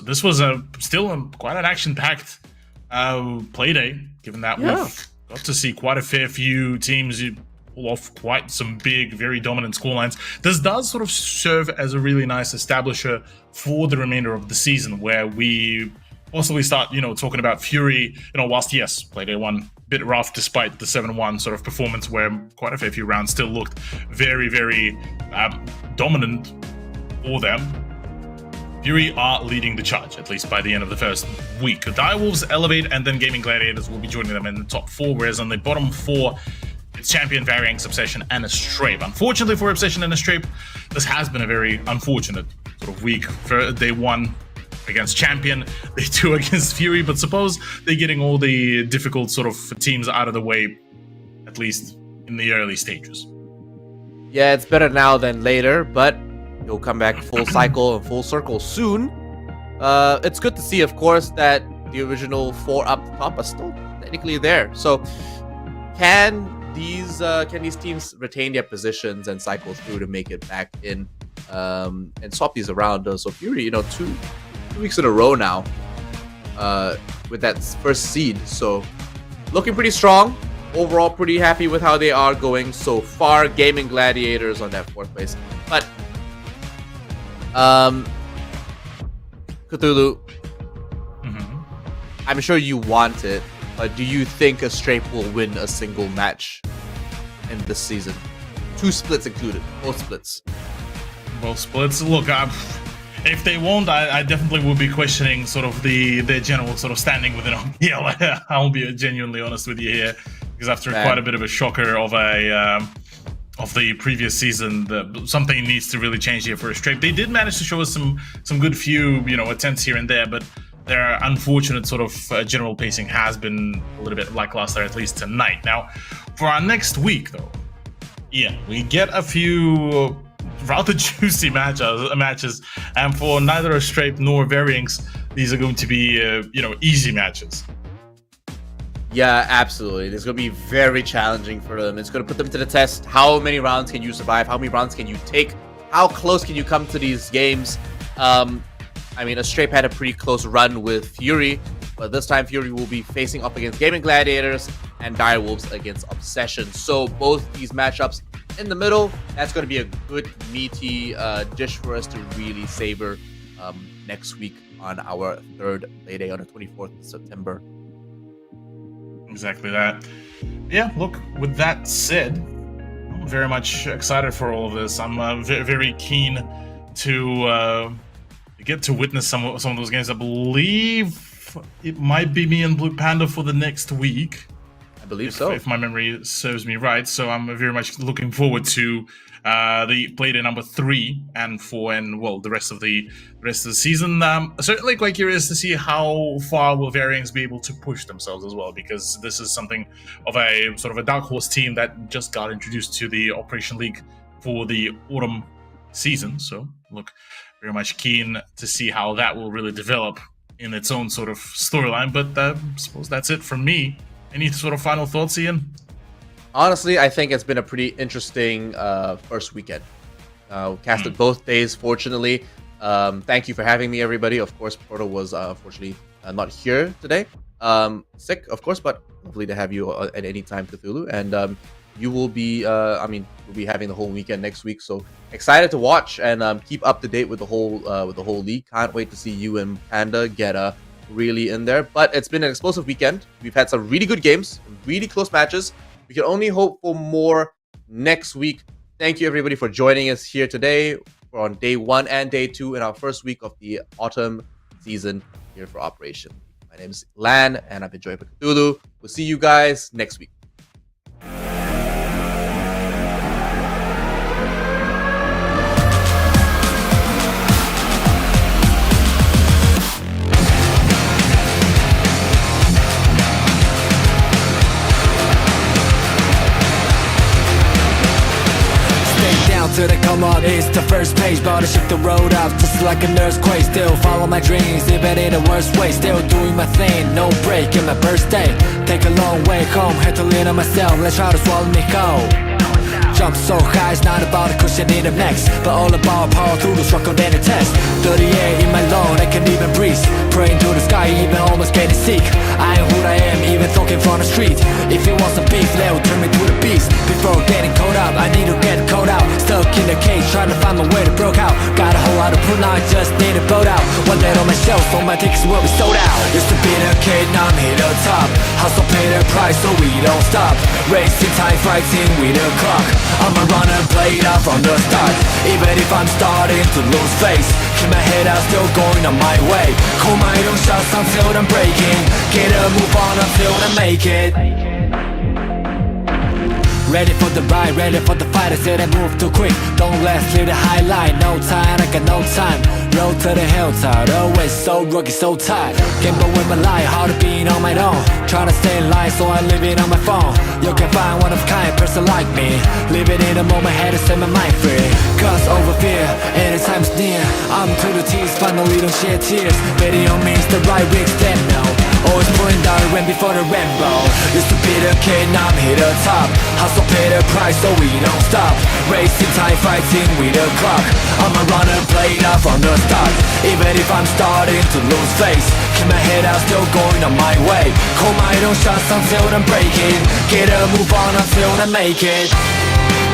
still quite an action-packed play day, given that we've got to see quite a fair few teams pull off quite some big, very dominant scorelines. This does sort of serve as a really nice establisher for the remainder of the season, where we possibly start, talking about Fury, whilst yes, Playday 1 bit rough despite the 7-1 sort of performance, where quite a fair few rounds still looked very, very dominant for them. Fury are leading the charge, at least by the end of the first week. Direwolves, Elevate, and then Gaming Gladiators will be joining them in the top 4, whereas on the bottom 4, it's Champion, Varianx, Obsession, and Astrape. Unfortunately for Obsession and Astrape, this has been a very unfortunate sort of week. For day 1 against Champion, day 2 against Fury, but suppose they're getting all the difficult sort of teams out of the way, at least in the early stages. Yeah, it's better now than later, but you'll come back full cycle and full circle soon. It's good to see, of course, that the original 4 up top are still technically there. So can these teams retain their positions and cycle through to make it back in and swap these around? So Fury, 2 weeks in a row now with that first seed. So looking pretty strong. Overall, pretty happy with how they are going so far. Gaming Gladiators on that 4th place. But Cthulhu, I'm sure you want it, but do you think Astrape will win a single match in this season? 2 splits included, both splits. Both splits. Look, if they won't, I definitely will be questioning sort of their general sort of standing within OPL. I'll be genuinely honest with you here, because after quite a bit of a shocker of the previous season, something needs to really change here for Astrape. They did manage to show us some good few attempts here and there, but their unfortunate sort of general pacing has been a little bit lackluster, at least tonight. Now, for our next week, though, we get a few rather juicy matches, and for neither Astrape nor Varianx, these are going to be easy matches. Yeah, absolutely. It's going to be very challenging for them. It's going to put them to the test. How many rounds can you survive? How many rounds can you take? How close can you come to these games? Astrape had a pretty close run with Fury, but this time Fury will be facing up against Gaming Gladiators and Direwolves against Obsession. So both these matchups in the middle, that's going to be a good meaty dish for us to really savor next week on our 3rd Playday on the 24th of September. Exactly that. Yeah, look, with that said, I'm very much excited for all of this. I'm very keen to get to witness some of those games. I believe it might be me and Blue Panda for the next week. I believe so, if my memory serves me right. So I'm very much looking forward to the Playday number 3 and 4, and well, the rest of the season. Certainly quite curious to see how far will Varianx be able to push themselves as well, because this is something of a sort of a dark horse team that just got introduced to the Operation League for the autumn season. So look, very much keen to see how that will really develop in its own sort of storyline. But I suppose that's it from me. Any sort of final thoughts, Ian? honestly, I think it's been a pretty interesting first weekend. Casted both days, fortunately. Thank you for having me, everybody. Of course, Proto was unfortunately not here today. Sick, of course, but lovely to have you at any time, Cthulhu. And you will be, we'll be having the whole weekend next week. So excited to watch and keep up to date with the whole league. Can't wait to see you and Panda get really in there. But it's been an explosive weekend. We've had some really good games, really close matches. We can only hope for more next week. Thank you, everybody, for joining us here today. We're on day 1 and day 2 in our first week of the autumn season here for Operation. My name is Lan, and I've been joined by Cthulhu. We'll see you guys next week. To the come on, it's the first page, but I shift the road up just like an earthquake. Still follow my dreams, even in the worst way. Still doing my thing, no break in my birthday. Take a long way home, had to lean on myself. Let's try to swallow me whole. Jump so high, it's not about a cushion in the next, but all about power through the struggle and the test. Dirty air in my lung, I can't even breathe. Praying to the sky, even almost getting sick. I am who I am, even talking from the street. If you want some beef, they'll turn me to the beast. Before getting caught up, I need to get caught out. Stuck in the cage, trying to find my way to broke out. Got a whole lot of pull now, I just need a boat out. One day on my shelf, so my tickets will be sold out. Used to be the kid, now I'm here the top. Hustle pay the price, so we don't stop. Racing time, fighting with the clock. I'm a runner, played out from the start. Even if I'm starting to lose face, keep my head out, still going on my way. Call my own shots until I'm breaking. Get a move on until I make it. Ready for the ride, ready for the fight. I said I move too quick, don't last, leave the highlight. No time, I got no time. Road to the hilltop, always so rocky, so tight. Gamble with my life, hard to be on my own. Trying to stay in line, so I leave it on my phone. You can find one of a kind person like me. Live it in the moment, had to set my mind free. Cause over fear, anytime's near. I'm to the tears, finally don't shed tears. Betting on me is the right way to stand now. Always pulling down the rain before the rainbow. Used to be the kid, now I'm here the top. Hustle pay the price, so we don't stop. Racing time, fighting with the clock. I'm a runner, played out from the start. Even if I'm starting to lose face, keep my head out, still going on my way. Call my own shots until I'm breaking. Get a move on until I make it.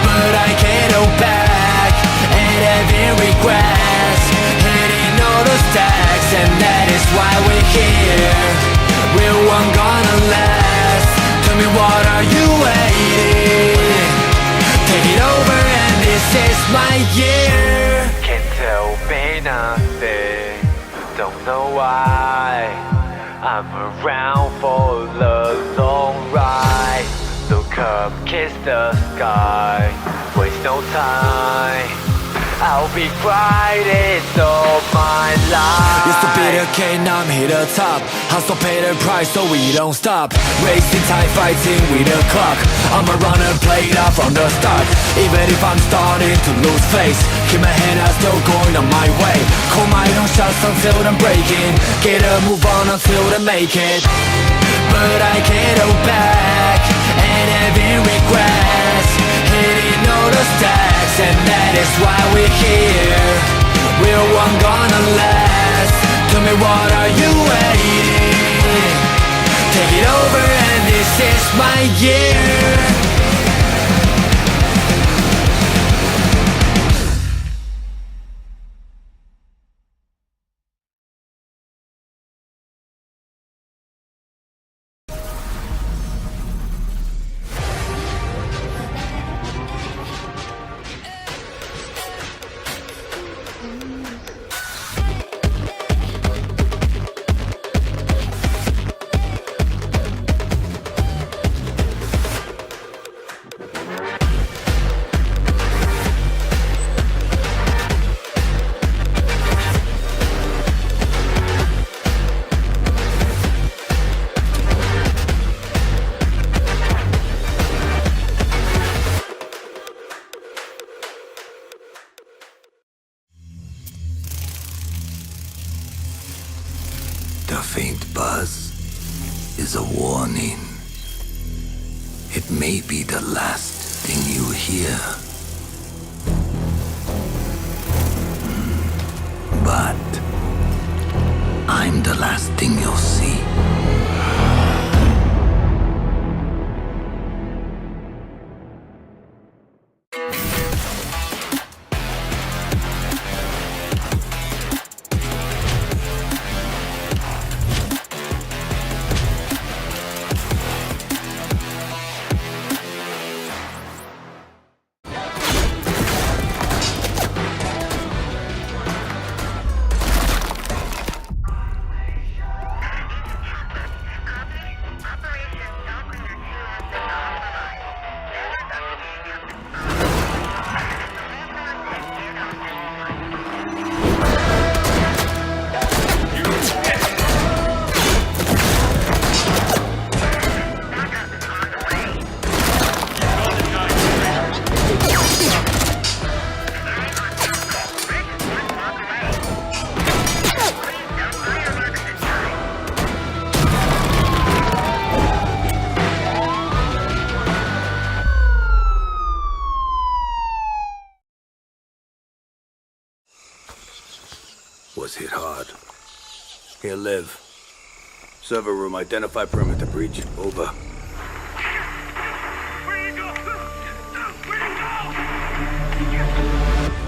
But I can't go back and having regrets. Hitting all the stacks, and that is why we're here. Real one gonna last. Tell me, what are you waiting? Take it over, and this is my year. Can't tell me nothing, don't know why. I'm around for the long ride. Look up, kiss the sky, waste no time. I'll be fighting all my life. Used to be the kid, now I'm here the top. Hustle pay the price, so we don't stop. Racing time, fighting with the clock. I'm a runner, played out from the start. Even if I'm starting to lose face, keep my head out, still going on my way. Call my own shots until I'm breaking. Get a move on until I make it. But I can't go back and having regrets. Hitting all the stacks, and that is why we're here. Real one gonna last. Tell me, what are you waiting? Take it over, and this is my year. The faint buzz is a warning. It may be the last thing you hear. But I'm the last thing you'll see. Was hit hard. He'll live. Server room, identify perimeter breach. Over. Where you go? Where you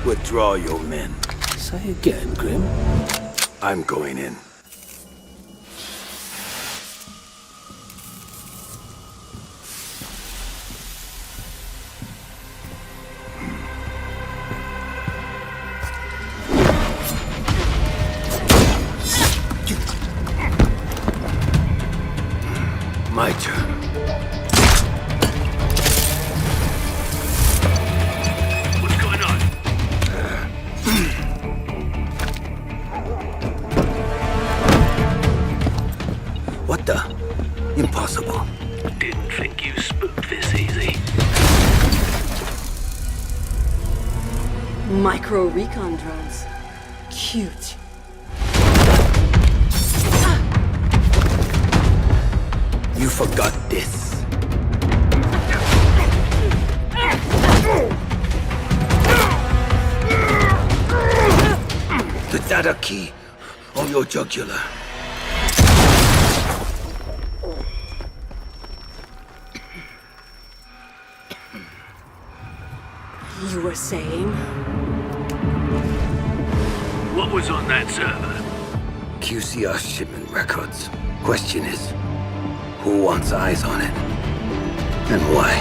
go? Withdraw your men. Say again, Grim. I'm going in. My turn. What's going on? What the? Impossible. Didn't think you spooked this easy. Micro recon drones. Cute. You forgot this. The data key on your jugular. You were saying? What was on that server? QCR shipment records. Question is, who wants eyes on it? And why?